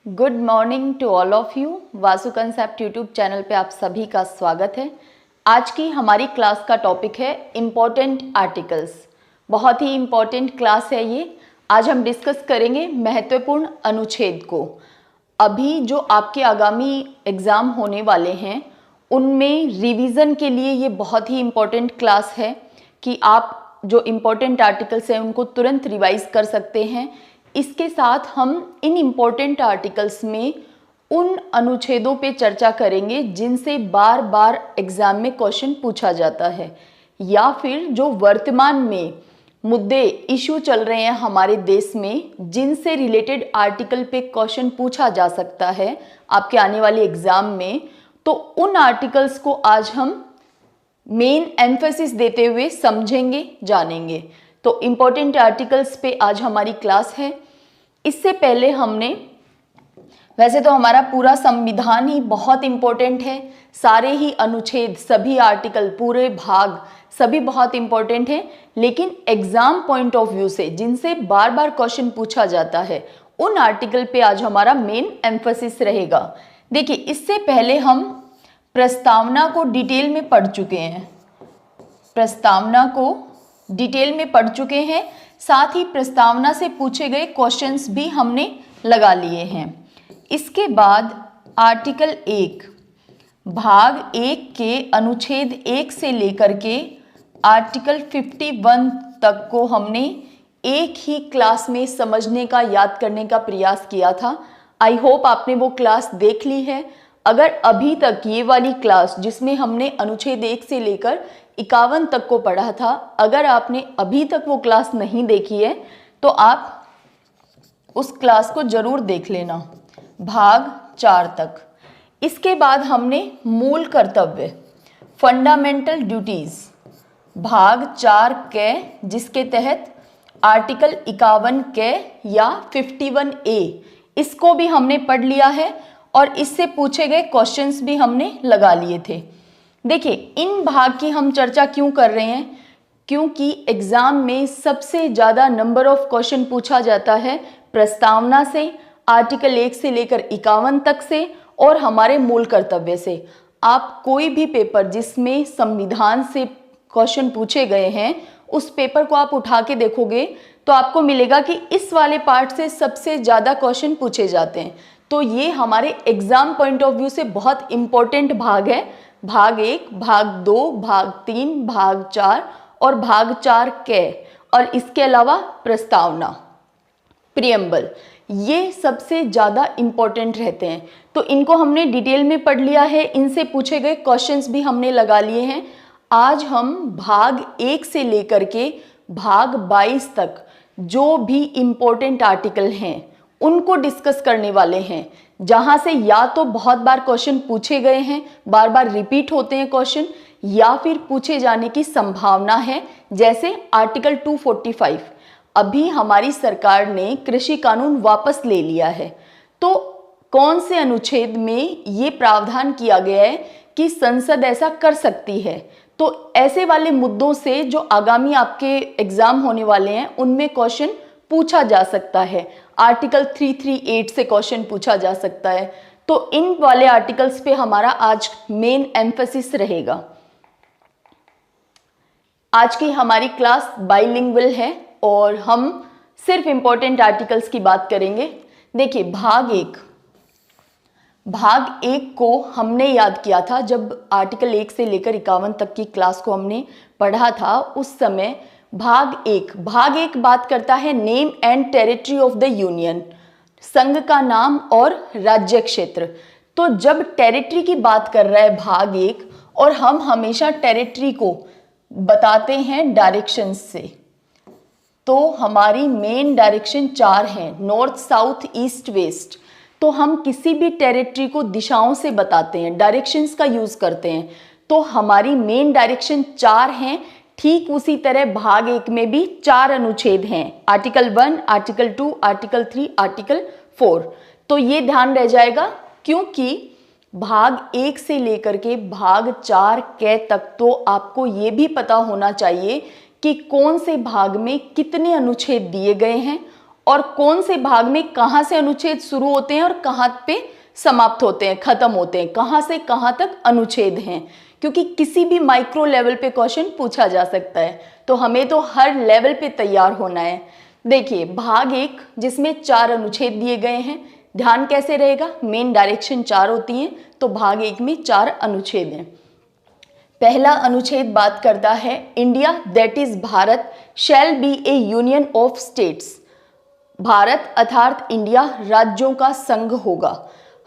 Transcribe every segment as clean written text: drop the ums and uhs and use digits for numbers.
Good morning to all of you. Vasu concept YouTube channel पे आप सभी का स्वागत है। आज की हमारी क्लास का टॉपिक है इम्पोर्टेंट आर्टिकल्स। बहुत ही इम्पोर्टेंट क्लास है ये। आज हम डिस्कस करेंगे महत्वपूर्ण अनुच्छेद को। अभी जो आपके आगामी एग्ज़ाम होने वाले हैं उनमें रिवीजन के लिए ये बहुत ही इम्पोर्टेंट क्लास है कि आप जो इम्पोर्टेंट आर्टिकल्स हैं उनको तुरंत रिवाइज कर सकते हैं। इसके साथ हम इन इम्पोर्टेंट आर्टिकल्स में उन अनुच्छेदों पे चर्चा करेंगे जिनसे बार बार एग्जाम में क्वेश्चन पूछा जाता है, या फिर जो वर्तमान में मुद्दे इश्यू चल रहे हैं हमारे देश में जिनसे रिलेटेड आर्टिकल पे क्वेश्चन पूछा जा सकता है आपके आने वाले एग्जाम में। तो उन आर्टिकल्स को आज हम मेन एम्फेसिस देते हुए समझेंगे, जानेंगे। तो इम्पोर्टेंट आर्टिकल्स पे आज हमारी क्लास है। इससे पहले हमने, वैसे तो हमारा पूरा संविधान ही बहुत इम्पोर्टेंट है, सारे ही अनुच्छेद, सभी आर्टिकल, पूरे भाग सभी बहुत इम्पोर्टेंट हैं, लेकिन एग्जाम पॉइंट ऑफ व्यू से जिनसे बार बार क्वेश्चन पूछा जाता है उन आर्टिकल पे आज हमारा मेन एम्फेसिस रहेगा। देखिए, इससे पहले हम प्रस्तावना को डिटेल में पढ़ चुके हैं, प्रस्तावना को डिटेल में पढ़ चुके हैं, साथ ही प्रस्तावना से पूछे गए क्वेश्चंस भी हमने लगा लिए हैं। इसके बाद आर्टिकल 1 भाग 1 के अनुच्छेद 1 से लेकर के आर्टिकल 51 तक को हमने एक ही क्लास में समझने का, याद करने का प्रयास किया था। आई होप आपने वो क्लास देख ली है। अगर अभी तक ये वाली क्लास जिसमें हमने अनुच्छेद 1 से लेकर 51 तक को पढ़ा था, अगर आपने अभी तक वो क्लास नहीं देखी है तो आप उस क्लास को जरूर देख लेना, भाग 4 तक। इसके बाद हमने मूल कर्तव्य, फंडामेंटल ड्यूटीज, भाग 4 के, जिसके तहत आर्टिकल 51 के या 51A, इसको भी हमने पढ़ लिया है और इससे पूछे गए क्वेश्चंस भी हमने लगा लिए थे। देखिए, इन भाग की हम चर्चा क्यों कर रहे हैं, क्योंकि एग्जाम में सबसे ज़्यादा नंबर ऑफ क्वेश्चन पूछा जाता है प्रस्तावना से, आर्टिकल 1 से लेकर 51 तक से और हमारे मूल कर्तव्य से। आप कोई भी पेपर जिसमें संविधान से क्वेश्चन पूछे गए हैं उस पेपर को आप उठा के देखोगे तो आपको मिलेगा कि इस वाले पार्ट से सबसे ज़्यादा क्वेश्चन पूछे जाते हैं। तो ये हमारे एग्जाम पॉइंट ऑफ व्यू से बहुत इंपॉर्टेंट भाग है। भाग 1, भाग 2, भाग 3, भाग 4 और भाग 4 के, और इसके अलावा प्रस्तावना, प्रियम्बल, ये सबसे ज़्यादा इंपॉर्टेंट रहते हैं। तो इनको हमने डिटेल में पढ़ लिया है, इनसे पूछे गए क्वेश्चंस भी हमने लगा लिए हैं। आज हम भाग 1 से लेकर के भाग 22 तक जो भी इम्पोर्टेंट आर्टिकल हैं उनको डिस्कस करने वाले हैं, जहां से या तो बहुत बार क्वेश्चन पूछे गए हैं, बार बार रिपीट होते हैं क्वेश्चन, या फिर पूछे जाने की संभावना है। जैसे आर्टिकल 245, अभी हमारी सरकार ने कृषि कानून वापस ले लिया है, तो कौन से अनुच्छेद में ये प्रावधान किया गया है कि संसद ऐसा कर सकती है। तो ऐसे वाले मुद्दों से जो आगामी आपके एग्जाम होने वाले हैं उनमें क्वेश्चन पूछा जा सकता है। आर्टिकल 338 से क्वेश्चन पूछा जा सकता है। तो इन वाले आर्टिकल्स पे हमारा आज मेन एम्फेसिस रहेगा। आज की हमारी क्लास बाइलिंगुअल है और हम सिर्फ इंपॉर्टेंट आर्टिकल्स की बात करेंगे। देखिए, भाग 1 को हमने याद किया था जब आर्टिकल 1 से लेकर 51 तक की क्लास को हमने पढ़ा था। उस समय भाग 1 बात करता है name and territory of the union, संघ का नाम और राज्य क्षेत्र। तो जब टेरिटरी की बात कर रहा है भाग 1, और हम हमेशा टेरिटरी को बताते हैं डायरेक्शंस से, तो हमारी मेन डायरेक्शन 4 हैं, नॉर्थ, साउथ, ईस्ट, वेस्ट। तो हम किसी भी टेरिटरी को दिशाओं से बताते हैं, डायरेक्शंस का यूज करते हैं। तो हमारी मेन डायरेक्शन 4 हैं। ठीक उसी तरह भाग 1 में भी 4 अनुच्छेद हैं, आर्टिकल 1, आर्टिकल 2, आर्टिकल 3, आर्टिकल 4। तो ये ध्यान रह जाएगा, क्योंकि भाग 1 से लेकर के भाग 4 के तक तो आपको ये भी पता होना चाहिए कि कौन से भाग में कितने अनुच्छेद दिए गए हैं और कौन से भाग में कहाँ से अनुच्छेद शुरू होते हैं और कहाँ पे समाप्त होते हैं, खत्म होते हैं, कहाँ से कहाँ तक अनुच्छेद हैं, क्योंकि किसी भी माइक्रो लेवल पे क्वेश्चन पूछा जा सकता है, तो हमें तो हर लेवल पे तैयार होना है। देखिए भाग 1 जिसमें 4 अनुच्छेद दिए गए हैं, ध्यान कैसे रहेगा, मेन डायरेक्शन 4 होती हैं, तो भाग 1 में 4 अनुच्छेद हैं। पहला अनुच्छेद बात करता है India that is Bharat shell be A union of states. Bharat अर्थात इंडिया राज्यों का संघ होगा।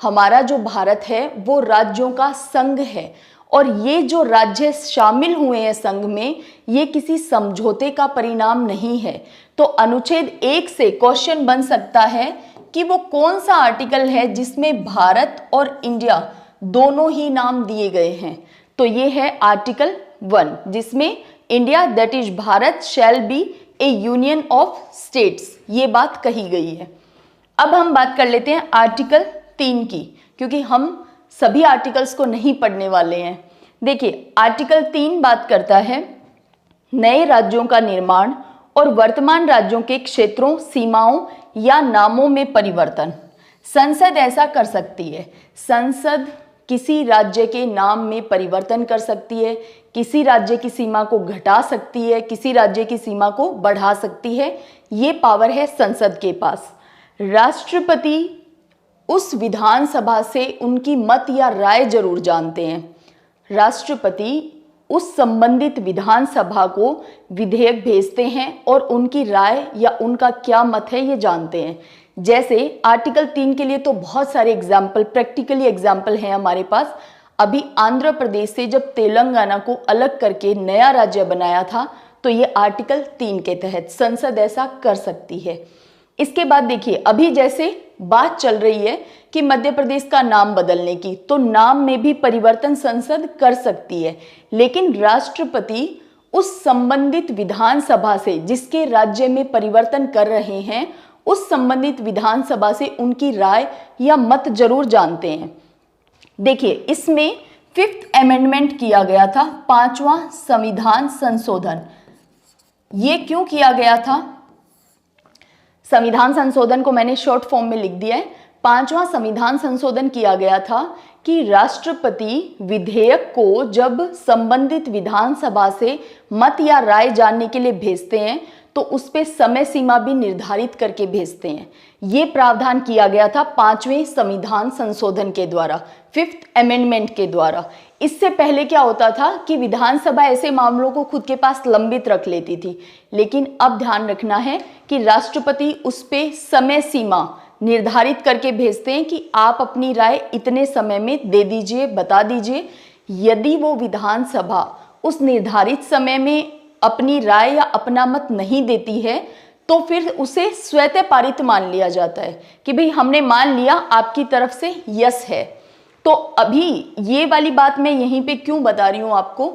हमारा जो भारत है वो राज्यों का संघ है, और ये जो राज्य शामिल हुए हैं संघ में, ये किसी समझौते का परिणाम नहीं है। तो अनुच्छेद 1 से क्वेश्चन बन सकता है कि वो कौन सा आर्टिकल है जिसमें भारत और इंडिया दोनों ही नाम दिए गए हैं। तो ये है आर्टिकल 1 जिसमें India that is Bharat shell be A union of states, ये बात कही गई है। अब हम बात कर लेते हैं आर्टिकल 3 की, क्योंकि हम सभी आर्टिकल्स को नहीं पढ़ने वाले हैं। देखिए आर्टिकल 3 बात करता है नए राज्यों का निर्माण और वर्तमान राज्यों के क्षेत्रों, सीमाओं या नामों में परिवर्तन। संसद ऐसा कर सकती है, संसद किसी राज्य के नाम में परिवर्तन कर सकती है, किसी राज्य की सीमा को घटा सकती है, किसी राज्य की सीमा को बढ़ा सकती है, ये पावर है संसद के पास। राष्ट्रपति उस विधानसभा से उनकी मत या राय जरूर जानते हैं। राष्ट्रपति उस संबंधित विधानसभा को विधेयक भेजते हैं और उनकी राय या उनका क्या मत है ये जानते हैं। जैसे आर्टिकल 3 के लिए तो बहुत सारे एग्जाम्पल, प्रैक्टिकली एग्जाम्पल हैं हमारे पास। अभी आंध्र प्रदेश से जब तेलंगाना को अलग करके नया राज्य बनाया था, तो ये आर्टिकल 3 के तहत संसद ऐसा कर सकती है। इसके बाद देखिए अभी जैसे बात चल रही है कि मध्य प्रदेश का नाम बदलने की, तो नाम में भी परिवर्तन संसद कर सकती है, लेकिन राष्ट्रपति उस संबंधित विधानसभा से जिसके राज्य में परिवर्तन कर रहे हैं, उस संबंधित विधानसभा से उनकी राय या मत जरूर जानते हैं। देखिए इसमें 5th अमेंडमेंट किया गया था, 5वां संविधान संशोधन। ये क्यों किया गया था? संविधान संशोधन को मैंने शॉर्ट फॉर्म में लिख दिया है। 5वां संविधान संशोधन किया गया था कि राष्ट्रपति विधेयक को जब संबंधित विधानसभा से मत या राय जानने के लिए भेजते हैं, तो उस पे समय सीमा भी निर्धारित करके भेजते हैं। ये प्रावधान किया गया था 5वें संविधान संशोधन के द्वारा, 5th अमेंडमेंट के द्वारा। इससे पहले क्या होता था कि विधानसभा ऐसे मामलों को खुद के पास लंबित रख लेती थी, लेकिन अब ध्यान रखना है कि राष्ट्रपति उस पे समय सीमा निर्धारित करके भेजते हैं कि आप अपनी राय इतने समय में दे दीजिए, बता दीजिए। यदि वो विधानसभा उस निर्धारित समय में अपनी राय या अपना मत नहीं देती है, तो फिर उसे स्वतः पारित मान लिया जाता है कि भाई हमने मान लिया, आपकी तरफ से यस है। तो अभी ये वाली बात मैं यहीं पे क्यों बता रही हूँ आपको,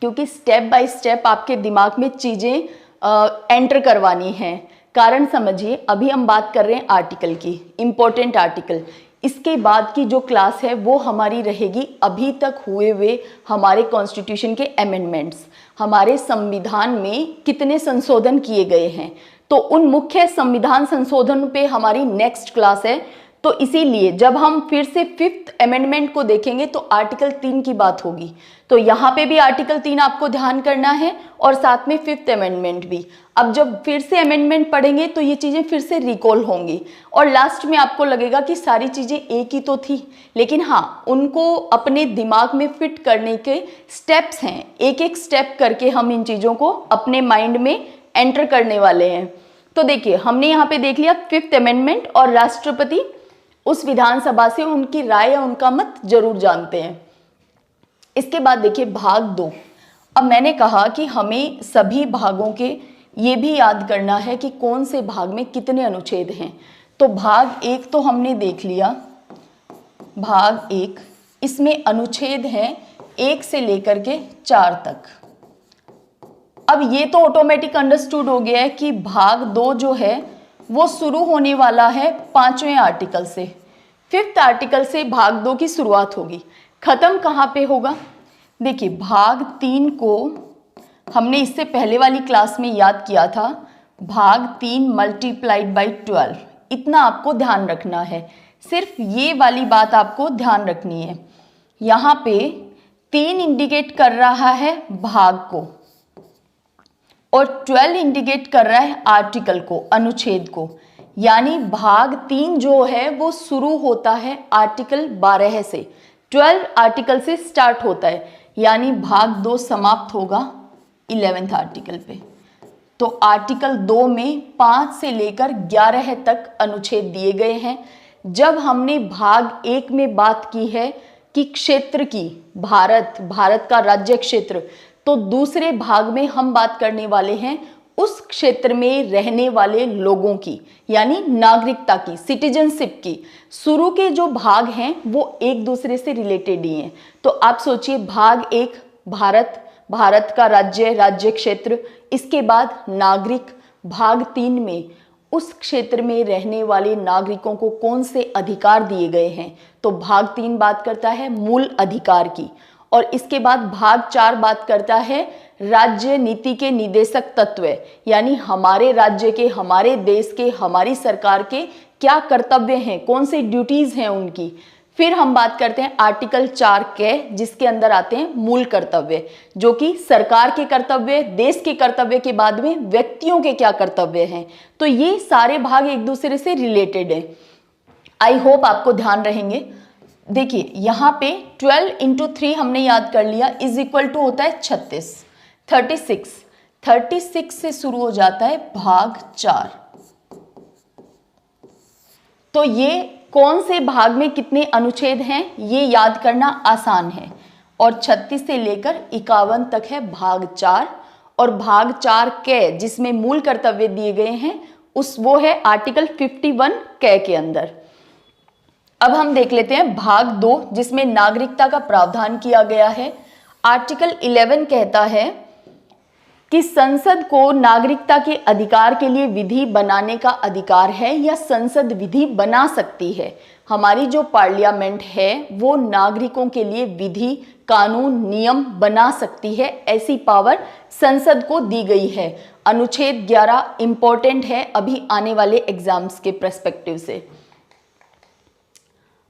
क्योंकि स्टेप बाय स्टेप आपके दिमाग में चीजें एंटर करवानी है। कारण समझिए, अभी हम बात कर रहे हैं आर्टिकल की, इंपॉर्टेंट आर्टिकल। इसके बाद की जो क्लास है वो हमारी रहेगी अभी तक हुए हुए हमारे कॉन्स्टिट्यूशन के अमेंडमेंट्स, हमारे संविधान में कितने संशोधन किए गए हैं, तो उन मुख्य संविधान संशोधन पे हमारी नेक्स्ट क्लास है। तो इसीलिए जब हम फिर से 5th अमेंडमेंट को देखेंगे तो आर्टिकल 3 की बात होगी। तो यहाँ पे भी आर्टिकल 3 आपको ध्यान करना है और साथ में 5th अमेंडमेंट भी। अब जब फिर से अमेंडमेंट पढ़ेंगे तो ये चीज़ें फिर से रिकॉल होंगी और लास्ट में आपको लगेगा कि सारी चीज़ें एक ही तो थी, लेकिन हाँ उनको अपने दिमाग में फिट करने के स्टेप्स हैं। एक एक स्टेप करके हम इन चीज़ों को अपने माइंड में एंटर करने वाले हैं। तो देखिए हमने यहाँ पे देख लिया 5th अमेंडमेंट, और राष्ट्रपति उस विधानसभा से उनकी राय या उनका मत जरूर जानते हैं। इसके बाद देखिए भाग 2। अब मैंने कहा कि हमें सभी भागों के ये भी याद करना है कि कौन से भाग में कितने अनुच्छेद हैं। तो भाग 1 तो हमने देख लिया। भाग 1 इसमें अनुच्छेद हैं 1 से लेकर के 4 तक। अब ये तो ऑटोमेटिक अंडरस्टूड हो गया है कि भाग 2 जो है वो शुरू होने वाला है 5वें आर्टिकल से। 5th आर्टिकल से भाग 2 की शुरुआत होगी। खत्म कहाँ पे होगा? देखिए भाग 3 को हमने इससे पहले वाली क्लास में याद किया था। भाग 3 मल्टीप्लाइड बाई 12, इतना आपको ध्यान रखना है। सिर्फ ये वाली बात आपको ध्यान रखनी है। यहाँ पे 3 इंडिकेट कर रहा है भाग को और 12 इंडिकेट कर रहा है आर्टिकल को, अनुच्छेद को। यानी भाग 3 जो है वो शुरू होता है आर्टिकल 12 से, 12 आर्टिकल से स्टार्ट होता है, यानी भाग 2 समाप्त होगा 11th आर्टिकल पे। तो आर्टिकल 2 में 5 से लेकर 11 तक अनुच्छेद दिए गए हैं। जब हमने भाग 1 में बात की है कि क्षेत्र की, भारत का राज्य क्षेत्र, तो दूसरे भाग में हम बात करने वाले हैं उस क्षेत्र में रहने वाले लोगों की, यानी नागरिकता की, सिटीजनशिप की। शुरू के जो भाग हैं वो एक दूसरे से रिलेटेड ही हैं। तो आप सोचिए, भाग 1 भारत का राज्य क्षेत्र, इसके बाद नागरिक। भाग 3 में उस क्षेत्र में रहने वाले नागरिकों को कौन से अधिकार दिए गए हैं, तो भाग 3 बात करता है मूल अधिकार की। और इसके बाद भाग 4 बात करता है राज्य नीति के निदेशक तत्व, यानी हमारे राज्य के, हमारे देश के, हमारी सरकार के क्या कर्तव्य हैं, कौन से ड्यूटीज हैं उनकी। फिर हम बात करते हैं आर्टिकल 4 के, जिसके अंदर आते हैं मूल कर्तव्य, जो कि सरकार के कर्तव्य, देश के कर्तव्य के बाद में व्यक्तियों के क्या कर्तव्य हैं। तो ये सारे भाग एक दूसरे से रिलेटेड हैं। आई होप आपको ध्यान रहेंगे। देखिए यहाँ पे 12 इंटू 3 हमने याद कर लिया, इज इक्वल टू होता है 36 से शुरू हो जाता है भाग 4। तो ये कौन से भाग में कितने अनुच्छेद हैं ये याद करना आसान है। और 36 से लेकर 51 तक है भाग 4, और भाग 4 के, जिसमें मूल कर्तव्य दिए गए हैं, वो है आर्टिकल 51 के अंदर। अब हम देख लेते हैं भाग 2, जिसमें नागरिकता का प्रावधान किया गया है। आर्टिकल 11 कहता है कि संसद को नागरिकता के अधिकार के लिए विधि बनाने का अधिकार है, या संसद विधि बना सकती है। हमारी जो पार्लियामेंट है वो नागरिकों के लिए विधि, कानून, नियम बना सकती है, ऐसी पावर संसद को दी गई है। अनुच्छेद 11 इंपॉर्टेंट है अभी आने वाले एग्जाम्स के पर्सपेक्टिव से।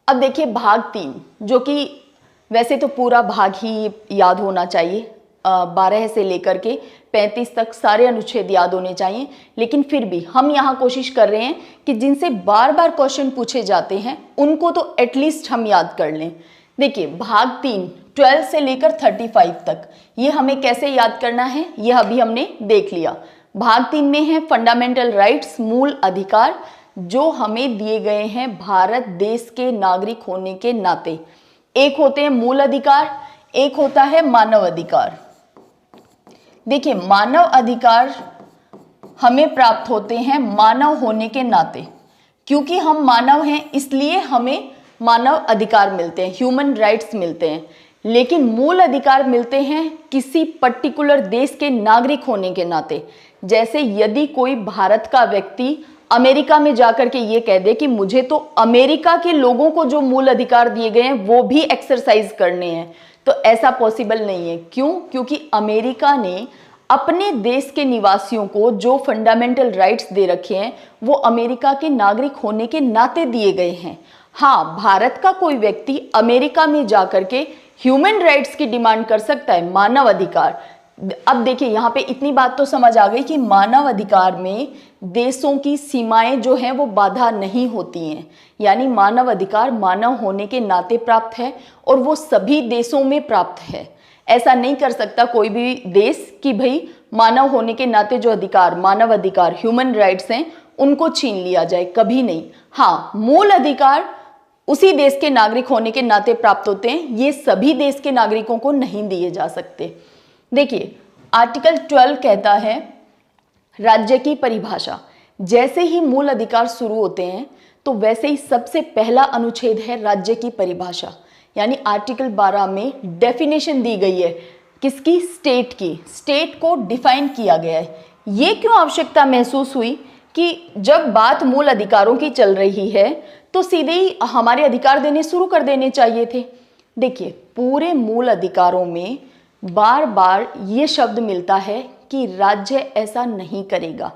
अब देखिए भाग 3, जो कि वैसे तो पूरा भाग ही याद होना चाहिए, 12 से लेकर के 35 तक सारे अनुच्छेद याद होने चाहिए, लेकिन फिर भी हम यहाँ कोशिश कर रहे हैं कि जिनसे बार बार क्वेश्चन पूछे जाते हैं उनको तो एटलीस्ट हम याद कर लें। देखिए भाग 3 12 से लेकर 35 तक, ये हमें कैसे याद करना है ये अभी हमने देख लिया। भाग 3 में है फंडामेंटल राइट्स, मूल अधिकार, जो हमें दिए गए हैं भारत देश के नागरिक होने के नाते। एक होते हैं मूल अधिकार, एक होता है मानव अधिकार। देखिए मानव अधिकार हमें प्राप्त होते हैं मानव होने के नाते, क्योंकि हम मानव हैं इसलिए हमें मानव अधिकार मिलते हैं, ह्यूमन राइट्स मिलते हैं। लेकिन मूल अधिकार मिलते हैं किसी पर्टिकुलर देश के नागरिक होने के नाते। जैसे यदि कोई भारत का व्यक्ति अमेरिका में जाकर के ये कह दे कि मुझे तो अमेरिका के लोगों को जो मूल अधिकार दिए गए हैं वो भी एक्सरसाइज करने हैं, तो ऐसा पॉसिबल नहीं है। क्यों? क्योंकि अमेरिका ने अपने देश के निवासियों को जो फंडामेंटल राइट्स दे रखे हैं वो अमेरिका के नागरिक होने के नाते दिए गए हैं। हाँ, भारत का कोई व्यक्ति अमेरिका में जाकर के ह्यूमन राइट्स की डिमांड कर सकता है, मानव अधिकार। अब देखिए यहाँ पे इतनी बात तो समझ आ गई कि मानव अधिकार में देशों की सीमाएं जो हैं वो बाधा नहीं होती हैं, यानी मानव अधिकार मानव होने के नाते प्राप्त है और वो सभी देशों में प्राप्त है। ऐसा नहीं कर सकता कोई भी देश कि भाई मानव होने के नाते जो अधिकार, मानव अधिकार, ह्यूमन राइट्स हैं उनको छीन लिया जाए, कभी नहीं। हाँ, मूल अधिकार उसी देश के नागरिक होने के नाते प्राप्त होते हैं, ये सभी देश के नागरिकों को नहीं दिए जा सकते। देखिए आर्टिकल 12 कहता है राज्य की परिभाषा। जैसे ही मूल अधिकार शुरू होते हैं तो वैसे ही सबसे पहला अनुच्छेद है राज्य की परिभाषा, यानी आर्टिकल 12 में डेफिनेशन दी गई है किसकी? स्टेट की। स्टेट को डिफाइन किया गया है। ये क्यों आवश्यकता महसूस हुई कि जब बात मूल अधिकारों की चल रही है तो सीधे ही हमारे अधिकार देने शुरू कर देने चाहिए थे। देखिए पूरे मूल अधिकारों में बार बार ये शब्द मिलता है कि राज्य ऐसा नहीं करेगा,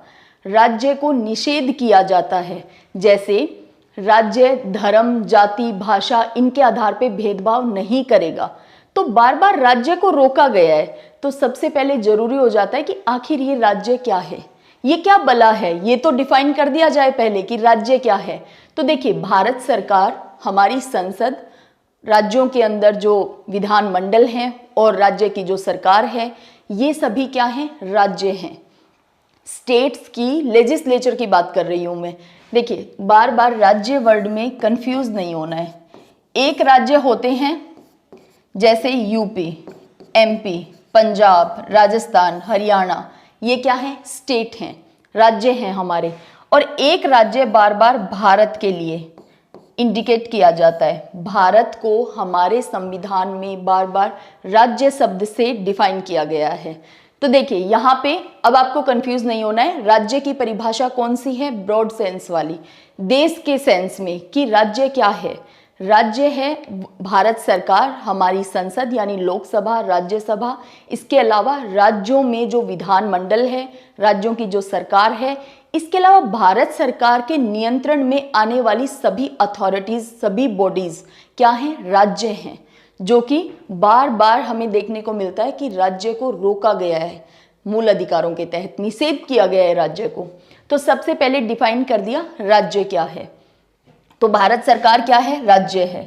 राज्य को निषेध किया जाता है, जैसे राज्य धर्म, जाति, भाषा इनके आधार पे भेदभाव नहीं करेगा, तो बार बार राज्य को रोका गया है। तो सबसे पहले जरूरी हो जाता है कि आखिर ये राज्य क्या है, ये क्या बला है, ये तो डिफाइन कर दिया जाए पहले कि राज्य क्या है। तो देखिए, भारत सरकार, हमारी संसद, राज्यों के अंदर जो विधानमंडल हैं और राज्य की जो सरकार है, ये सभी क्या हैं, राज्य हैं। स्टेट्स की लेजिस्लेचर की बात कर रही हूं मैं। देखिए, बार बार राज्य वर्ड में कंफ्यूज नहीं होना है। एक राज्य होते हैं जैसे यूपी, एमपी, पंजाब, राजस्थान, हरियाणा, ये क्या है, स्टेट हैं, राज्य हैं हमारे। और एक राज्य बार बार भारत के लिए इंडिकेट किया जाता है। भारत को हमारे संविधान में बार बार राज्य शब्द से डिफाइन किया गया है। तो देखिए, यहाँ पे अब आपको कंफ्यूज नहीं होना है। राज्य की परिभाषा कौन सी है, ब्रॉड सेंस वाली, देश के सेंस में कि राज्य क्या है। राज्य है भारत सरकार, हमारी संसद यानी लोकसभा, राज्यसभा। इसके अलावा राज्यों में जो विधानमंडल है, राज्यों की जो सरकार है, इसके अलावा भारत सरकार के नियंत्रण में आने वाली सभी अथॉरिटीज, सभी बॉडीज क्या हैं, राज्य हैं। जो कि बार बार हमें देखने को मिलता है कि राज्य को रोका गया है, मूल अधिकारों के तहत निषेध किया गया है राज्य को। तो सबसे पहले डिफाइन कर दिया राज्य क्या है। तो भारत सरकार क्या है, राज्य है।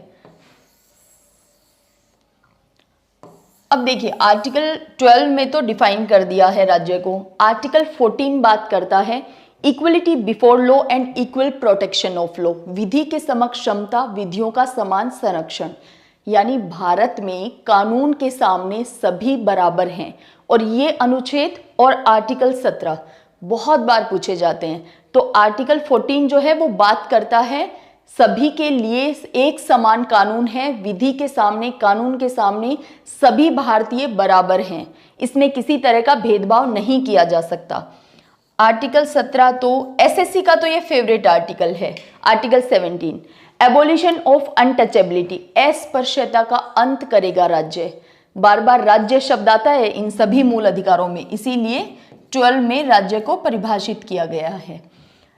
अब देखिए, आर्टिकल 12 में तो डिफाइन कर दिया है राज्य को। आर्टिकल 14 बात करता है equality before law and equal protection of law, विधि के समक्ष समता, विधियों का समान संरक्षण। यानी भारत में कानून के सामने सभी बराबर हैं। और ये अनुच्छेद और आर्टिकल 17 बहुत बार पूछे जाते हैं। तो आर्टिकल 14 जो है वो बात करता है सभी के लिए एक समान कानून है, विधि के सामने, कानून के सामने सभी भारतीय बराबर हैं, इसमें किसी तरह का भेदभाव नहीं किया जा सकता। आर्टिकल 17 तो एसएससी का तो ये फेवरेट आर्टिकल है। आर्टिकल 17 एबोलिशन ऑफ अनटचेबिलिटी, अस्पृश्यता का अंत करेगा राज्य। बार बार राज्य शब्द आता है इन सभी मूल अधिकारों में, इसीलिए 12 में राज्य को परिभाषित किया गया है।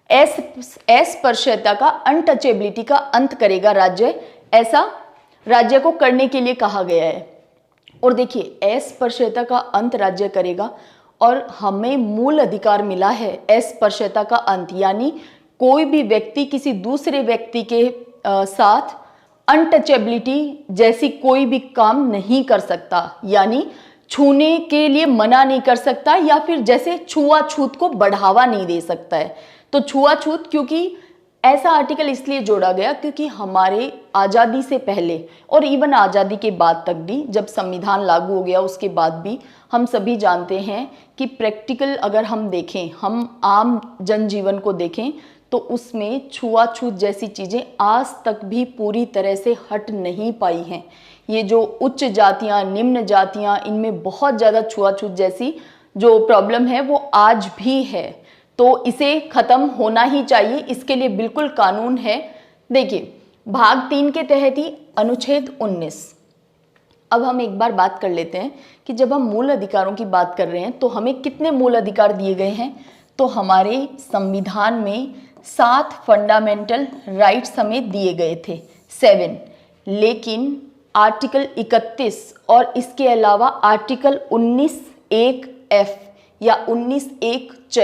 अस्पृश्यता का, अनटचेबिलिटी का अंत करेगा राज्य, ऐसा राज्य को करने के लिए कहा गया है। और देखिए, अस्पृश्यता का अंत राज्य करेगा और हमें मूल अधिकार मिला है अस्पृश्यता का अंत, यानी कोई भी व्यक्ति किसी दूसरे व्यक्ति के साथ अनटचेबिलिटी जैसी कोई भी काम नहीं कर सकता, यानी छूने के लिए मना नहीं कर सकता, या फिर जैसे छुआछूत को बढ़ावा नहीं दे सकता है। तो छुआछूत, क्योंकि ऐसा आर्टिकल इसलिए जोड़ा गया क्योंकि हमारे आज़ादी से पहले और इवन आज़ादी के बाद तक भी, जब संविधान लागू हो गया उसके बाद भी, हम सभी जानते हैं कि प्रैक्टिकल अगर हम देखें, हम आम जनजीवन को देखें, तो उसमें छुआछूत जैसी चीज़ें आज तक भी पूरी तरह से हट नहीं पाई हैं। ये जो उच्च जातियाँ, निम्न जातियाँ, इनमें बहुत ज़्यादा छुआछूत जैसी जो प्रॉब्लम है वो आज भी है। तो इसे ख़त्म होना ही चाहिए, इसके लिए बिल्कुल कानून है। देखिए, भाग 3 के तहत ही अनुच्छेद 19। अब हम एक बार बात कर लेते हैं कि जब हम मूल अधिकारों की बात कर रहे हैं तो हमें कितने मूल अधिकार दिए गए हैं। तो हमारे संविधान में 7 फंडामेंटल राइट्स हमें दिए गए थे, 7। लेकिन आर्टिकल 31 और इसके अलावा आर्टिकल 19(1)(f) या 19(1)(च)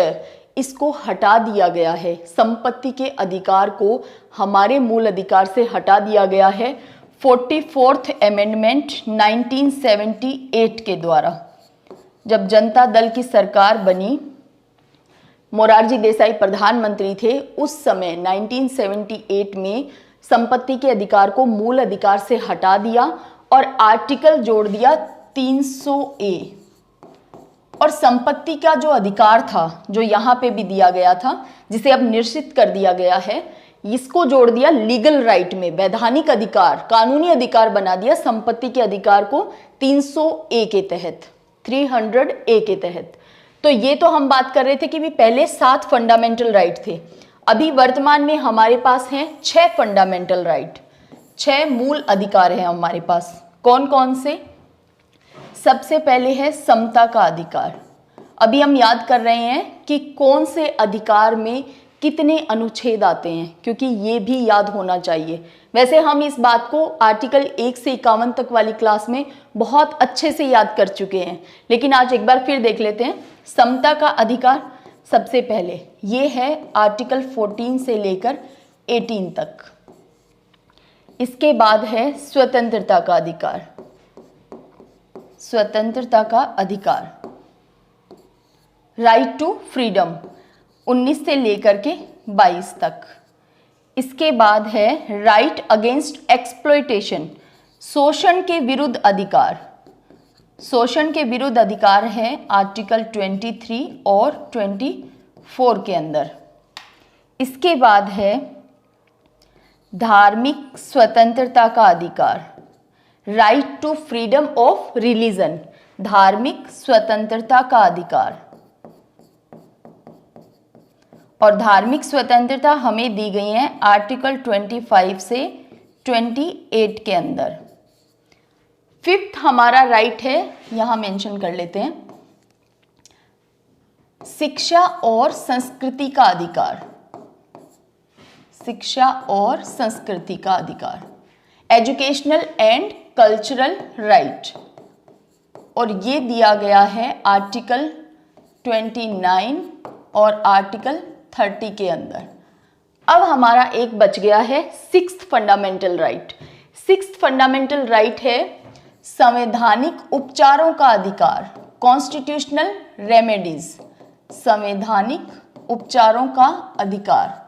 इसको हटा दिया गया है। संपत्ति के अधिकार को हमारे मूल अधिकार से हटा दिया गया है 44th अमेंडमेंट 1978 के द्वारा। जब जनता दल की सरकार बनी, मोरारजी देसाई प्रधानमंत्री थे, उस समय 1978 में संपत्ति के अधिकार को मूल अधिकार से हटा दिया और आर्टिकल जोड़ दिया 300A। और संपत्ति का जो अधिकार था, जो यहाँ पे भी दिया गया था, जिसे अब निश्चित कर दिया गया है, इसको जोड़ दिया लीगल राइट में, वैधानिक अधिकार, कानूनी अधिकार बना दिया संपत्ति के अधिकार को 300A के तहत, 300A के तहत। तो ये तो हम बात कर रहे थे कि भी पहले 7 फंडामेंटल राइट थे। अभी वर्तमान में हमारे पास हैं 6 फंडामेंटल राइट, 6 मूल अधिकार हैं हमारे पास। कौन कौन से? सबसे पहले है समता का अधिकार। अभी हम याद कर रहे हैं कि कौन से अधिकार में कितने अनुच्छेद आते हैं, क्योंकि ये भी याद होना चाहिए। वैसे हम इस बात को आर्टिकल 1 से 51 तक वाली क्लास में बहुत अच्छे से याद कर चुके हैं, लेकिन आज एक बार फिर देख लेते हैं। समता का अधिकार सबसे पहले ये है आर्टिकल 14 से लेकर 18 तक। इसके बाद है स्वतंत्रता का अधिकार। स्वतंत्रता का अधिकार, राइट टू फ्रीडम 19 से लेकर के 22 तक। इसके बाद है राइट अगेंस्ट एक्सप्लॉयटेशन, शोषण के विरुद्ध अधिकार। शोषण के विरुद्ध अधिकार है आर्टिकल 23 और 24 के अंदर। इसके बाद है धार्मिक स्वतंत्रता का अधिकार, right to freedom of religion, धार्मिक स्वतंत्रता का अधिकार। और धार्मिक स्वतंत्रता हमें दी गई है आर्टिकल 25 से 28 के अंदर। फिफ्थ हमारा राइट है, यहां मेंशन कर लेते हैं, शिक्षा और संस्कृति का अधिकार। शिक्षा और संस्कृति का अधिकार, एजुकेशनल एंड कल्चरल राइट, और ये दिया गया है आर्टिकल 29 और आर्टिकल 30 के अंदर। अब हमारा एक बच गया है sixth fundamental right. Sixth fundamental right है संवैधानिक उपचारों का अधिकार, कॉन्स्टिट्यूशनल रेमेडीज, संवैधानिक उपचारों का अधिकार।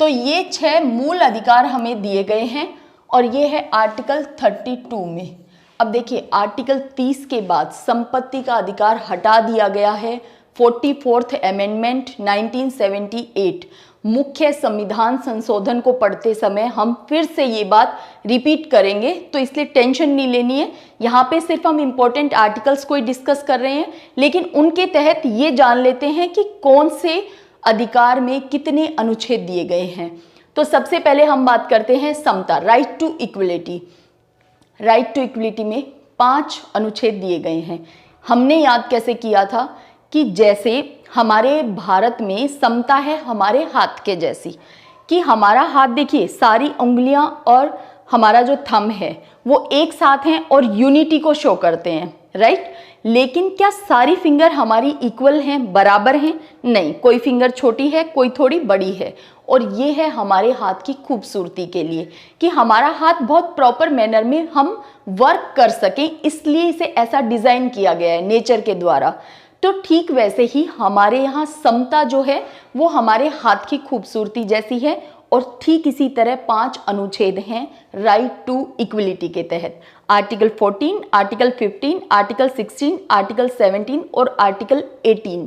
तो ये 6 मूल अधिकार हमें दिए गए हैं और ये है आर्टिकल 32 में। अब देखिए आर्टिकल 30 के बाद संपत्ति का अधिकार हटा दिया गया है। 44th अमेंडमेंट 1978 मुख्य संविधान संशोधन को पढ़ते समय हम फिर से ये बात रिपीट करेंगे, तो इसलिए टेंशन नहीं लेनी है। यहाँ पे सिर्फ हम इंपॉर्टेंट आर्टिकल्स को ही डिस्कस कर रहे हैं, लेकिन उनके तहत ये जान लेते हैं कि कौन से अधिकार में कितने अनुच्छेद दिए गए हैं। तो सबसे पहले हम बात करते हैं समता, right to equality. Right to equality में 5 अनुच्छेद दिए गए हैं। हमने याद कैसे किया था कि जैसे हमारे भारत में समता है हमारे हाथ के जैसी, कि हमारा हाथ देखिए सारी उंगलियां और हमारा जो थंब है वो एक साथ हैं और यूनिटी को शो करते हैं, राइट। लेकिन क्या सारी फिंगर हमारी इक्वल हैं, बराबर हैं? नहीं, कोई फिंगर छोटी है, कोई थोड़ी बड़ी है। और ये है हमारे हाथ की खूबसूरती के लिए कि हमारा हाथ बहुत प्रॉपर मैनर में हम वर्क कर सकें, इसलिए इसे ऐसा डिजाइन किया गया है नेचर के द्वारा। तो ठीक वैसे ही हमारे यहाँ समता जो है वो हमारे हाथ की खूबसूरती जैसी है, और ठीक इसी तरह 5 अनुच्छेद हैं राइट टू इक्वलिटी के तहत। आर्टिकल 14, आर्टिकल 15, आर्टिकल 16, आर्टिकल 17 और आर्टिकल 18।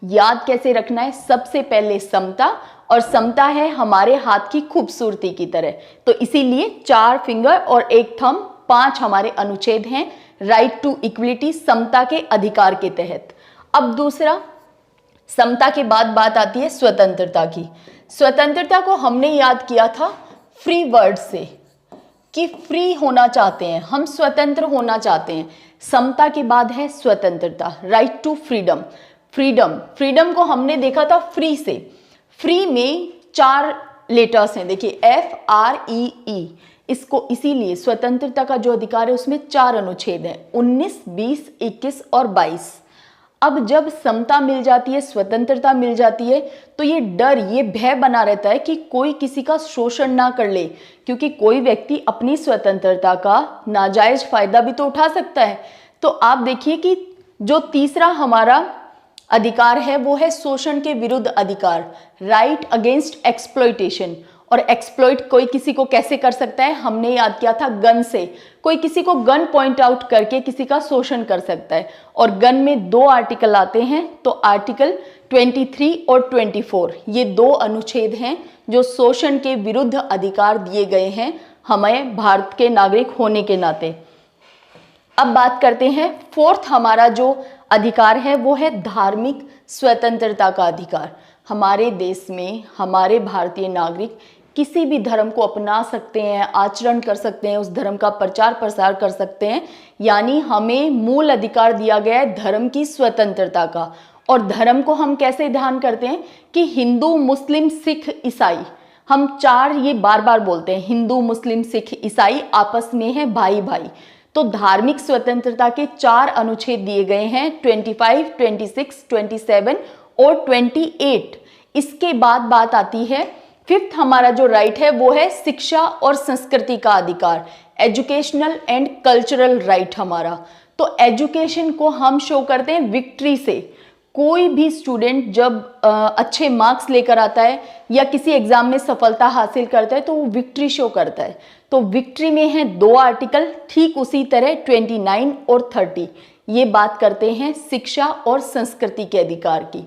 याद कैसे रखना है? सबसे पहले समता, और समता है हमारे हाथ की खूबसूरती की तरह, तो इसीलिए 4 फिंगर और 1 थंब, 5 हमारे अनुच्छेद हैं राइट टू इक्वलिटी, समता के अधिकार के तहत। अब दूसरा, समता के बाद बात आती है स्वतंत्रता की। स्वतंत्रता को हमने याद किया था फ्री वर्ड से, कि फ्री होना चाहते हैं हम, स्वतंत्र होना चाहते हैं। समता के बाद है स्वतंत्रता, राइट टू फ्रीडम। फ्रीडम को हमने देखा था फ्री से। फ्री में 4 लेटर्स हैं, देखिए FREE। इसको इसीलिए स्वतंत्रता का जो अधिकार है उसमें 4 अनुच्छेद हैं, 19, 20, 21 और 22। अब जब समता मिल जाती है, स्वतंत्रता मिल जाती है, तो ये डर, ये भय बना रहता है कि कोई किसी का शोषण ना कर ले, क्योंकि कोई व्यक्ति अपनी स्वतंत्रता का नाजायज फायदा भी तो उठा सकता है। तो आप देखिए कि जो तीसरा हमारा अधिकार है वो है शोषण के विरुद्ध अधिकार, राइट अगेंस्ट एक्सप्लॉयटेशन। और एक्सप्लॉइट कोई किसी को कैसे कर सकता है? हमने याद किया था गन से। कोई किसी को गन पॉइंट आउट करके किसी का शोषण कर सकता है, और गन में 2 आर्टिकल आते हैं, तो आर्टिकल 23 और 24, ये 2 अनुच्छेद हैं जो शोषण के विरुद्ध अधिकार दिए गए हैं हमें भारत के नागरिक होने के नाते। अब बात करते हैं 4th हमारा जो अधिकार है वो है धार्मिक स्वतंत्रता का अधिकार। हमारे देश में हमारे भारतीय नागरिक किसी भी धर्म को अपना सकते हैं, आचरण कर सकते हैं, उस धर्म का प्रचार प्रसार कर सकते हैं। यानी हमें मूल अधिकार दिया गया है धर्म की स्वतंत्रता का। और धर्म को हम कैसे ध्यान करते हैं कि हिंदू, मुस्लिम, सिख, ईसाई, हम चार ये बार बार बोलते हैं, हिंदू, मुस्लिम, सिख, ईसाई आपस में है भाई भाई। तो धार्मिक स्वतंत्रता के 4 अनुच्छेद दिए गए हैं, 25, 26, 27 और 28। इसके बाद बात आती है 5th, हमारा जो राइट है वो है शिक्षा और संस्कृति का अधिकार, एजुकेशनल एंड कल्चरल राइट हमारा। तो एजुकेशन को हम शो करते हैं विक्ट्री से। कोई भी स्टूडेंट जब अच्छे मार्क्स लेकर आता है या किसी एग्जाम में सफलता हासिल करता है तो वो विक्ट्री शो करता है। तो विक्ट्री में है 2 आर्टिकल, ठीक उसी तरह 29 और 30 ये बात करते हैं शिक्षा और संस्कृति के अधिकार की।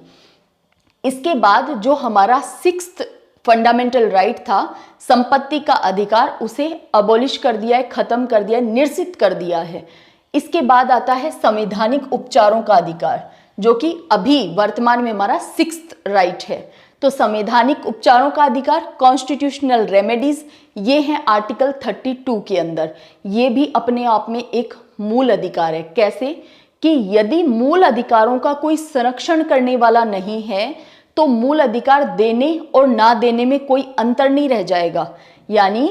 इसके बाद जो हमारा 6th फंडामेंटल राइट था, संपत्ति का अधिकार, उसे अबॉलिश कर दिया है, खत्म कर दिया है, निरसित कर दिया है। इसके बाद आता है संवैधानिक उपचारों का अधिकार, जो कि अभी वर्तमान में हमारा 6th राइट है। तो संवैधानिक उपचारों का अधिकार, कॉन्स्टिट्यूशनल रेमेडीज, ये हैं आर्टिकल 32 के अंदर। ये भी अपने आप में एक मूल अधिकार है। कैसे कि यदि मूल अधिकारों का कोई संरक्षण करने वाला नहीं है तो मूल अधिकार देने और ना देने में कोई अंतर नहीं रह जाएगा। यानी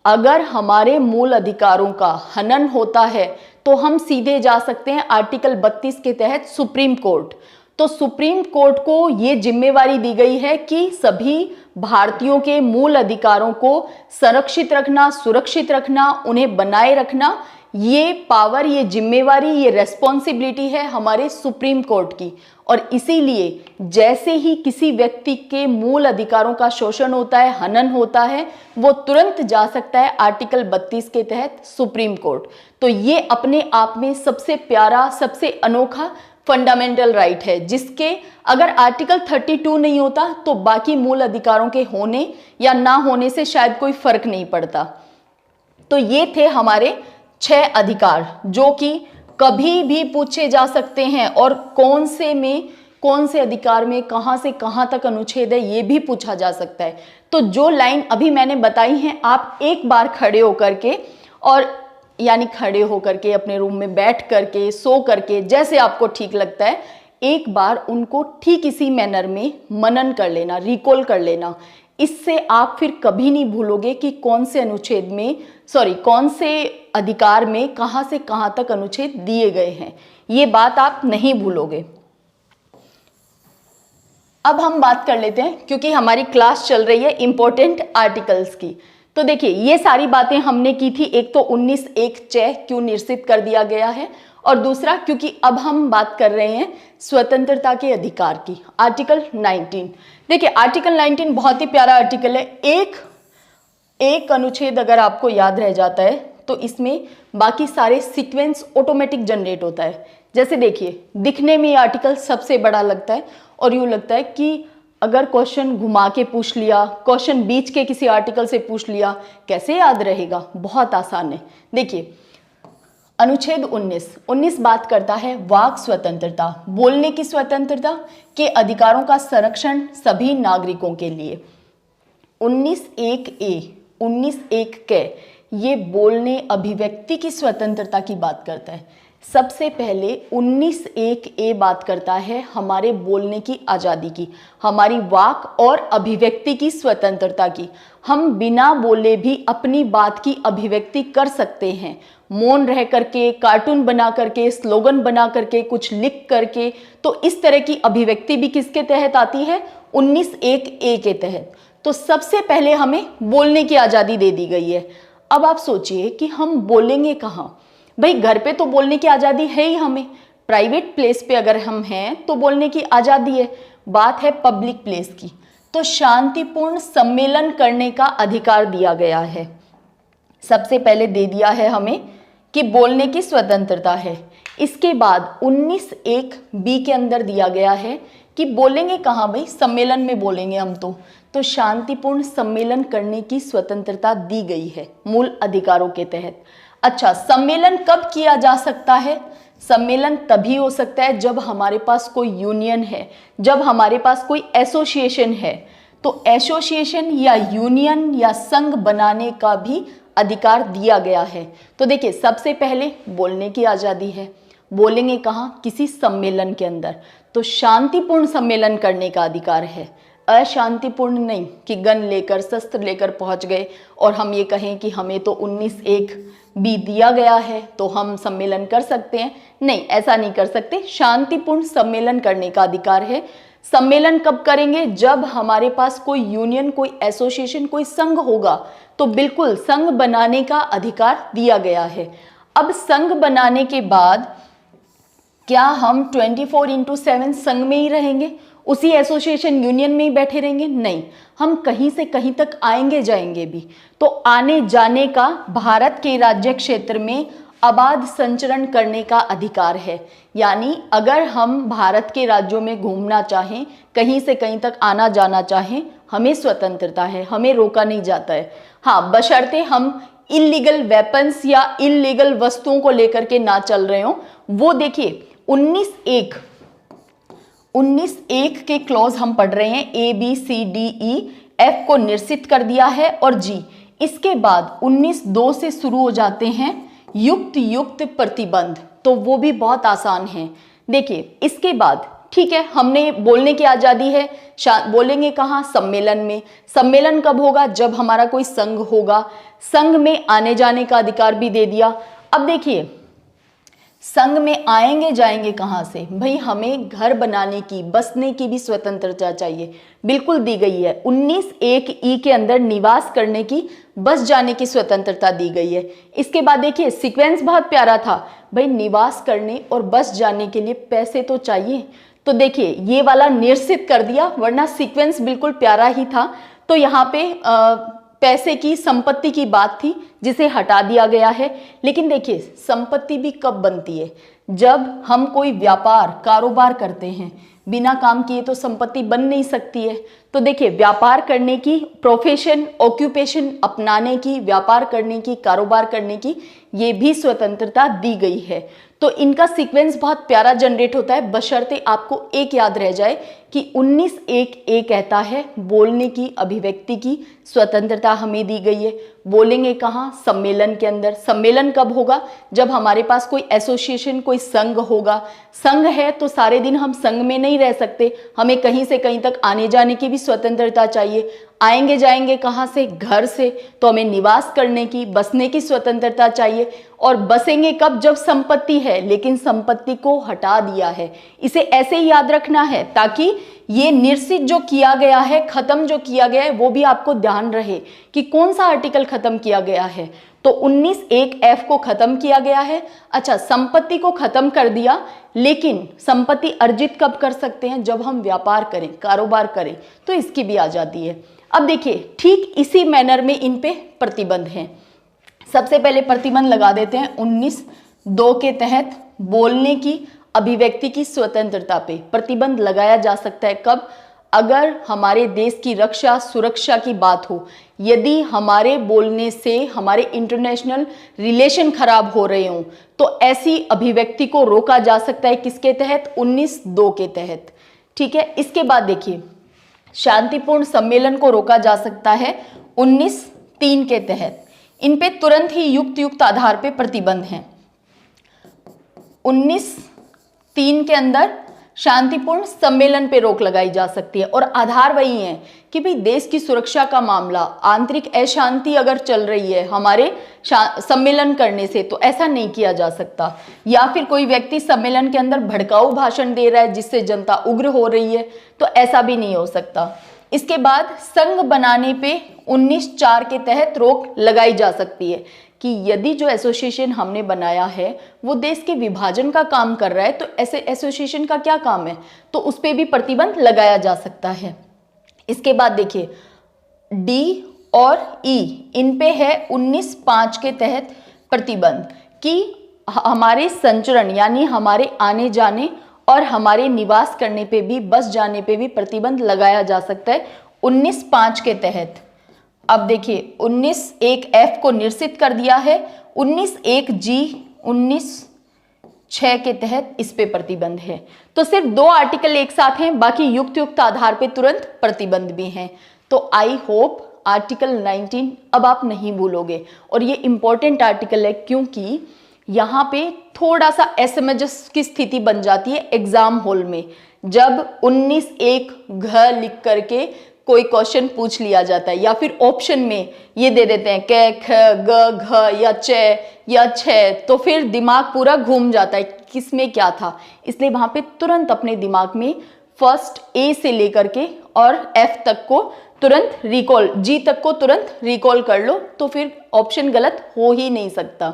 अगर हमारे मूल अधिकारों का हनन होता है तो हम सीधे जा सकते हैं आर्टिकल 32 के तहत सुप्रीम कोर्ट। तो सुप्रीम कोर्ट को ये जिम्मेवारी दी गई है कि सभी भारतीयों के मूल अधिकारों को संरक्षित रखना, सुरक्षित रखना, उन्हें बनाए रखना, ये पावर, ये जिम्मेवारी, ये रेस्पॉन्सिबिलिटी है हमारे सुप्रीम कोर्ट की। और इसीलिए जैसे ही किसी व्यक्ति के मूल अधिकारों का शोषण होता है, हनन होता है, वो तुरंत जा सकता है आर्टिकल 32 के तहत सुप्रीम कोर्ट। तो ये अपने आप में सबसे प्यारा, सबसे अनोखा फंडामेंटल राइट है, जिसके अगर आर्टिकल 32 नहीं होता तो बाकी मूल अधिकारों के होने या ना होने से शायद कोई फर्क नहीं पड़ता। तो ये थे हमारे 6 अधिकार जो कि कभी भी पूछे जा सकते हैं, और कौन से अधिकार में कहां से कहां तक अनुच्छेद है ये भी पूछा जा सकता है। तो जो लाइन अभी मैंने बताई है, आप एक बार खड़े होकर के, और यानी खड़े होकर के अपने रूम में बैठ करके, सो करके, जैसे आपको ठीक लगता है, एक बार उनको ठीक इसी मैनर में मनन कर लेना, रिकॉल कर लेना। इससे आप फिर कभी नहीं भूलोगे कि कौन से अनुच्छेद में, कौन से अधिकार में कहां से कहां तक अनुच्छेद दिए गए हैं, ये बात आप नहीं भूलोगे। अब हम बात कर लेते हैं, क्योंकि हमारी क्लास चल रही है इंपॉर्टेंट आर्टिकल्स की। तो देखिए ये सारी बातें हमने की थी। एक तो 19(1)(च) क्यों निरसित कर दिया गया है, और दूसरा क्योंकि अब हम बात कर रहे हैं स्वतंत्रता के अधिकार की, आर्टिकल 19। देखिए आर्टिकल 19 बहुत ही प्यारा आर्टिकल है। एक अनुच्छेद अगर आपको याद रह जाता है तो इसमें बाकी सारे सीक्वेंस ऑटोमेटिक जनरेट होता है। जैसे देखिए, दिखने में ये आर्टिकल सबसे बड़ा लगता है और यूँ लगता है कि अगर क्वेश्चन घुमा के पूछ लिया, क्वेश्चन बीच के किसी आर्टिकल से पूछ लिया, कैसे याद रहेगा? बहुत आसान है। देखिए अनुच्छेद 19 बात करता है वाक स्वतंत्रता, बोलने की स्वतंत्रता के अधिकारों का संरक्षण सभी नागरिकों के लिए। 19(1)(a), 19(1)(क) ये बोलने, अभिव्यक्ति की स्वतंत्रता की बात करता है। सबसे पहले 19(1)(a) बात करता है हमारे बोलने की आज़ादी की, हमारी वाक और अभिव्यक्ति की स्वतंत्रता की। हम बिना बोले भी अपनी बात की अभिव्यक्ति कर सकते हैं, मौन रह करके, कार्टून बना करके, स्लोगन बना करके, कुछ लिख करके। तो इस तरह की अभिव्यक्ति भी किसके तहत आती है? 19(1)(a) के तहत। तो सबसे पहले हमें बोलने की आज़ादी दे दी गई है। अब आप सोचिए कि हम बोलेंगे कहाँ? भाई घर पे तो बोलने की आज़ादी है ही हमें, प्राइवेट प्लेस पे अगर हम हैं तो बोलने की आज़ादी है। बात है पब्लिक प्लेस की, तो शांतिपूर्ण सम्मेलन करने का अधिकार दिया गया है। सबसे पहले दे दिया है हमें कि बोलने की स्वतंत्रता है। इसके बाद 19(1)(b) के अंदर दिया गया है कि बोलेंगे कहाँ भाई? सम्मेलन में बोलेंगे हम तो शांतिपूर्ण सम्मेलन करने की स्वतंत्रता दी गई है मूल अधिकारों के तहत। अच्छा, सम्मेलन कब किया जा सकता है? सम्मेलन तभी हो सकता है जब हमारे पास कोई यूनियन है, जब हमारे पास कोई एसोसिएशन है। तो एसोसिएशन या यूनियन या संघ बनाने का भी अधिकार दिया गया है। तो देखिए, सबसे पहले बोलने की आज़ादी है। बोलेंगे कहाँ? किसी सम्मेलन के अंदर। तो शांतिपूर्ण सम्मेलन करने का अधिकार है, अशांतिपूर्ण नहीं कि गन लेकर शस्त्र लेकर पहुंच गए और हम ये कहें कि हमें तो 19(1) भी दिया गया है तो हम सम्मेलन कर सकते हैं। नहीं, ऐसा नहीं कर सकते। शांतिपूर्ण सम्मेलन करने का अधिकार है। सम्मेलन कब करेंगे? जब हमारे पास कोई यूनियन, कोई एसोसिएशन, कोई संघ होगा तो बिल्कुल संघ बनाने का अधिकार दिया गया है। अब संघ बनाने के बाद क्या हम 24/7 संघ में ही रहेंगे, उसी एसोसिएशन यूनियन में ही बैठे रहेंगे? नहीं, हम कहीं से कहीं तक आएंगे जाएंगे भी। तो आने जाने का भारत के राज्य क्षेत्र में अबाध संचरण करने का अधिकार है। यानी अगर हम भारत के राज्यों में घूमना चाहें, कहीं से कहीं तक आना जाना चाहें, हमें स्वतंत्रता है, हमें रोका नहीं जाता है। हाँ, बशर्ते हम इल्लीगल वेपन्स या इल्लीगल वस्तुओं को लेकर के ना चल रहे हो। वो देखिए 19(1) के क्लॉज हम पढ़ रहे हैं, ABCDEF को निश्चित कर दिया है और G। इसके बाद 19(2) से शुरू हो जाते हैं युक्त प्रतिबंध, तो वो भी बहुत आसान है। देखिए, इसके बाद ठीक है, हमने बोलने की आज़ादी है। बोलेंगे कहाँ? सम्मेलन में। सम्मेलन कब होगा? जब हमारा कोई संघ होगा। संघ में आने जाने का अधिकार भी दे दिया। अब देखिए, संघ में आएंगे जाएंगे कहाँ से? भाई, हमें घर बनाने की, बसने की भी स्वतंत्रता चाहिए, बिल्कुल दी गई है। 19(1) के अंदर निवास करने की, बस जाने की स्वतंत्रता दी गई है। इसके बाद देखिए, सीक्वेंस बहुत प्यारा था। भाई, निवास करने और बस जाने के लिए पैसे तो चाहिए, तो देखिए ये वाला निश्चित कर दिया, वरना सीक्वेंस बिल्कुल प्यारा ही था। तो यहाँ पे पैसे की, संपत्ति की बात थी, जिसे हटा दिया गया है। लेकिन देखिए, संपत्ति भी कब बनती है? जब हम कोई व्यापार, कारोबार करते हैं। बिना काम किए तो संपत्ति बन नहीं सकती है। तो देखिए, व्यापार करने की, प्रोफेशन, ऑक्यूपेशन अपनाने की, व्यापार करने की, कारोबार करने की, ये भी स्वतंत्रता दी गई है। तो इनका सीक्वेंस बहुत प्यारा जनरेट होता है, बशर्ते आपको एक याद रह जाए कि 19(1) कहता है बोलने की, अभिव्यक्ति की स्वतंत्रता हमें दी गई है। बोलेंगे कहाँ? सम्मेलन के अंदर। सम्मेलन कब होगा? जब हमारे पास कोई एसोसिएशन, कोई संघ होगा। संघ है तो सारे दिन हम संघ में नहीं रह सकते, हमें कहीं से कहीं तक आने जाने की भी स्वतंत्रता चाहिए। आएंगे जाएंगे कहाँ से? घर से, तो हमें निवास करने की, बसने की स्वतंत्रता चाहिए। और बसेंगे कब? जब संपत्ति है, लेकिन संपत्ति को हटा दिया है। इसे ऐसे ही याद रखना है ताकि ये निश्चित जो किया गया है, खत्म जो किया गया है, वो भी आपको ध्यान रहे कि कौन सा आर्टिकल खत्म किया गया है। तो 19(1) को खत्म किया गया है। अच्छा, संपत्ति को खत्म कर दिया, लेकिन संपत्ति अर्जित कब कर सकते हैं? जब हम व्यापार करें, कारोबार करें, तो इसकी भी आजादी है। अब देखिए, ठीक इसी मैनर में इन पे प्रतिबंध हैं। सबसे पहले प्रतिबंध लगा देते हैं 19(2) के तहत बोलने की, अभिव्यक्ति की स्वतंत्रता पे प्रतिबंध लगाया जा सकता है। कब? अगर हमारे देश की रक्षा, सुरक्षा की बात हो, यदि हमारे बोलने से हमारे इंटरनेशनल रिलेशन खराब हो रहे हों, तो ऐसी अभिव्यक्ति को रोका जा सकता है। किसके तहत? 19(2) के तहत। ठीक है। इसके बाद देखिए, शांतिपूर्ण सम्मेलन को रोका जा सकता है 19(3) के तहत। इन पे तुरंत ही युक्त आधार पे प्रतिबंध है। 19(3) के अंदर शांतिपूर्ण सम्मेलन पे रोक लगाई जा सकती है और आधार वही है कि भाई देश की सुरक्षा का मामला, आंतरिक अशांति अगर चल रही है हमारे सम्मेलन करने से, तो ऐसा नहीं किया जा सकता। या फिर कोई व्यक्ति सम्मेलन के अंदर भड़काऊ भाषण दे रहा है जिससे जनता उग्र हो रही है, तो ऐसा भी नहीं हो सकता। इसके बाद संघ बनाने पे 19(4) के तहत रोक लगाई जा सकती है कि यदि जो एसोसिएशन हमने बनाया है वो देश के विभाजन का काम कर रहा है, तो ऐसे एसोसिएशन का क्या काम है, तो उस पर भी प्रतिबंध लगाया जा सकता है। इसके बाद देखिए, डी और ई, इन पे है 19(5) के तहत प्रतिबंध कि हमारे संचरण यानी हमारे आने जाने और हमारे निवास करने पे भी, बस जाने पे भी प्रतिबंध लगाया जा सकता है 19(5) के तहत। अब देखिए, 19(1) को निश्चित कर दिया है, 19(1) 19(6) के तहत इस पे प्रतिबंध है। तो सिर्फ 2 आर्टिकल एक साथ हैं, बाकी युक्त आधार पे तुरंत प्रतिबंध भी हैं। तो आई होप आर्टिकल 19 अब आप नहीं भूलोगे। और ये इंपॉर्टेंट आर्टिकल है क्योंकि यहाँ पे थोड़ा सा एसएमएस की स्थिति बन जाती है एग्जाम हॉल में, जब 19(1) घ लिख करके कोई क्वेश्चन पूछ लिया जाता है, या फिर ऑप्शन में ये दे देते हैं क ख ग घ या च या छ, तो फिर दिमाग पूरा घूम जाता है किसमें क्या था। इसलिए वहां पे तुरंत अपने दिमाग में फर्स्ट ए से लेकर के और एफ तक को तुरंत रिकॉल, जी तक को तुरंत रिकॉल कर लो, तो फिर ऑप्शन गलत हो ही नहीं सकता।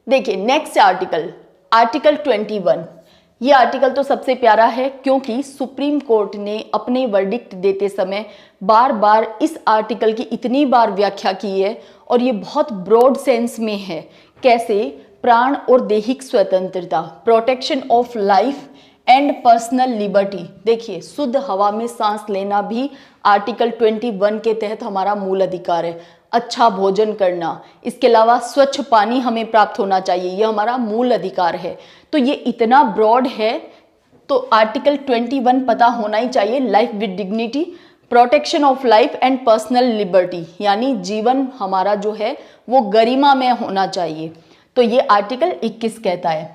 देखिए नेक्स्ट आर्टिकल, आर्टिकल 21। ये आर्टिकल तो सबसे प्यारा है क्योंकि सुप्रीम कोर्ट ने अपने वर्डिक्ट देते समय बार बार इस आर्टिकल की इतनी बार व्याख्या की है, और ये बहुत ब्रॉड सेंस में है। कैसे? प्राण और दैहिक स्वतंत्रता, protection of life and personal liberty. देखिए शुद्ध हवा में सांस लेना भी आर्टिकल 21 के तहत हमारा मूल अधिकार है। अच्छा भोजन करना, इसके अलावा स्वच्छ पानी हमें प्राप्त होना चाहिए, यह हमारा मूल अधिकार है। तो ये इतना ब्रॉड है, तो आर्टिकल 21 पता होना ही चाहिए। Life with dignity, protection of life and personal liberty, यानी जीवन हमारा जो है वो गरिमा में होना चाहिए। तो ये आर्टिकल 21 कहता है।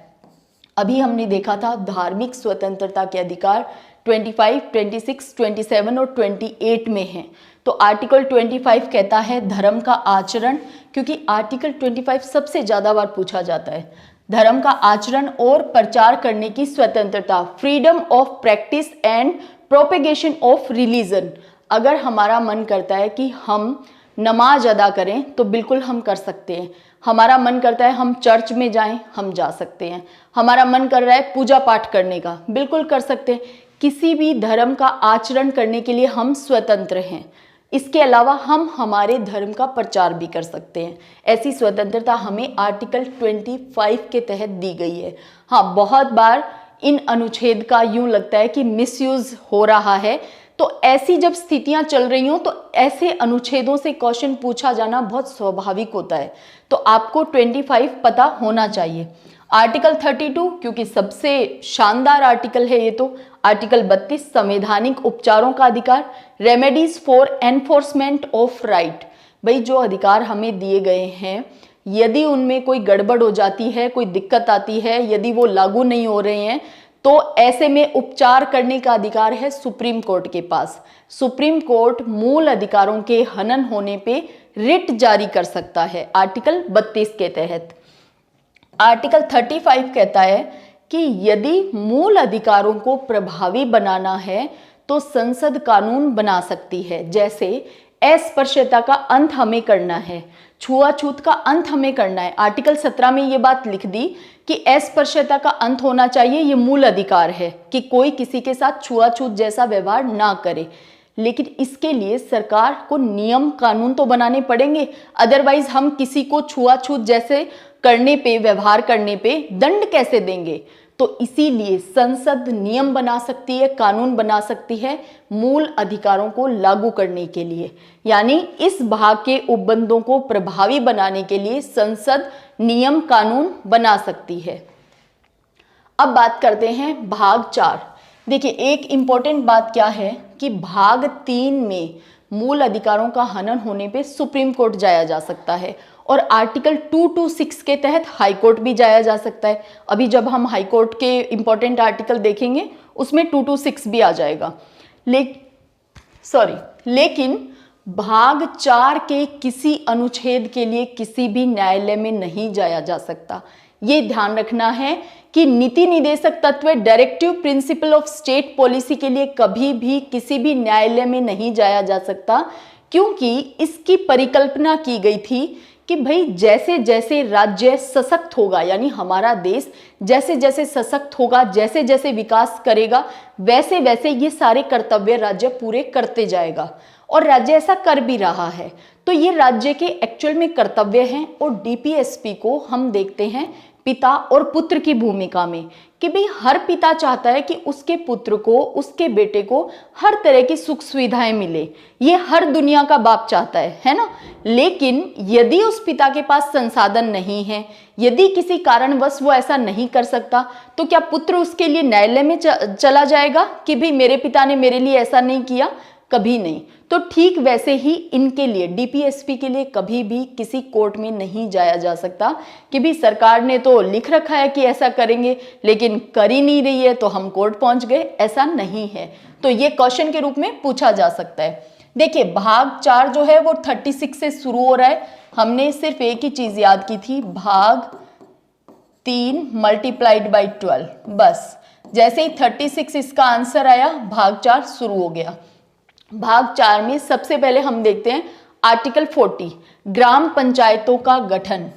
अभी हमने देखा था धार्मिक स्वतंत्रता के अधिकार 25, 26, 27 और 28 में हैं। तो आर्टिकल 25 कहता है धर्म का आचरण, क्योंकि आर्टिकल 25 सबसे ज़्यादा बार पूछा जाता है। धर्म का आचरण और प्रचार करने की स्वतंत्रता, freedom of practice and propagation of religion. अगर हमारा मन करता है कि हम नमाज अदा करें तो बिल्कुल हम कर सकते हैं। हमारा मन करता है हम चर्च में जाएं, हम जा सकते हैं। हमारा मन कर रहा है पूजा पाठ करने का, बिल्कुल कर सकते हैं। किसी भी धर्म का आचरण करने के लिए हम स्वतंत्र हैं। इसके अलावा हम हमारे धर्म का प्रचार भी कर सकते हैं। ऐसी स्वतंत्रता हमें आर्टिकल 25 के तहत दी गई है। हाँ, बहुत बार इन अनुच्छेद का यूं लगता है कि मिसयूज हो रहा है, तो ऐसी जब स्थितियां चल रही हों तो ऐसे अनुच्छेदों से क्वेश्चन पूछा जाना बहुत स्वाभाविक होता है। तो आपको 25 पता होना चाहिए। आर्टिकल 32, क्योंकि सबसे शानदार आर्टिकल है ये तो। आर्टिकल 32 संवैधानिक उपचारों का अधिकार, remedies for enforcement of right. भाई जो अधिकार हमें दिए गए हैं, यदि उनमें कोई गड़बड़ हो जाती है, कोई दिक्कत आती है, यदि वो लागू नहीं हो रहे हैं, तो ऐसे में उपचार करने का अधिकार है सुप्रीम कोर्ट के पास। सुप्रीम कोर्ट मूल अधिकारों के हनन होने पे रिट जारी कर सकता है आर्टिकल 32 के तहत। आर्टिकल 35 कहता है कि यदि मूल अधिकारों को प्रभावी बनाना है तो संसद कानून बना सकती है। जैसे अस्पृश्यता का अंत हमें करना है, छुआछूत का अंत हमें करना है। आर्टिकल 17 में ये बात लिख दी कि अस्पृश्यता का अंत होना चाहिए, ये मूल अधिकार है कि कोई किसी के साथ छुआछूत जैसा व्यवहार ना करे। लेकिन इसके लिए सरकार को नियम कानून तो बनाने पड़ेंगे, अदरवाइज हम किसी को छुआछूत जैसे करने पे, व्यवहार करने पे दंड कैसे देंगे। तो इसीलिए संसद नियम बना सकती है, कानून बना सकती है मूल अधिकारों को लागू करने के लिए। यानी इस भाग के उपबंधों को प्रभावी बनाने के लिए संसद नियम कानून बना सकती है। अब बात करते हैं भाग 4। देखिए एक इंपॉर्टेंट बात क्या है कि भाग 3 में मूल अधिकारों का हनन होने पे सुप्रीम कोर्ट जाया जा सकता है, और आर्टिकल 226 के तहत हाई कोर्ट भी जाया जा सकता है। अभी जब हम हाई कोर्ट के इंपॉर्टेंट आर्टिकल देखेंगे उसमें 226 भी आ जाएगा। लेकिन भाग 4 के किसी अनुच्छेद के लिए किसी भी न्यायालय में नहीं जाया जा सकता। ये ध्यान रखना है कि नीति निदेशक तत्व, directive principle of state policy के लिए कभी भी किसी भी न्यायालय में नहीं जाया जा सकता, क्योंकि इसकी परिकल्पना की गई थी कि भाई जैसे जैसे राज्य सशक्त होगा, यानी हमारा देश जैसे जैसे सशक्त होगा, जैसे जैसे विकास करेगा, वैसे वैसे ये सारे कर्तव्य राज्य पूरे करते जाएगा, और राज्य ऐसा कर भी रहा है। तो ये राज्य के एक्चुअल में कर्तव्य हैं, और डीपीएसपी को हम देखते हैं पिता और पुत्र की भूमिका में, कि भाई हर पिता चाहता है कि उसके पुत्र को, उसके बेटे को हर तरह की सुख सुविधाएं मिले। ये हर दुनिया का बाप चाहता है ना। लेकिन यदि उस पिता के पास संसाधन नहीं है, यदि किसी कारणवश वो ऐसा नहीं कर सकता, तो क्या पुत्र उसके लिए न्यायालय में चला जाएगा कि भाई मेरे पिता ने मेरे लिए ऐसा नहीं किया? कभी नहीं। तो ठीक वैसे ही इनके लिए, डीपीएसपी के लिए कभी भी किसी कोर्ट में नहीं जाया जा सकता कि भी सरकार ने तो लिख रखा है कि ऐसा करेंगे लेकिन कर ही नहीं रही है तो हम कोर्ट पहुंच गए, ऐसा नहीं है। तो ये क्वेश्चन के रूप में पूछा जा सकता है। देखिए भाग 4 जो है वो 36 से शुरू हो रहा है। हमने सिर्फ एक ही चीज याद की थी, भाग 3 मल्टीप्लाइड बाई 12, बस। जैसे ही 36 इसका आंसर आया, भाग 4 शुरू हो गया। भाग 4 में सबसे पहले हम देखते हैं आर्टिकल 40, ग्राम पंचायतों का गठन।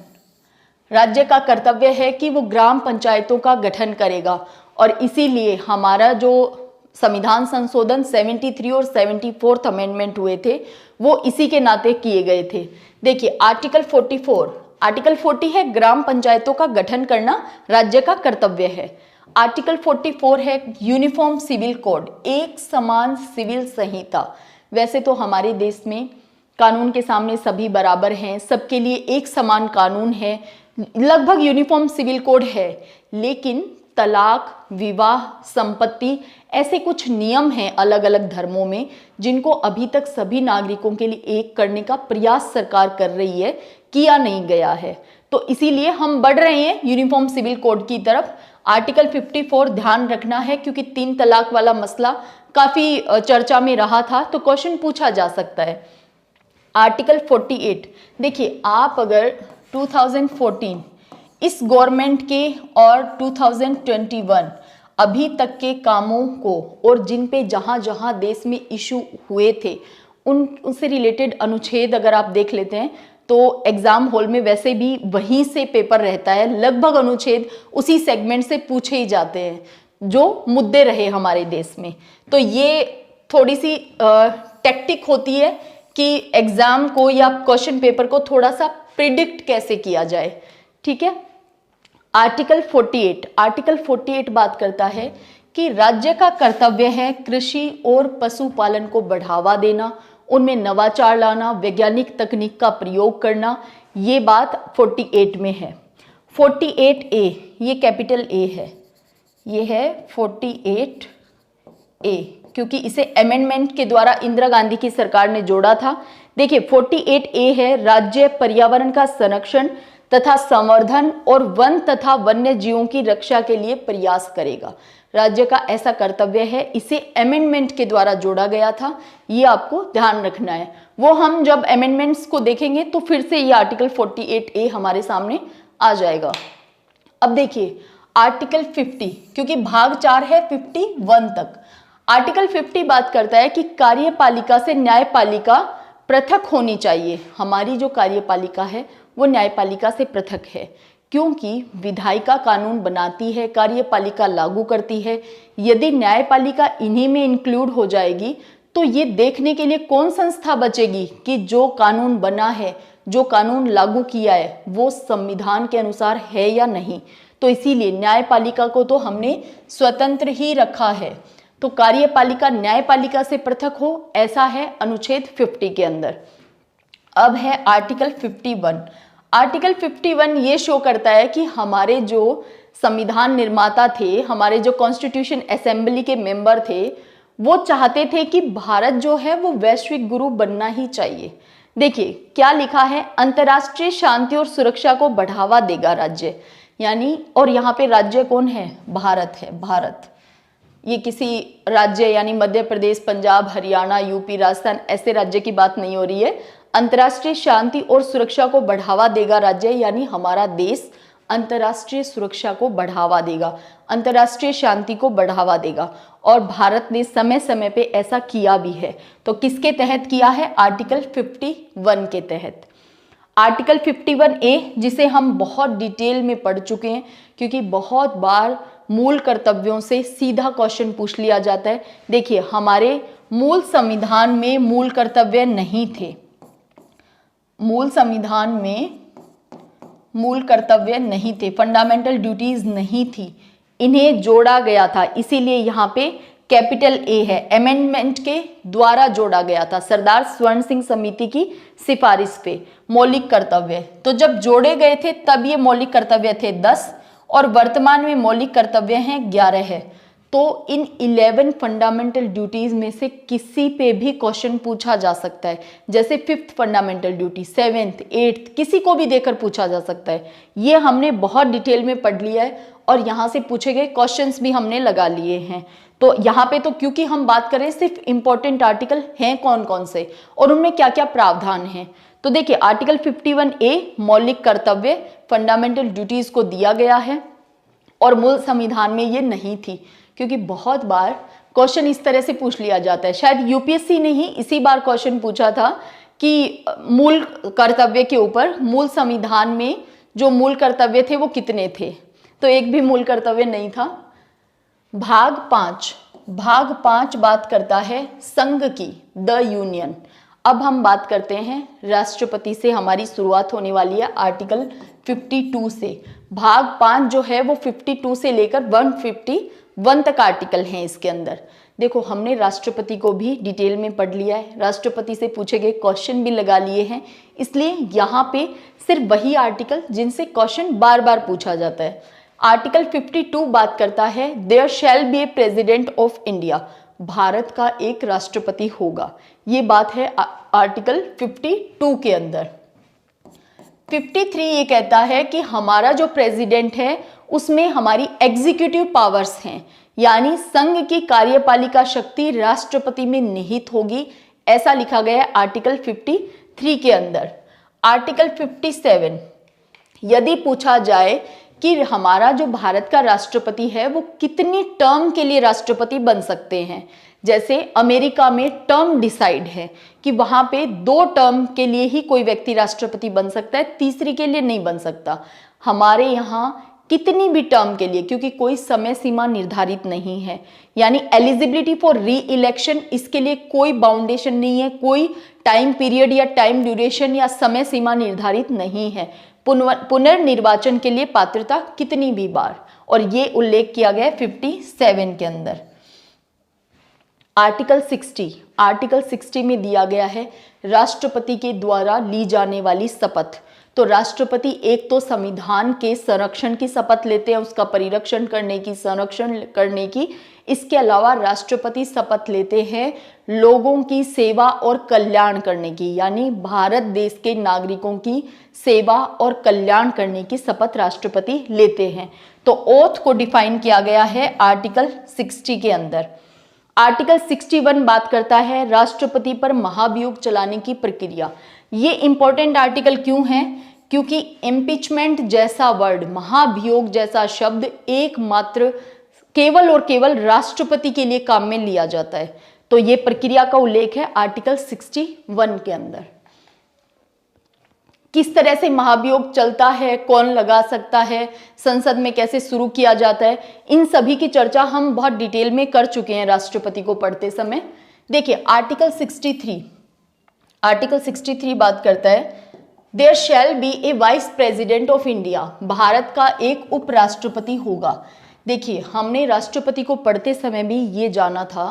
राज्य का कर्तव्य है कि वो ग्राम पंचायतों का गठन करेगा और इसीलिए हमारा जो संविधान संशोधन 73 और 74th अमेंडमेंट हुए थे वो इसी के नाते किए गए थे। देखिए आर्टिकल 44, आर्टिकल 40 है ग्राम पंचायतों का गठन करना राज्य का कर्तव्य है। आर्टिकल 44 है यूनिफॉर्म सिविल कोड, एक समान सिविल संहिता। वैसे तो हमारे देश में कानून के सामने सभी बराबर हैं, सबके लिए एक समान कानून है, लगभग यूनिफॉर्म सिविल कोड है, लेकिन तलाक, विवाह, संपत्ति, ऐसे कुछ नियम हैं अलग अलग धर्मों में जिनको अभी तक सभी नागरिकों के लिए एक करने का प्रयास सरकार कर रही है, किया नहीं गया है। तो इसीलिए हम बढ़ रहे हैं यूनिफॉर्म सिविल कोड की तरफ। आर्टिकल 54 ध्यान रखना है क्योंकि 3 तलाक वाला मसला काफी चर्चा में रहा था, तो क्वेश्चन पूछा जा सकता है। आर्टिकल 48, देखिए आप अगर 2014 इस गवर्नमेंट के और 2021 अभी तक के कामों को और जिन पे जहां जहां देश में इशू हुए थे उनसे रिलेटेड अनुच्छेद अगर आप देख लेते हैं तो एग्जाम हॉल में वैसे भी वहीं से पेपर रहता है, लगभग अनुच्छेद उसी सेगमेंट से पूछे ही जाते हैं जो मुद्दे रहे हमारे देश में। तो ये थोड़ी सी टैक्टिक होती है कि एग्जाम को या क्वेश्चन पेपर को थोड़ा सा प्रिडिक्ट कैसे किया जाए, ठीक है। आर्टिकल 48, आर्टिकल 48 बात करता है कि राज्य का कर्तव्य है कृषि और पशुपालन को बढ़ावा देना, उनमें नवाचार लाना, वैज्ञानिक तकनीक का प्रयोग करना। ये बात 48 में है। 48A, ये कैपिटल ए है, ये है 48A, क्योंकि इसे अमेंडमेंट के द्वारा इंदिरा गांधी की सरकार ने जोड़ा था। देखिए 48A है राज्य पर्यावरण का संरक्षण तथा संवर्धन और वन तथा वन्य जीवों की रक्षा के लिए प्रयास करेगा। राज्य का ऐसा कर्तव्य है, इसे अमेंडमेंट के द्वारा जोड़ा गया था, ये आपको ध्यान रखना है। वो हम जब अमेंडमेंट्स को देखेंगे तो फिर से ये आर्टिकल 48A हमारे सामने आ जाएगा। अब देखिए आर्टिकल 50, क्योंकि भाग 4 है 51 तक। आर्टिकल 50 बात करता है कि कार्यपालिका से न्यायपालिका पृथक होनी चाहिए। हमारी जो कार्यपालिका है वो न्यायपालिका से पृथक है, क्योंकि विधायिका कानून बनाती है, कार्यपालिका लागू करती है। यदि न्यायपालिका इन्हीं में इंक्लूड हो जाएगी तो ये देखने के लिए कौन संस्था बचेगी कि जो कानून बना है, जो कानून लागू किया है वो संविधान के अनुसार है या नहीं। तो इसीलिए न्यायपालिका को तो हमने स्वतंत्र ही रखा है। तो कार्यपालिका न्यायपालिका से पृथक हो, ऐसा है अनुच्छेद 50 के अंदर। अब है आर्टिकल 51। आर्टिकल 51 ये शो करता है कि हमारे जो संविधान निर्माता थे, हमारे जो कॉन्स्टिट्यूशन असेंबली के मेंबर थे, वो चाहते थे कि भारत जो है वो वैश्विक गुरु बनना ही चाहिए। देखिए क्या लिखा है, अंतर्राष्ट्रीय शांति और सुरक्षा को बढ़ावा देगा राज्य, यानी, और यहाँ पे राज्य कौन है, भारत है, भारत। ये किसी राज्य यानी मध्य प्रदेश, पंजाब, हरियाणा, यूपी, राजस्थान ऐसे राज्य की बात नहीं हो रही है। अंतर्राष्ट्रीय शांति और सुरक्षा को बढ़ावा देगा राज्य, यानी हमारा देश अंतर्राष्ट्रीय सुरक्षा को बढ़ावा देगा, अंतर्राष्ट्रीय शांति को बढ़ावा देगा। और भारत ने समय समय पे ऐसा किया भी है। तो किसके तहत किया है, आर्टिकल 51 के तहत। आर्टिकल 51A जिसे हम बहुत डिटेल में पढ़ चुके हैं, क्योंकि बहुत बार मूल कर्तव्यों से सीधा क्वेश्चन पूछ लिया जाता है। देखिए हमारे मूल संविधान में मूल कर्तव्य नहीं थे, मूल संविधान में मूल कर्तव्य नहीं थे, फंडामेंटल ड्यूटीज नहीं थी, इन्हें जोड़ा गया था। इसीलिए यहाँ पे कैपिटल ए है, अमेंडमेंट के द्वारा जोड़ा गया था, सरदार स्वर्ण सिंह समिति की सिफारिश पे। मौलिक कर्तव्य तो जब जोड़े गए थे तब ये मौलिक कर्तव्य थे 10 और वर्तमान में मौलिक कर्तव्य हैं 11 है। तो इन 11 फंडामेंटल ड्यूटीज में से किसी पे भी क्वेश्चन पूछा जा सकता है। जैसे 5th fundamental duty, 7th, 8th, किसी को भी देकर पूछा जा सकता है। ये हमने बहुत डिटेल में पढ़ लिया है और यहाँ से पूछे गए क्वेश्चंस भी हमने लगा लिए हैं। तो यहाँ पे तो क्योंकि हम बात करें सिर्फ इंपॉर्टेंट आर्टिकल हैं कौन कौन से और उनमें क्या क्या प्रावधान हैं, तो देखिए आर्टिकल 51A मौलिक कर्तव्य फंडामेंटल ड्यूटीज को दिया गया है और मूल संविधान में ये नहीं थी, क्योंकि बहुत बार क्वेश्चन इस तरह से पूछ लिया जाता है। शायद यूपीएससी ने ही इसी बार क्वेश्चन पूछा था कि मूल कर्तव्य के ऊपर मूल संविधान में जो मूल कर्तव्य थे वो कितने थे, तो एक भी मूल कर्तव्य नहीं था। भाग 5 बात करता है संघ की, द यूनियन। अब हम बात करते हैं राष्ट्रपति से, हमारी शुरुआत होने वाली है आर्टिकल 52 से। भाग 5 जो है वो 52 से लेकर 151 तक आर्टिकल हैं इसके अंदर। देखो हमने राष्ट्रपति को भी डिटेल में पढ़ लिया है, राष्ट्रपति से पूछे गए क्वेश्चन भी लगा लिए हैं, इसलिए यहाँ पे सिर्फ वही आर्टिकल जिनसे क्वेश्चन बार बार पूछा जाता है। आर्टिकल 52 बात करता है there shall be a president of India, भारत का एक राष्ट्रपति होगा। ये बात है आर्टिकल 52 के अंदर। 53 ये कहता है कि हमारा जो प्रेसिडेंट है उसमें हमारी एग्जीक्यूटिव पावर्स हैं, यानी संघ की कार्यपालिका शक्ति राष्ट्रपति में निहित होगी, ऐसा लिखा गया है आर्टिकल 53 के अंदर। आर्टिकल 57 यदि पूछा जाए कि हमारा जो भारत का राष्ट्रपति है वो कितनी टर्म के लिए राष्ट्रपति बन सकते हैं, जैसे अमेरिका में टर्म डिसाइड है कि वहां पे 2 टर्म के लिए ही कोई व्यक्ति राष्ट्रपति बन सकता है, तीसरी के लिए नहीं बन सकता। हमारे यहाँ कितनी भी टर्म के लिए, क्योंकि कोई समय सीमा निर्धारित नहीं है, यानी एलिजिबिलिटी फॉर री इलेक्शन, इसके लिए कोई बाउंडेशन नहीं है, कोई टाइम पीरियड या टाइम ड्यूरेशन या समय सीमा निर्धारित नहीं है। पुनर्निर्वाचन के लिए पात्रता कितनी भी बार, और ये उल्लेख किया गया है 57 के अंदर। आर्टिकल 60 में दिया गया है राष्ट्रपति के द्वारा ली जाने वाली शपथ। तो राष्ट्रपति एक तो संविधान के संरक्षण की शपथ लेते हैं, उसका परिरक्षण करने की, संरक्षण करने की, इसके अलावा राष्ट्रपति शपथ लेते हैं लोगों की सेवा और कल्याण करने की, यानी भारत देश के नागरिकों की सेवा और कल्याण करने की शपथ राष्ट्रपति लेते हैं। तो ओथ को डिफाइन किया गया है आर्टिकल 60 के अंदर। आर्टिकल 61 बात करता है राष्ट्रपति पर महाभियोग चलाने की प्रक्रिया। ये इंपॉर्टेंट आर्टिकल क्यों है? क्योंकि इम्पीचमेंट जैसा वर्ड, महाभियोग जैसा शब्द एकमात्र केवल और केवल राष्ट्रपति के लिए काम में लिया जाता है। तो ये प्रक्रिया का उल्लेख है आर्टिकल 61 के अंदर। किस तरह से महाभियोग चलता है, कौन लगा सकता है, संसद में कैसे शुरू किया जाता है, इन सभी की चर्चा हम बहुत डिटेल में कर चुके हैं राष्ट्रपति को पढ़ते समय। देखिए आर्टिकल 63 बात करता है there shall be a vice president of India, भारत का एक उपराष्ट्रपति होगा। देखिए हमने राष्ट्रपति को पढ़ते समय भी ये जाना था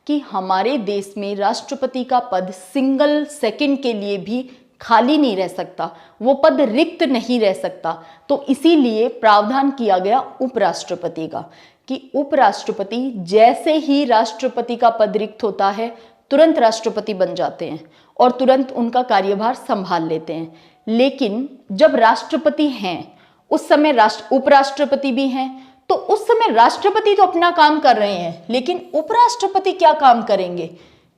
कि हमारे देश में राष्ट्रपति का पद सिंगल सेकंड के लिए भी खाली नहीं रह सकता, वो पद रिक्त नहीं रह सकता। तो इसीलिए प्रावधान किया गया उपराष्ट्रपति का कि उपराष्ट्रपति जैसे ही राष्ट्रपति का पद रिक्त होता है तुरंत राष्ट्रपति बन जाते हैं और तुरंत उनका कार्यभार संभाल लेते हैं। लेकिन जब राष्ट्रपति हैं उस समय उपराष्ट्रपति भी हैं, तो उस समय राष्ट्रपति तो अपना काम कर रहे हैं, लेकिन उपराष्ट्रपति क्या काम करेंगे?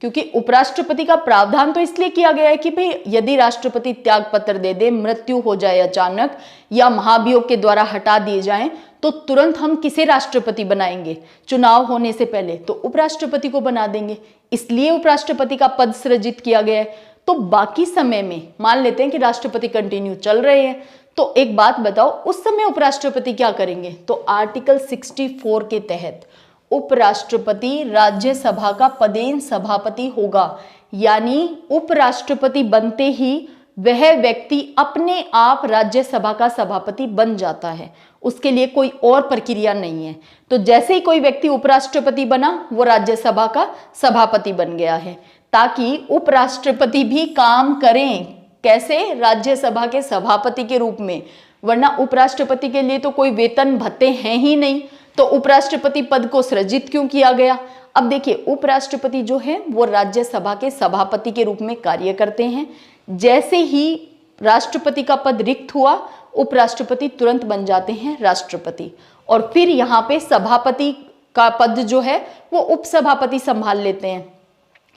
क्योंकि उपराष्ट्रपति का प्रावधान तो इसलिए किया गया है कि भाई यदि राष्ट्रपति त्याग पत्र दे दे, मृत्यु हो जाए अचानक या महाभियोग के द्वारा हटा दिए जाएं, तो तुरंत हम किसे राष्ट्रपति बनाएंगे? चुनाव होने से पहले तो उपराष्ट्रपति को बना देंगे, इसलिए उपराष्ट्रपति का पद सृजित किया गया है। तो बाकी समय में मान लेते हैं कि राष्ट्रपति कंटिन्यू चल रहे हैं, तो एक बात बताओ उस समय उपराष्ट्रपति क्या करेंगे? तो आर्टिकल 64 के तहत उपराष्ट्रपति राज्यसभा का पदेन सभापति होगा, यानी उपराष्ट्रपति बनते ही वह व्यक्ति अपने आप राज्यसभा का सभापति बन जाता है, उसके लिए कोई और प्रक्रिया नहीं है। तो जैसे ही कोई व्यक्ति उपराष्ट्रपति बना वो राज्यसभा का सभापति बन गया है, ताकि उपराष्ट्रपति भी काम करें। कैसे? राज्यसभा के सभापति के रूप में, वरना उपराष्ट्रपति के लिए तो कोई वेतन भत्ते हैं ही नहीं, तो उपराष्ट्रपति पद को सृजित क्यों किया गया? अब देखिए, उपराष्ट्रपति जो है वो राज्यसभा के सभापति के रूप में कार्य करते हैं। जैसे ही राष्ट्रपति का पद रिक्त हुआ, उपराष्ट्रपति तुरंत बन जाते हैं राष्ट्रपति, और फिर यहाँ पे सभापति का पद जो है वो उपसभापति संभाल लेते हैं।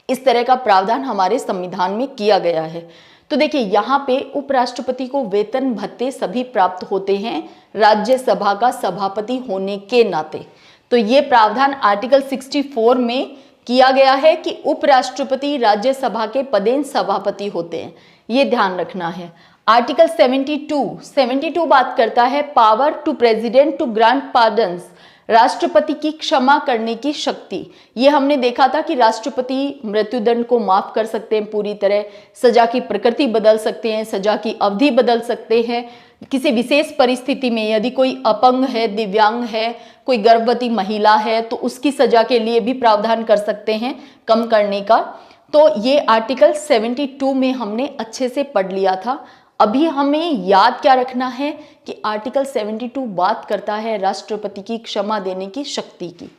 इस तरह का प्रावधान हमारे संविधान में किया गया है। तो देखिए, यहाँ पे उपराष्ट्रपति को वेतन भत्ते सभी प्राप्त होते हैं राज्यसभा का सभापति होने के नाते। तो ये प्रावधान आर्टिकल 64 में किया गया है कि उपराष्ट्रपति राज्यसभा के पदेन सभापति होते हैं, ये ध्यान रखना है। आर्टिकल 72 बात करता है power to president to grant pardons, राष्ट्रपति की क्षमा करने की शक्ति। ये हमने देखा था कि राष्ट्रपति मृत्युदंड को माफ कर सकते हैं पूरी तरह, सजा की प्रकृति बदल सकते हैं, सजा की अवधि बदल सकते हैं। किसी विशेष परिस्थिति में यदि कोई अपंग है, दिव्यांग है, कोई गर्भवती महिला है, तो उसकी सजा के लिए भी प्रावधान कर सकते हैं कम करने का। तो ये आर्टिकल 72 में हमने अच्छे से पढ़ लिया था। अभी हमें याद क्या रखना है कि आर्टिकल 72 बात करता है राष्ट्रपति की क्षमा देने की शक्ति की।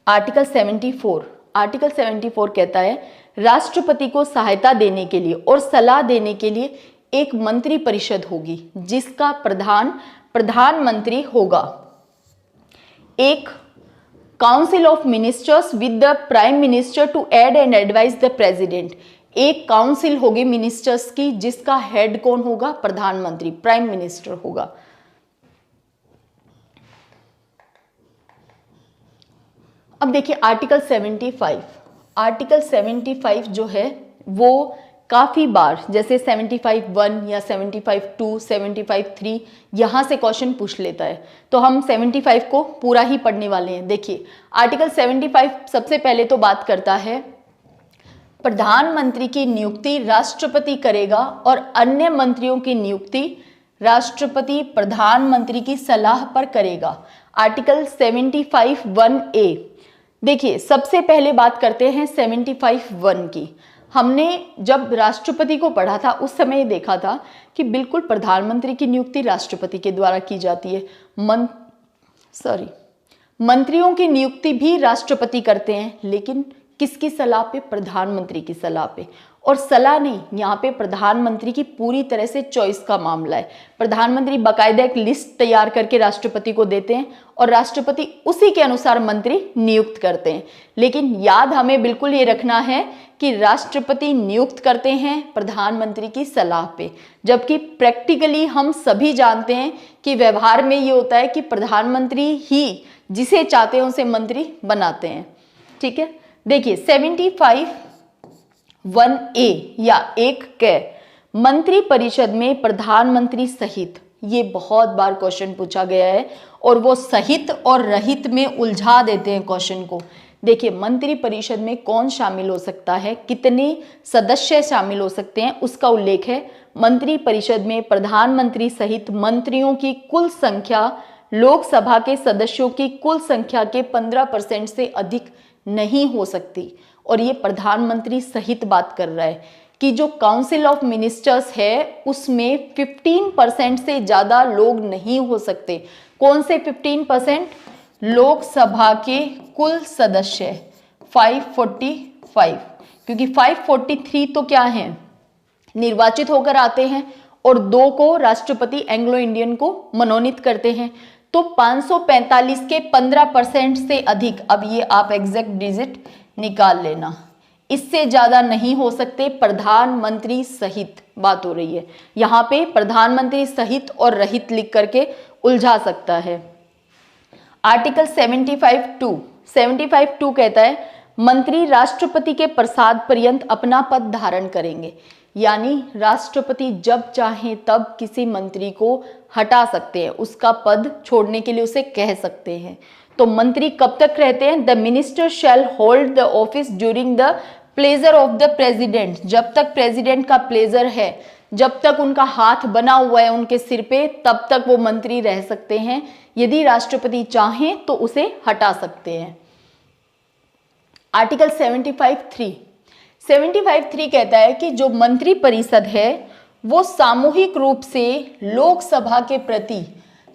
आर्टिकल 74 कहता है राष्ट्रपति को सहायता देने के लिए और सलाह देने के लिए एक मंत्री परिषद होगी जिसका प्रधानमंत्री होगा। एक council of ministers with the prime minister to aid and advise the president. एक काउंसिल होगी मिनिस्टर्स की जिसका हेड कौन होगा? प्रधानमंत्री, प्राइम मिनिस्टर होगा। अब देखिए आर्टिकल 75 जो है वो काफी बार, जैसे 75(1) या 75(2), 75(3) यहां से क्वेश्चन पूछ लेता है। तो हम 75 को पूरा ही पढ़ने वाले हैं। देखिए, आर्टिकल 75 सबसे पहले तो बात करता है प्रधानमंत्री की नियुक्ति राष्ट्रपति करेगा और अन्य मंत्रियों की नियुक्ति राष्ट्रपति प्रधानमंत्री की सलाह पर करेगा। Article 75(1)(a). देखिए, सबसे पहले बात करते हैं 75(1) की। हमने जब राष्ट्रपति को पढ़ा था उस समय देखा था कि बिल्कुल प्रधानमंत्री की नियुक्ति राष्ट्रपति के द्वारा की जाती है। मंत्रियों की नियुक्ति भी राष्ट्रपति करते हैं, लेकिन किसकी सलाह पे? प्रधानमंत्री की सलाह पे। और सलाह नहीं, यहाँ पे प्रधानमंत्री की पूरी तरह से चॉइस का मामला है। प्रधानमंत्री बाकायदा एक लिस्ट तैयार करके राष्ट्रपति को देते हैं और राष्ट्रपति उसी के अनुसार मंत्री नियुक्त करते हैं। लेकिन याद हमें बिल्कुल ये रखना है कि राष्ट्रपति नियुक्त करते हैं प्रधानमंत्री की सलाह पे, जबकि प्रैक्टिकली हम सभी जानते हैं कि व्यवहार में ये होता है कि प्रधानमंत्री ही जिसे चाहते हैं उसे मंत्री बनाते हैं। ठीक है, देखिए 75(1)(a) या 1(क) मंत्री परिषद में प्रधानमंत्री सहित, ये बहुत बार क्वेश्चन पूछा गया है और वो सहित और रहित में उलझा देते हैं क्वेश्चन को। देखिए, मंत्री परिषद में कौन शामिल हो सकता है, कितने सदस्य शामिल हो सकते हैं, उसका उल्लेख है। मंत्री परिषद में प्रधानमंत्री सहित मंत्रियों की कुल संख्या लोकसभा के सदस्यों की कुल संख्या के 15% से अधिक नहीं हो सकती। और ये प्रधानमंत्री सहित बात कर रहा है कि जो काउंसिल ऑफ मिनिस्टर्स है उसमें 15% से ज्यादा लोग नहीं हो सकते। कौन से 15%? लोकसभा के कुल सदस्य 545, क्योंकि 543 तो क्या है? निर्वाचित होकर आते हैं और 2 को राष्ट्रपति एंग्लो इंडियन को मनोनीत करते हैं। तो 545 के 15% से अधिक, अब ये आप एग्जैक्ट डिजिट निकाल लेना, इससे ज्यादा नहीं हो सकते। प्रधानमंत्री सहित बात हो रही है, यहाँ पे प्रधानमंत्री सहित और रहित लिख करके उलझा सकता है। आर्टिकल 75(2) कहता है मंत्री राष्ट्रपति के प्रसाद पर्यंत अपना पद धारण करेंगे, यानी राष्ट्रपति जब चाहे तब किसी मंत्री को हटा सकते हैं, उसका पद छोड़ने के लिए उसे कह सकते हैं। तो मंत्री कब तक रहते हैं? The minister shall hold the office during the pleasure of the president. जब तक प्रेसिडेंट का प्लेजर है, जब तक उनका हाथ बना हुआ है उनके सिर पे, तब तक वो मंत्री रह सकते हैं। यदि राष्ट्रपति चाहें तो उसे हटा सकते हैं। आर्टिकल 75(3) कहता है कि जो मंत्री परिषद है वो सामूहिक रूप से लोकसभा के प्रति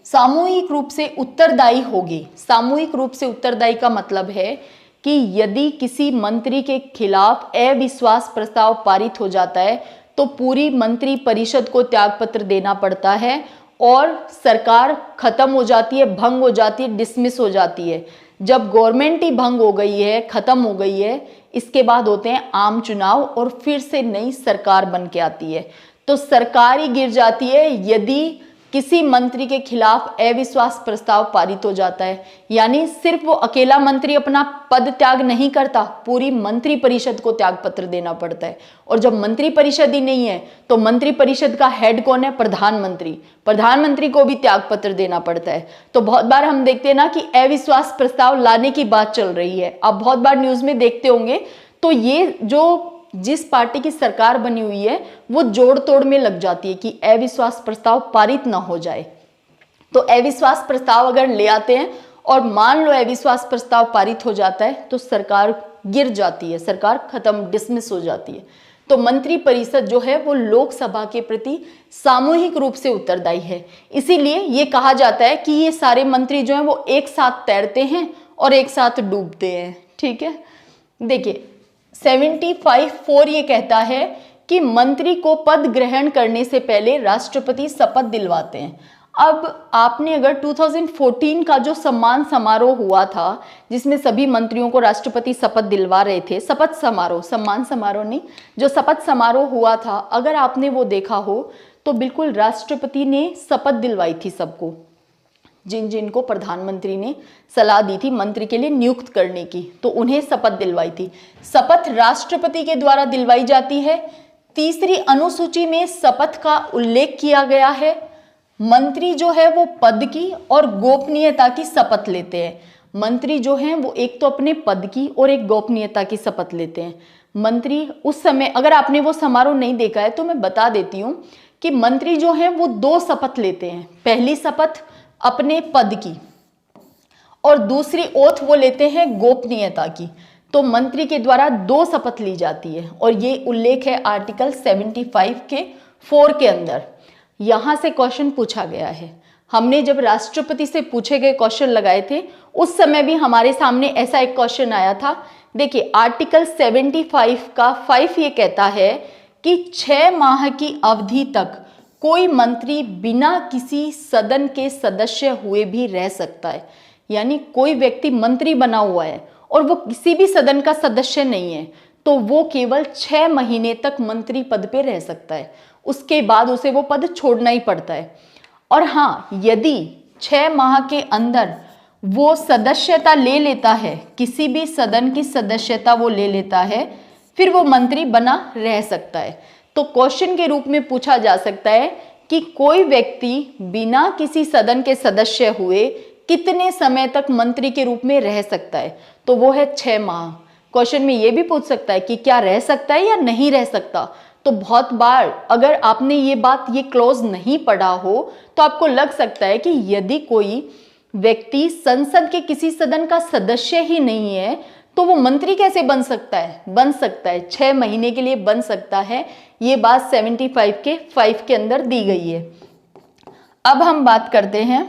सामूहिक रूप से उत्तरदायी होगी। सामूहिक रूप से उत्तरदायी का मतलब है कि यदि किसी मंत्री के खिलाफ अविश्वास प्रस्ताव पारित हो जाता है तो पूरी मंत्री परिषद को त्यागपत्र देना पड़ता है और सरकार खत्म हो जाती है, भंग हो जाती है, डिसमिस हो जाती है। जब गवर्नमेंट ही भंग हो गई है, खत्म हो गई है, इसके बाद होते हैं आम चुनाव और फिर से नई सरकार बन के आती है। तो सरकार ही गिर जाती है यदि किसी मंत्री के खिलाफ अविश्वास प्रस्ताव पारित हो जाता है। यानी सिर्फ वो अकेला मंत्री अपना पद त्याग नहीं करता, पूरी मंत्री परिषद को त्याग पत्र देना पड़ता है। और जब मंत्री परिषद ही नहीं है तो मंत्री परिषद का हेड कौन है? प्रधानमंत्री। प्रधानमंत्री को भी त्याग पत्र देना पड़ता है। तो बहुत बार हम देखते हैं ना कि अविश्वास प्रस्ताव लाने की बात चल रही है, आप बहुत बार न्यूज में देखते होंगे। तो ये जो जिस पार्टी की सरकार बनी हुई है वो जोड़ तोड़ में लग जाती है कि अविश्वास प्रस्ताव पारित ना हो जाए। तो अविश्वास प्रस्ताव अगर ले आते हैं और मान लो अविश्वास प्रस्ताव पारित हो जाता है तो सरकार गिर जाती है, सरकार खत्म, डिसमिस हो जाती है। तो मंत्री परिषद जो है वो लोकसभा के प्रति सामूहिक रूप से उत्तरदायी है। इसीलिए ये कहा जाता है कि ये सारे मंत्री जो हैं वो एक साथ तैरते हैं और एक साथ डूबते हैं। ठीक है, देखिए 75(4) ये कहता है कि मंत्री को पद ग्रहण करने से पहले राष्ट्रपति शपथ दिलवाते हैं। अब आपने अगर 2014 का जो सम्मान समारोह हुआ था जिसमें सभी मंत्रियों को राष्ट्रपति शपथ दिलवा रहे थे, शपथ समारोह, सम्मान समारोह नहीं, जो शपथ समारोह हुआ था, अगर आपने वो देखा हो तो बिल्कुल राष्ट्रपति ने शपथ दिलवाई थी सबको, जिन जिन को प्रधानमंत्री ने सलाह दी थी मंत्री के लिए नियुक्त करने की, तो उन्हें शपथ दिलवाई थी। शपथ राष्ट्रपति के द्वारा दिलवाई जाती है। तीसरी अनुसूची में शपथ का उल्लेख किया गया है। मंत्री जो है वो पद की और गोपनीयता की शपथ लेते हैं। मंत्री जो हैं वो एक तो अपने पद की और एक गोपनीयता की शपथ लेते हैं। मंत्री उस समय, अगर आपने वो समारोह नहीं देखा है तो मैं बता देती हूँ कि मंत्री जो हैं वो 2 शपथ लेते हैं। पहली शपथ अपने पद की और दूसरी ओथ वो लेते हैं गोपनीयता की। तो मंत्री के द्वारा 2 शपथ ली जाती है और ये उल्लेख है आर्टिकल 75 के 4 के अंदर। यहां से क्वेश्चन पूछा गया है। हमने जब राष्ट्रपति से पूछे गए क्वेश्चन लगाए थे उस समय भी हमारे सामने ऐसा एक क्वेश्चन आया था। देखिए आर्टिकल 75 का 5 ये कहता है कि 6 माह की अवधि तक कोई मंत्री बिना किसी सदन के सदस्य हुए भी रह सकता है। यानी कोई व्यक्ति मंत्री बना हुआ है और वो किसी भी सदन का सदस्य नहीं है तो वो केवल 6 महीने तक मंत्री पद पे रह सकता है, उसके बाद उसे वो पद छोड़ना ही पड़ता है। और हाँ, यदि 6 माह के अंदर वो सदस्यता ले लेता है, किसी भी सदन की सदस्यता वो ले लेता है, फिर वो मंत्री बना रह सकता है। तो क्वेश्चन के रूप में पूछा जा सकता है कि कोई व्यक्ति बिना किसी सदन के सदस्य हुए कितने समय तक मंत्री के रूप में रह सकता है, तो वो है 6 माह। क्वेश्चन में ये भी पूछ सकता है कि क्या रह सकता है या नहीं रह सकता। तो बहुत बार अगर आपने ये क्लॉज नहीं पढ़ा हो तो आपको लग सकता है कि यदि कोई व्यक्ति संसद के किसी सदन का सदस्य ही नहीं है तो वो मंत्री कैसे बन सकता है? बन सकता है, 6 महीने के लिए बन सकता है। ये बात 75 के 5 के अंदर दी गई है। अब हम बात करते हैं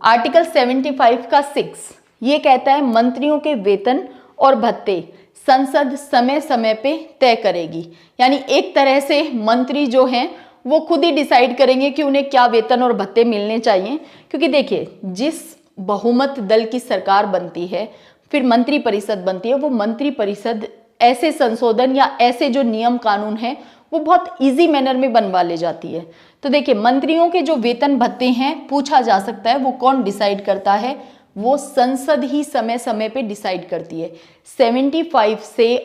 आर्टिकल 75 का 6। ये कहता है मंत्रियों के वेतन और भत्ते संसद समय समय पे तय करेगी। यानी एक तरह से मंत्री जो हैं वो खुद ही डिसाइड करेंगे कि उन्हें क्या वेतन और भत्ते मिलने चाहिए। क्योंकि देखिए, जिस बहुमत दल की सरकार बनती है फिर मंत्री परिषद बनती है, वो मंत्री परिषद ऐसे संशोधन या ऐसे जो नियम कानून हैं वो बहुत इजी मैनर में बनवा ले जाती है। तो देखिए, मंत्रियों के जो वेतन भत्ते हैं पूछा जा सकता है वो कौन डिसाइड करता है? वो संसद ही समय समय पे डिसाइड करती है। 75 से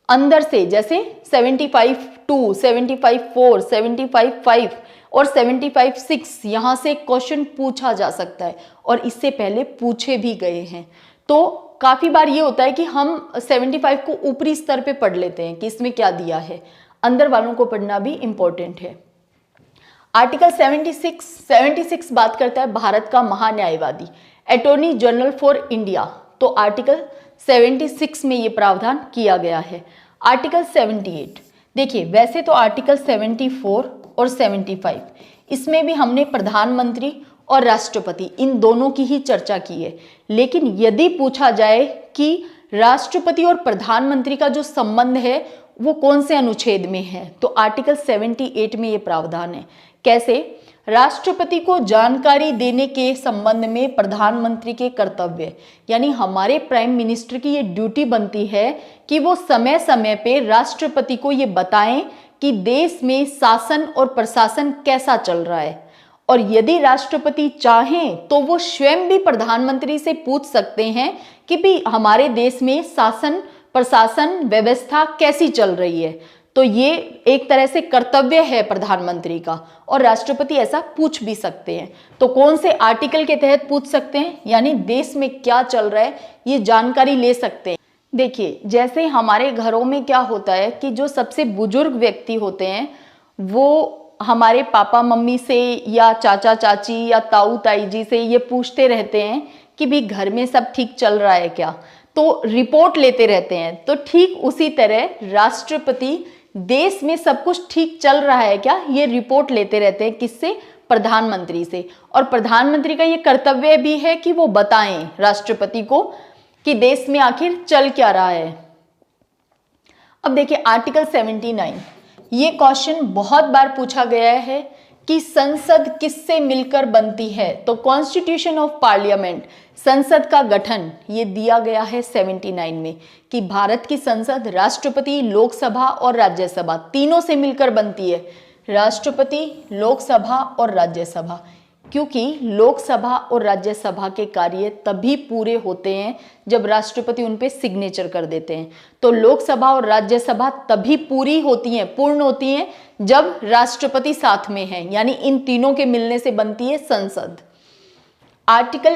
अंदर से, जैसे 75(2), 75(4), 75(5) और 75(6) यहाँ से क्वेश्चन पूछा जा सकता है और इससे पहले पूछे भी गए हैं। तो काफी बार ये होता है कि हम 75 को ऊपरी स्तर पे पढ़ लेते हैं कि इसमें क्या दिया है, अंदर वालों को पढ़ना भी इंपॉर्टेंट है। आर्टिकल 76 बात करता है भारत का महान्यायवादी, अटॉर्नी जनरल फॉर इंडिया। तो आर्टिकल 76 में ये प्रावधान किया गया है। आर्टिकल 78, देखिए वैसे तो आर्टिकल 74 और 75 इसमें भी हमने प्रधानमंत्री और राष्ट्रपति, इन दोनों की ही चर्चा की है। लेकिन यदि पूछा जाए कि राष्ट्रपति और प्रधानमंत्री का जो संबंध है वो कौन से अनुच्छेद में है, तो आर्टिकल 78 में ये प्रावधान है। कैसे? राष्ट्रपति को जानकारी देने के संबंध में प्रधानमंत्री के कर्तव्य, यानी हमारे प्राइम मिनिस्टर की ये ड्यूटी बनती है कि वो समय समय पे राष्ट्रपति को ये बताएं कि देश में शासन और प्रशासन कैसा चल रहा है। और यदि राष्ट्रपति चाहें तो वो स्वयं भी प्रधानमंत्री से पूछ सकते हैं कि भी हमारे देश में शासन प्रशासन व्यवस्था कैसी चल रही है। तो ये एक तरह से कर्तव्य है प्रधानमंत्री का, और राष्ट्रपति ऐसा पूछ भी सकते हैं। तो कौन से आर्टिकल के तहत पूछ सकते हैं, यानी देश में क्या चल रहा है ये जानकारी ले सकते हैं। देखिए, जैसे हमारे घरों में क्या होता है कि जो सबसे बुजुर्ग व्यक्ति होते हैं वो हमारे पापा मम्मी से या चाचा चाची या ताऊ ताई जी से ये पूछते रहते हैं कि भी घर में सब ठीक चल रहा है क्या, तो रिपोर्ट लेते रहते हैं। तो ठीक उसी तरह राष्ट्रपति देश में सब कुछ ठीक चल रहा है क्या, ये रिपोर्ट लेते रहते हैं। किससे? प्रधानमंत्री से। और प्रधानमंत्री का ये कर्तव्य भी है कि वो बताएं राष्ट्रपति को कि देश में आखिर चल क्या रहा है। अब देखिए आर्टिकल 79, ये क्वेश्चन बहुत बार पूछा गया है कि संसद किससे मिलकर बनती है। तो कॉन्स्टिट्यूशन ऑफ पार्लियामेंट, संसद का गठन, ये दिया गया है 79 में कि भारत की संसद राष्ट्रपति, लोकसभा और राज्यसभा तीनों से मिलकर बनती है। राष्ट्रपति, लोकसभा और राज्यसभा, क्योंकि लोकसभा और राज्यसभा के कार्य तभी पूरे होते हैं जब राष्ट्रपति उन पे सिग्नेचर कर देते हैं। तो लोकसभा और राज्यसभा तभी पूरी होती हैं, पूर्ण होती हैं जब राष्ट्रपति साथ में है, यानी इन तीनों के मिलने से बनती है संसद। आर्टिकल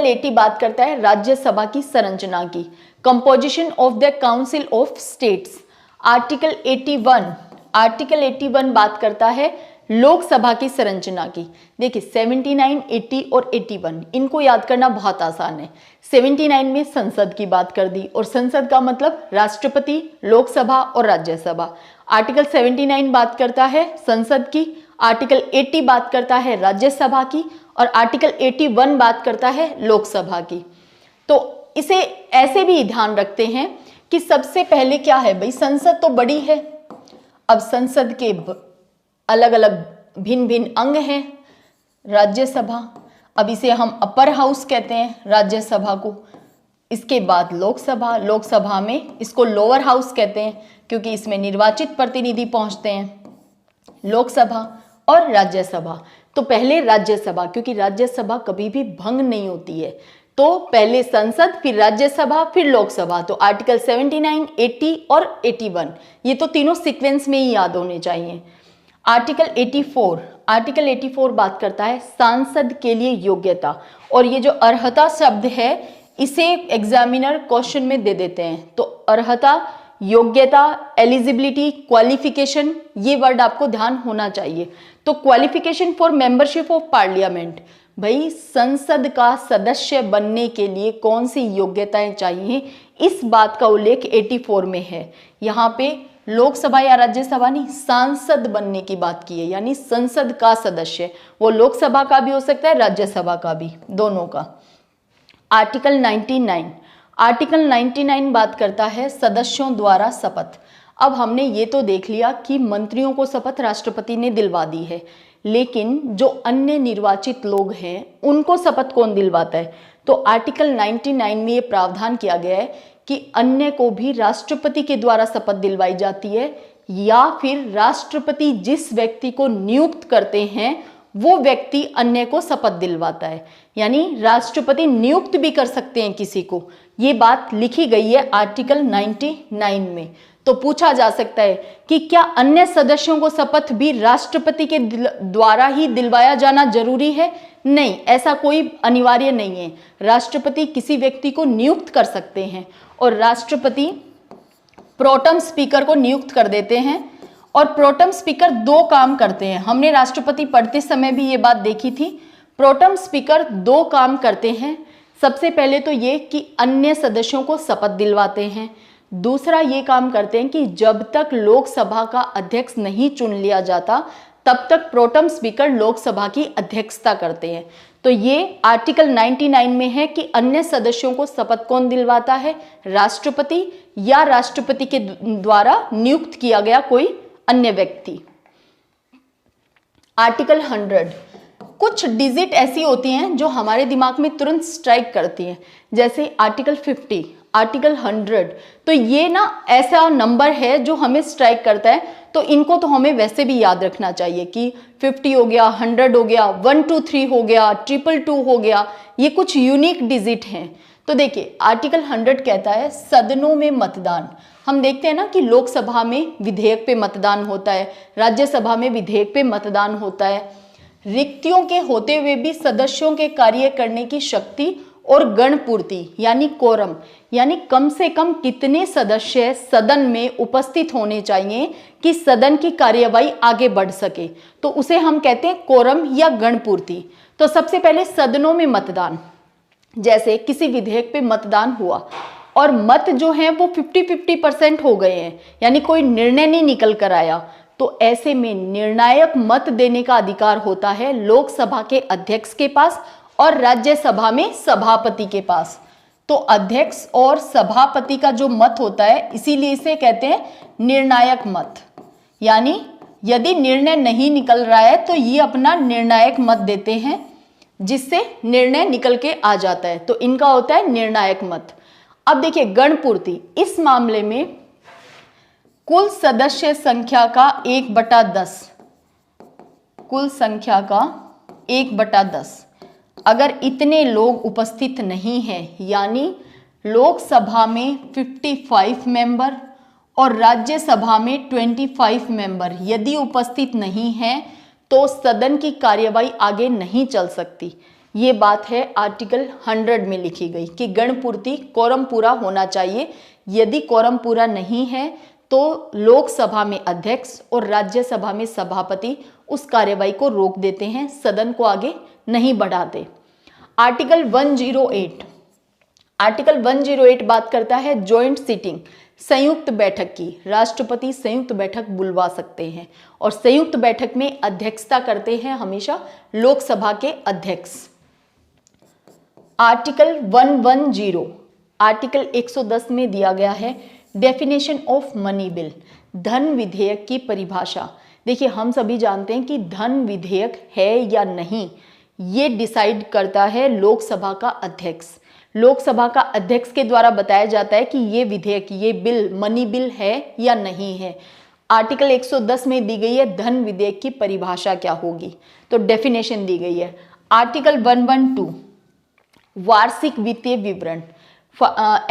80 बात करता है राज्यसभा की संरचना की, composition of the council of states. Article 81 बात करता है लोकसभा की संरचना की। देखिए 79, 80 और 81 इनको याद करना बहुत आसान है। 79 में संसद की बात कर दी, और संसद का मतलब राष्ट्रपति, लोकसभा और राज्यसभा। आर्टिकल 79 बात करता है संसद की, आर्टिकल 80 बात करता है राज्यसभा की, और आर्टिकल 81 बात करता है लोकसभा की। तो इसे ऐसे भी ध्यान रखते हैं कि सबसे पहले क्या है भाई, संसद तो बड़ी है। अब संसद के अलग अलग भिन्न भिन्न अंग हैं। राज्यसभा, अब इसे हम अपर हाउस कहते हैं राज्यसभा को। इसके बाद लोकसभा, लोकसभा में इसको लोअर हाउस कहते हैं क्योंकि इसमें निर्वाचित प्रतिनिधि पहुंचते हैं। लोकसभा और राज्यसभा, तो पहले राज्यसभा, क्योंकि राज्यसभा कभी भी भंग नहीं होती है। तो पहले संसद, फिर राज्यसभा, फिर लोकसभा। तो आर्टिकल 79, 80 और 81 ये तो तीनों सीक्वेंस में ही याद होने चाहिए। आर्टिकल 84 बात करता है सांसद के लिए योग्यता, और ये जो अर्हता शब्द है इसे एग्जामिनर क्वेश्चन में दे देते हैं। तो अर्हता, योग्यता, एलिजिबिलिटी, क्वालिफिकेशन, ये वर्ड आपको ध्यान होना चाहिए। तो qualification for membership of parliament, भाई संसद का सदस्य बनने के लिए कौन सी योग्यताएं चाहिए, इस बात का उल्लेख 84 में है। यहाँ पे लोकसभा या राज्यसभा नहीं, सांसद बनने की बात की है, यानी संसद का सदस्य, वो लोकसभा का भी हो सकता है, राज्यसभा का भी, दोनों का। आर्टिकल 99 बात करता है सदस्यों द्वारा शपथ। अब हमने ये तो देख लिया कि मंत्रियों को शपथ राष्ट्रपति ने दिलवा दी है, लेकिन जो अन्य निर्वाचित लोग हैं उनको शपथ कौन दिलवाता है। तो आर्टिकल 99 में ये प्रावधान किया गया है कि अन्य को भी राष्ट्रपति के द्वारा शपथ दिलवाई जाती है, या फिर राष्ट्रपति जिस व्यक्ति को नियुक्त करते हैं वो व्यक्ति अन्य को शपथ दिलवाता है, यानी राष्ट्रपति नियुक्त भी कर सकते हैं किसी को। ये बात लिखी गई है आर्टिकल 99 में। तो पूछा जा सकता है कि क्या अन्य सदस्यों को शपथ भी राष्ट्रपति के द्वारा ही दिलवाया जाना जरूरी है? नहीं, ऐसा कोई अनिवार्य नहीं है। राष्ट्रपति किसी व्यक्ति को नियुक्त कर सकते हैं, और राष्ट्रपति प्रोटम स्पीकर को नियुक्त कर देते हैं, और प्रोटम स्पीकर दो काम करते हैं। हमने राष्ट्रपति पढ़ते समय भी ये बात देखी थी। प्रोटम स्पीकर दो काम करते हैं। सबसे पहले तो ये कि अन्य सदस्यों को शपथ दिलवाते हैं, दूसरा ये काम करते हैं कि जब तक लोकसभा का अध्यक्ष नहीं चुन लिया जाता तब तक प्रोटेम स्पीकर लोकसभा की अध्यक्षता करते हैं। तो ये आर्टिकल 99 में है कि अन्य सदस्यों को शपथ कौन दिलवाता है, राष्ट्रपति या राष्ट्रपति के द्वारा नियुक्त किया गया कोई अन्य व्यक्ति। आर्टिकल 100, कुछ डिजिट ऐसी होती हैं जो हमारे दिमाग में तुरंत स्ट्राइक करती हैं, जैसे आर्टिकल 50, आर्टिकल 100। तो ये ना ऐसा नंबर है जो हमें स्ट्राइक करता है, तो इनको तो हमें वैसे भी याद रखना चाहिए कि 50 हो गया, 100 हो गया, 123 हो गया, 222 हो गया, ये कुछ यूनिक डिजिट हैं। तो देखिए आर्टिकल 100 कहता है सदनों में मतदान। हम देखते हैं ना कि लोकसभा में विधेयक पे मतदान होता है, राज्यसभा में विधेयक पे मतदान होता है। रिक्तियों के होते हुए भी सदस्यों के कार्य करने की शक्ति और गणपूर्ति यानी कोरम, यानी कम से कम कितने सदस्य सदन में उपस्थित होने चाहिए कि सदन की कार्यवाही आगे बढ़ सके, तो उसे हम कहते हैं कोरम या गणपूर्ति। तो सबसे पहले सदनों में मतदान, जैसे किसी विधेयक पे मतदान हुआ और मत जो हैं वो 50-50% हो गए हैं, यानी कोई निर्णय नहीं निकल कर आया, तो ऐसे में निर्णायक मत देने का अधिकार होता है लोकसभा के अध्यक्ष के पास और राज्यसभा में सभापति के पास। तो अध्यक्ष और सभापति का जो मत होता है, इसीलिए इसे कहते हैं निर्णायक मत। यानी यदि निर्णय नहीं निकल रहा है तो ये अपना निर्णायक मत देते हैं, जिससे निर्णय निकल के आ जाता है, तो इनका होता है निर्णायक मत। अब देखिए गणपूर्ति, इस मामले में कुल सदस्य संख्या का 1/10, कुल संख्या का 1/10, अगर इतने लोग उपस्थित नहीं हैं, यानी लोकसभा में 55 मेंबर और राज्यसभा में 25 मेंबर यदि उपस्थित नहीं हैं तो सदन की कार्यवाही आगे नहीं चल सकती। ये बात है आर्टिकल 100 में लिखी गई कि गणपूर्ति कोरम पूरा होना चाहिए। यदि कोरम पूरा नहीं है तो लोकसभा में अध्यक्ष और राज्यसभा में सभापति उस कार्यवाही को रोक देते हैं, सदन को आगे नहीं बढ़ाते। आर्टिकल 108, आर्टिकल 108 बात करता है जॉइंट सीटिंग, संयुक्त बैठक की। राष्ट्रपति संयुक्त बैठक बुलवा सकते हैं और संयुक्त बैठक में अध्यक्षता करते हैं हमेशा लोकसभा के अध्यक्ष। आर्टिकल 110, आर्टिकल 110 में दिया गया है डेफिनेशन ऑफ मनी बिल, धन विधेयक की परिभाषा। देखिए हम सभी जानते हैं कि धन विधेयक है या नहीं, ये डिसाइड करता है लोकसभा का अध्यक्ष। लोकसभा का अध्यक्ष के द्वारा बताया जाता है कि ये विधेयक, ये बिल मनी बिल है या नहीं है। आर्टिकल 110 में दी गई है धन विधेयक की परिभाषा क्या होगी, तो डेफिनेशन दी गई है। आर्टिकल 112 वार्षिक वित्तीय विवरण,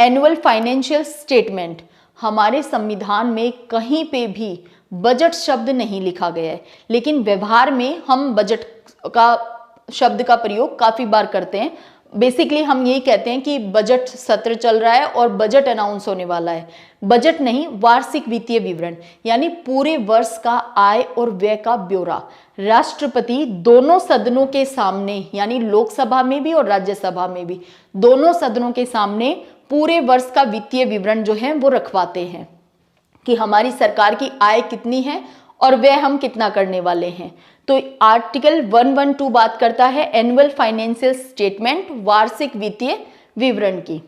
एनुअल फाइनेंशियल स्टेटमेंट। हमारे संविधान में कहीं पे भी बजट शब्द नहीं लिखा गया है, लेकिन व्यवहार में हम बजट का शब्द का प्रयोग काफी बार करते हैं। बेसिकली हम यही कहते हैं कि बजट सत्र चल रहा है और बजट अनाउंस होने वाला है। बजट नहीं, वार्षिक वित्तीय विवरण, यानी पूरे वर्ष का आय और व्यय का ब्यौरा राष्ट्रपति दोनों सदनों के सामने, यानी लोकसभा में भी और राज्यसभा में भी, दोनों सदनों के सामने पूरे वर्ष का वित्तीय विवरण जो है वो रखवाते हैं कि हमारी सरकार की आय कितनी है और व्यय हम कितना करने वाले हैं। तो आर्टिकल 112 बात करता है एनुअल फाइनेंशियल स्टेटमेंट, वार्षिक वित्तीय विवरण की।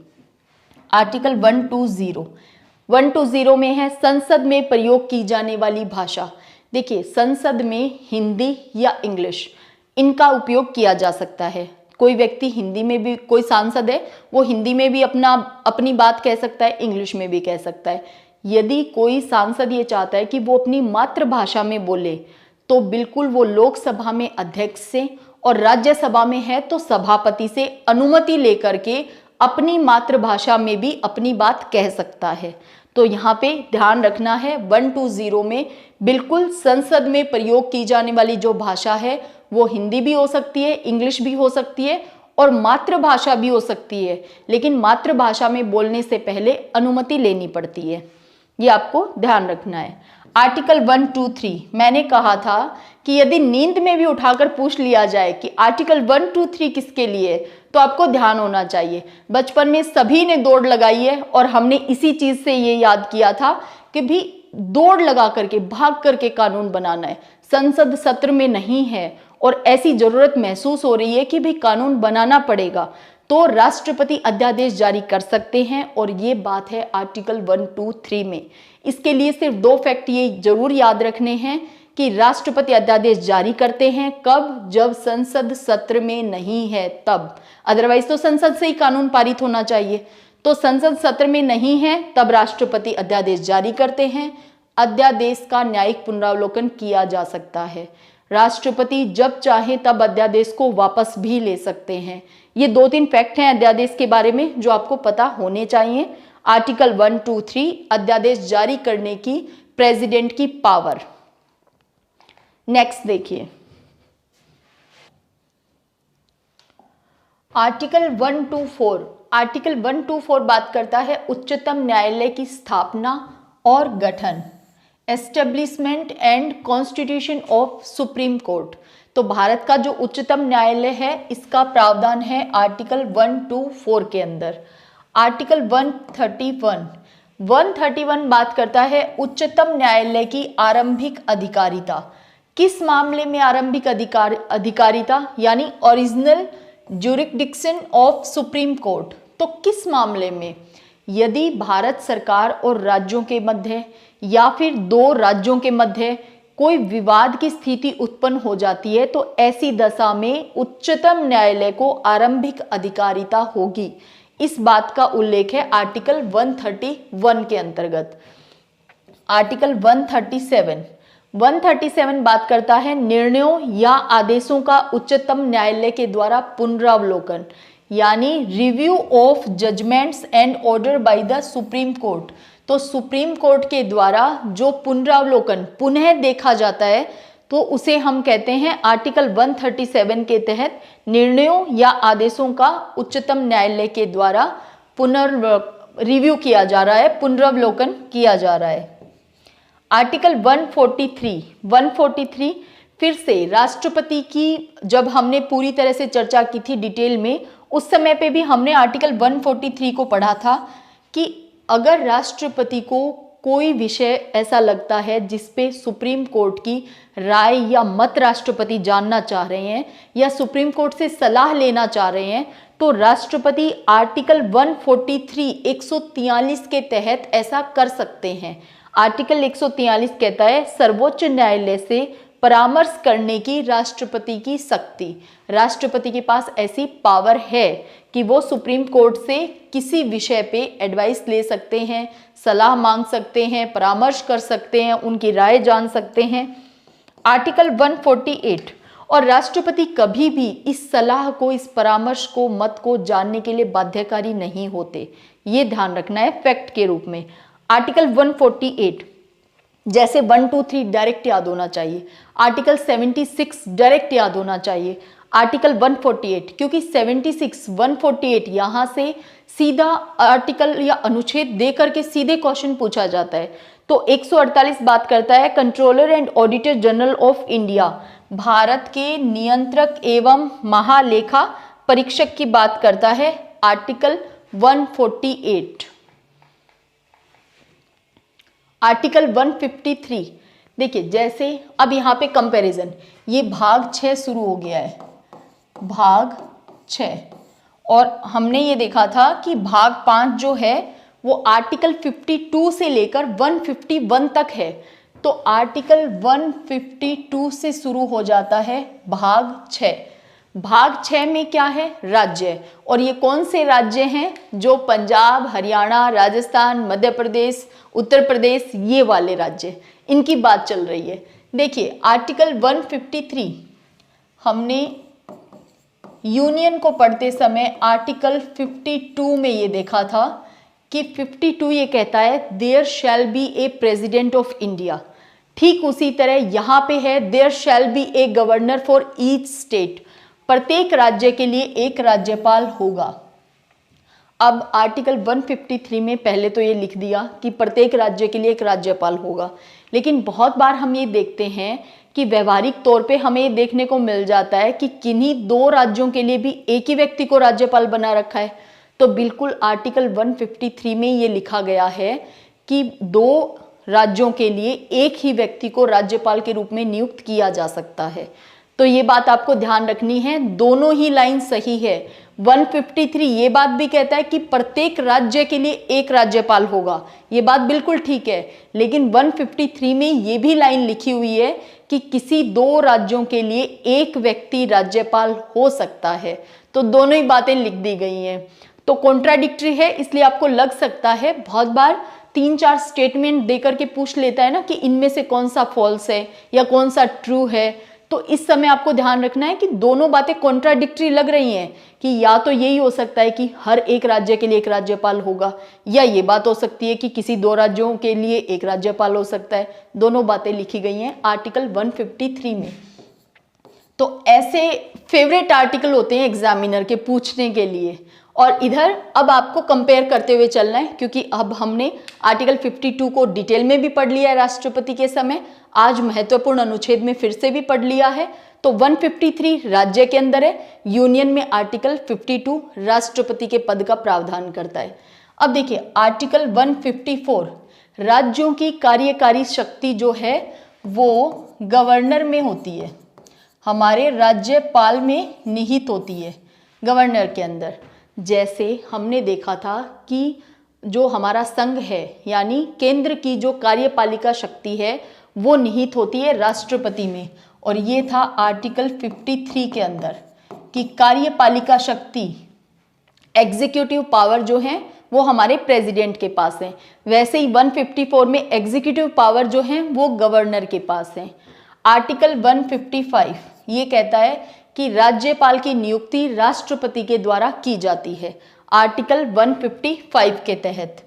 आर्टिकल 120 में है संसद में प्रयोग की जाने वाली भाषा। देखिए संसद में हिंदी या इंग्लिश, इनका उपयोग किया जा सकता है। कोई व्यक्ति हिंदी में भी, कोई सांसद है वो हिंदी में भी अपनी बात कह सकता है, इंग्लिश में भी कह सकता है। यदि कोई सांसद ये चाहता है कि वो अपनी मातृभाषा में बोले तो बिल्कुल वो लोकसभा में अध्यक्ष से और राज्यसभा में है तो सभापति से अनुमति लेकर के अपनी मातृभाषा में भी अपनी बात कह सकता है। तो यहाँ पे ध्यान रखना है 120 में बिल्कुल संसद में प्रयोग की जाने वाली जो भाषा है वो हिंदी भी हो सकती है, इंग्लिश भी हो सकती है और मातृभाषा भी हो सकती है, लेकिन मातृभाषा में बोलने से पहले अनुमति लेनी पड़ती है। ये आपको ध्यान रखना है। आर्टिकल 123, मैंने कहा था कि यदि नींद में भी उठाकर पूछ लिया जाए कि आर्टिकल 123 किसके लिए, तो आपको ध्यान होना चाहिए। बचपन में सभी ने दौड़ लगाई है और हमने इसी चीज से ये याद किया था कि भी दौड़ लगा करके, भाग करके कानून बनाना है। संसद सत्र में नहीं है और ऐसी जरूरत महसूस हो रही है कि भी कानून बनाना पड़ेगा, तो राष्ट्रपति अध्यादेश जारी कर सकते हैं। और ये बात है आर्टिकल 123 में। इसके लिए सिर्फ 2 फैक्ट ये जरूर याद रखने हैं कि राष्ट्रपति अध्यादेश जारी करते हैं कब, जब संसद सत्र में नहीं है तब, अदरवाइज तो संसद से ही कानून पारित होना चाहिए। तो संसद सत्र में नहीं है तब राष्ट्रपति अध्यादेश जारी करते हैं। अध्यादेश का न्यायिक पुनरावलोकन किया जा सकता है। राष्ट्रपति जब चाहे तब अध्यादेश को वापस भी ले सकते हैं। ये 2-3 फैक्ट हैं अध्यादेश के बारे में जो आपको पता होने चाहिए। आर्टिकल 123 अध्यादेश जारी करने की प्रेसिडेंट की पावर। नेक्स्ट देखिए, आर्टिकल 124। आर्टिकल 124 बात करता है उच्चतम न्यायालय की स्थापना और गठन, establishment and constitution of supreme court. तो भारत का जो उच्चतम न्यायालय है इसका प्रावधान है आर्टिकल 124 के अंदर। आर्टिकल 131 बात करता है उच्चतम न्यायालय की आरंभिक अधिकारिता। किस मामले में आरंभिक अधिकारिता, यानी original jurisdiction of supreme court. तो किस मामले में, यदि भारत सरकार और राज्यों के मध्य या फिर 2 राज्यों के मध्य कोई विवाद की स्थिति उत्पन्न हो जाती है तो ऐसी दशा में उच्चतम न्यायालय को आरंभिक अधिकारिता होगी। इस बात का उल्लेख है आर्टिकल 131 के अंतर्गत। आर्टिकल 137 बात करता है निर्णयों या आदेशों का उच्चतम न्यायालय के द्वारा पुनरावलोकन, यानी review of judgments and order by the supreme court. तो सुप्रीम कोर्ट के द्वारा जो पुनरावलोकन, पुनः देखा जाता है, तो उसे हम कहते हैं आर्टिकल 137 के तहत निर्णयों या आदेशों का उच्चतम न्यायालय के द्वारा रिव्यू किया जा रहा है, पुनरावलोकन किया जा रहा है। आर्टिकल 143 फिर से राष्ट्रपति की जब हमने पूरी तरह से चर्चा की थी डिटेल में, उस समय पे भी हमने आर्टिकल 143 को पढ़ा था कि अगर राष्ट्रपति को कोई विषय ऐसा लगता है जिसपे सुप्रीम कोर्ट की राय या मत राष्ट्रपति जानना चाह रहे हैं या सुप्रीम कोर्ट से सलाह लेना चाह रहे हैं, तो राष्ट्रपति आर्टिकल 143 के तहत ऐसा कर सकते हैं। आर्टिकल 143 कहता है सर्वोच्च न्यायालय से परामर्श करने की राष्ट्रपति की शक्ति। राष्ट्रपति के पास ऐसी पावर है कि वो सुप्रीम कोर्ट से किसी विषय पे एडवाइस ले सकते हैं, सलाह मांग सकते हैं, परामर्श कर सकते हैं, उनकी राय जान सकते हैं। आर्टिकल 148, और राष्ट्रपति कभी भी इस सलाह को, इस परामर्श को, मत को जानने के लिए बाध्यकारी नहीं होते। ये ध्यान रखना है फैक्ट के रूप में। आर्टिकल 148 जैसे 123 डायरेक्ट याद होना चाहिए, आर्टिकल 76 डायरेक्ट याद होना चाहिए, आर्टिकल 148, क्योंकि 76, 148 यहाँ से सीधा आर्टिकल या अनुच्छेद दे करके सीधे क्वेश्चन पूछा जाता है। तो 148 बात करता है controller and auditor general of India, Bharat के नियंत्रक एवं महालेखा परीक्षक की बात करता है आर्टिकल 148। आर्टिकल 153 देखिए, जैसे अब यहाँ पे कंपैरिजन, ये भाग 6 शुरू हो गया है, भाग 6, और हमने ये देखा था कि भाग 5 जो है वो आर्टिकल 52 से लेकर 151 तक है। तो आर्टिकल 152 से शुरू हो जाता है भाग 6। भाग 6 में क्या है? राज्य। और ये कौन से राज्य हैं? जो पंजाब, हरियाणा, राजस्थान, मध्य प्रदेश, उत्तर प्रदेश, ये वाले राज्य, इनकी बात चल रही है। देखिए आर्टिकल 153 हमने यूनियन को पढ़ते समय आर्टिकल 52 में ये देखा था कि 52 ये कहता है there shall be a president of India. ठीक उसी तरह यहाँ पे है there shall be a governor for each state, प्रत्येक राज्य के लिए एक राज्यपाल होगा। अब आर्टिकल 153 में पहले तो ये लिख दिया कि प्रत्येक राज्य के लिए एक राज्यपाल होगा, लेकिन बहुत बार हम ये देखते हैं कि व्यवहारिक तौर पे हमें ये देखने को मिल जाता है कि किन्हीं 2 राज्यों के लिए भी एक ही व्यक्ति को राज्यपाल बना रखा है। तो बिल्कुल आर्टिकल 153 में ये लिखा गया है कि 2 राज्यों के लिए एक ही व्यक्ति को राज्यपाल के रूप में नियुक्त किया जा सकता है। तो ये बात आपको ध्यान रखनी है, दोनों ही लाइन सही है। 153 ये बात भी कहता है कि प्रत्येक राज्य के लिए एक राज्यपाल होगा, ये बात बिल्कुल ठीक है। लेकिन 153 में ये भी लाइन लिखी हुई है कि किसी दो राज्यों के लिए एक व्यक्ति राज्यपाल हो सकता है। तो दोनों ही बातें लिख दी गई हैं, तो कॉन्ट्राडिक्टरी है, इसलिए आपको लग सकता है बहुत बार 3-4 स्टेटमेंट देकर के पूछ लेता है ना कि इनमें से कौन सा फॉल्स है या कौन सा ट्रू है। तो इस समय आपको ध्यान रखना है कि दोनों बातें कॉन्ट्राडिक्टरी लग रही हैं, कि या तो यही हो सकता है कि हर एक राज्य के लिए एक राज्यपाल होगा, या ये बात हो सकती है कि किसी दो राज्यों के लिए एक राज्यपाल हो सकता है। दोनों बातें लिखी गई हैं आर्टिकल 153 में। तो ऐसे फेवरेट आर्टिकल होते हैं एग्जामिनर के पूछने के लिए। और इधर अब आपको कंपेयर करते हुए चलना है, क्योंकि अब हमने आर्टिकल 52 को डिटेल में भी पढ़ लिया है राष्ट्रपति के समय, आज महत्वपूर्ण अनुच्छेद में फिर से भी पढ़ लिया है। तो 153 राज्य के अंदर है, यूनियन में आर्टिकल 52 राष्ट्रपति के पद का प्रावधान करता है। अब देखिए आर्टिकल 154 राज्यों की कार्यकारी शक्ति जो है वो गवर्नर में होती है, हमारे राज्यपाल में निहित होती है गवर्नर के अंदर। जैसे हमने देखा था कि जो हमारा संघ है यानी केंद्र की जो कार्यपालिका शक्ति है वो निहित होती है राष्ट्रपति में, और ये था आर्टिकल 53 के अंदर कि कार्यपालिका शक्ति एग्जीक्यूटिव पावर जो है वो हमारे प्रेसिडेंट के पास है। वैसे ही 154 में एग्जीक्यूटिव पावर जो है वो गवर्नर के पास है। आर्टिकल 155 ये कहता है कि राज्यपाल की नियुक्ति राष्ट्रपति के द्वारा की जाती है, आर्टिकल 155 के तहत।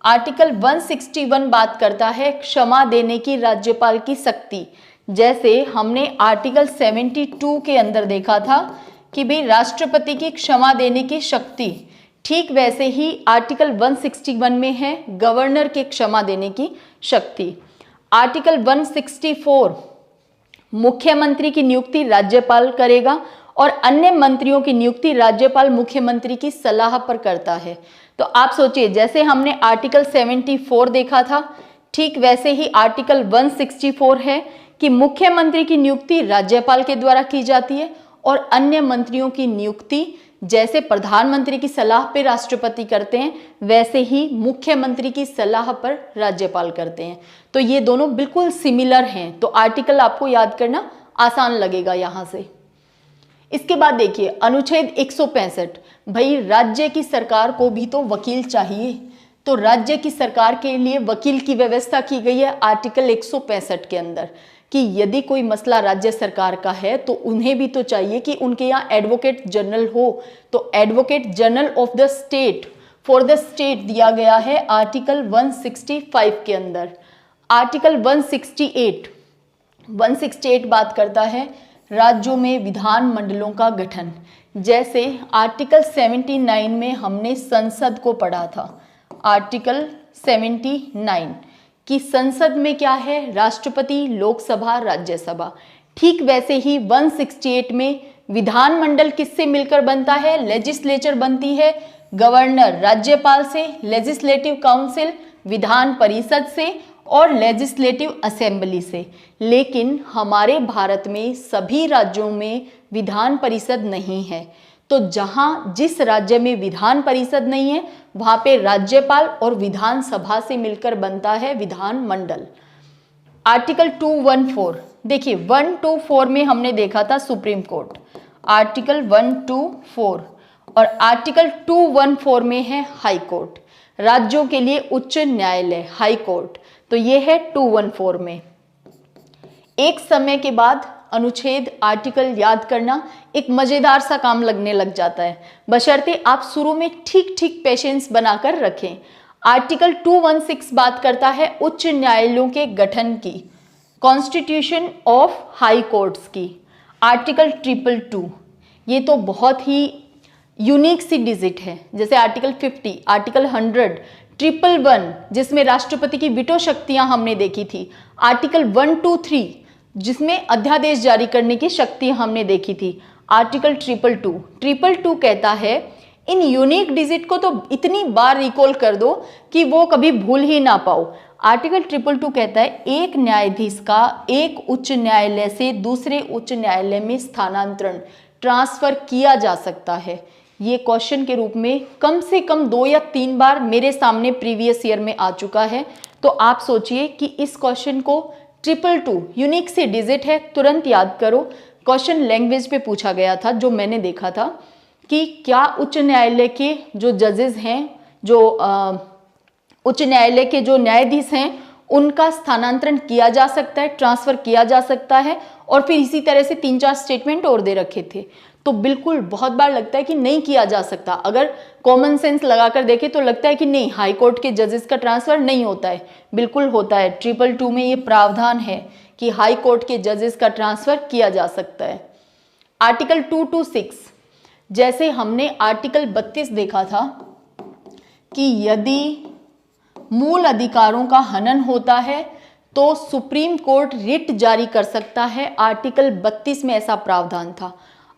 आर्टिकल 161 बात करता है क्षमा देने की राज्यपाल की शक्ति। जैसे हमने आर्टिकल 72 के अंदर देखा था कि भाई राष्ट्रपति की क्षमा देने की शक्ति, ठीक वैसे ही आर्टिकल 161 में है गवर्नर के क्षमा देने की शक्ति। आर्टिकल 164 मुख्यमंत्री की नियुक्ति राज्यपाल करेगा और अन्य मंत्रियों की नियुक्ति राज्यपाल मुख्यमंत्री की सलाह पर करता है। तो आप सोचिए, जैसे हमने आर्टिकल 74 देखा था, ठीक वैसे ही आर्टिकल 164 है कि मुख्यमंत्री की नियुक्ति राज्यपाल के द्वारा की जाती है और अन्य मंत्रियों की नियुक्ति जैसे प्रधानमंत्री की सलाह पर राष्ट्रपति करते हैं वैसे ही मुख्यमंत्री की सलाह पर राज्यपाल करते हैं। तो ये दोनों बिल्कुल सिमिलर हैं, तो आर्टिकल आपको याद करना आसान लगेगा यहाँ से। इसके बाद देखिए अनुच्छेद 165, भाई राज्य की सरकार को भी तो वकील चाहिए, तो राज्य की सरकार के लिए वकील की व्यवस्था की गई है आर्टिकल 165 के अंदर कि यदि कोई मसला राज्य सरकार का है तो उन्हें भी तो चाहिए कि उनके यहाँ एडवोकेट जनरल हो। तो advocate general of the state for the state दिया गया है आर्टिकल 165 के अंदर। आर्टिकल 168 बात करता है राज्यों में विधान मंडलों का गठन। जैसे आर्टिकल 79 में हमने संसद को पढ़ा था, आर्टिकल 79 कि संसद में क्या है, राष्ट्रपति, लोकसभा, राज्यसभा। ठीक वैसे ही 168 में विधानमंडल किससे मिलकर बनता है, लेजिस्लेचर बनती है गवर्नर राज्यपाल से, लेजिस्लेटिव काउंसिल विधान परिषद से और लेजिस्लेटिव असेंबली से। लेकिन हमारे भारत में सभी राज्यों में विधान परिषद नहीं है, तो जहां जिस राज्य में विधान परिषद नहीं है वहां पे राज्यपाल और विधानसभा से मिलकर बनता है विधानमंडल। आर्टिकल 214 देखिए 124 में हमने देखा था सुप्रीम कोर्ट, आर्टिकल 124 और आर्टिकल 214 में है हाई कोर्ट, राज्यों के लिए उच्च न्यायालय हाई कोर्ट। तो ये है 214 में। एक समय के बाद अनुच्छेद आर्टिकल याद करना एक मजेदार सा काम लगने लग जाता है, बशर्ते आप शुरू में ठीक ठीक पेशेंस बनाकर रखें। आर्टिकल 216 बात करता है उच्च न्यायालयों के गठन की, कॉन्स्टिट्यूशन ऑफ हाई कोर्ट्स की। आर्टिकल 222 ये तो बहुत ही यूनिक सी डिजिट है, जैसे आर्टिकल 50, आर्टिकल 100, 111 जिसमें राष्ट्रपति की विटो शक्तियां हमने देखी थी, आर्टिकल 123 जिसमें अध्यादेश जारी करने की शक्ति हमने देखी थी, आर्टिकल 222 कहता है इन यूनिक डिजिट को तो इतनी बार रिकॉल कर दो कि वो कभी भूल ही ना पाओ। आर्टिकल 222 कहता है एक न्यायाधीश का एक उच्च न्यायालय से दूसरे उच्च न्यायालय में स्थानांतरण ट्रांसफर किया जा सकता है। ये क्वेश्चन के रूप में कम से कम 2 या 3 बार मेरे सामने प्रीवियस ईयर में आ चुका है। तो आप सोचिए कि इस क्वेश्चन को 222 यूनिक से डिजिट है, तुरंत याद करो। क्वेश्चन लैंग्वेज पे पूछा गया था, जो मैंने देखा था कि क्या उच्च न्यायालय के जो जजेस हैं, जो उच्च न्यायालय के जो न्यायाधीश हैं, उनका स्थानांतरण किया जा सकता है, ट्रांसफर किया जा सकता है। और फिर इसी तरह से 3-4 स्टेटमेंट और दे रखे थे। तो बिल्कुल बहुत बार लगता है कि नहीं किया जा सकता, अगर कॉमन सेंस लगाकर देखें तो लगता है कि नहीं, हाई कोर्ट के जजेस का ट्रांसफर नहीं होता है। बिल्कुल होता है। 222 में ये प्रावधान है कि हाई कोर्ट के जजेस का ट्रांसफर किया जा सकता है। आर्टिकल 226, जैसे हमने आर्टिकल 32 देखा था कि यदि मूल अधिकारों का हनन होता है तो सुप्रीम कोर्ट रिट जारी कर सकता है। आर्टिकल 32 में ऐसा प्रावधान था।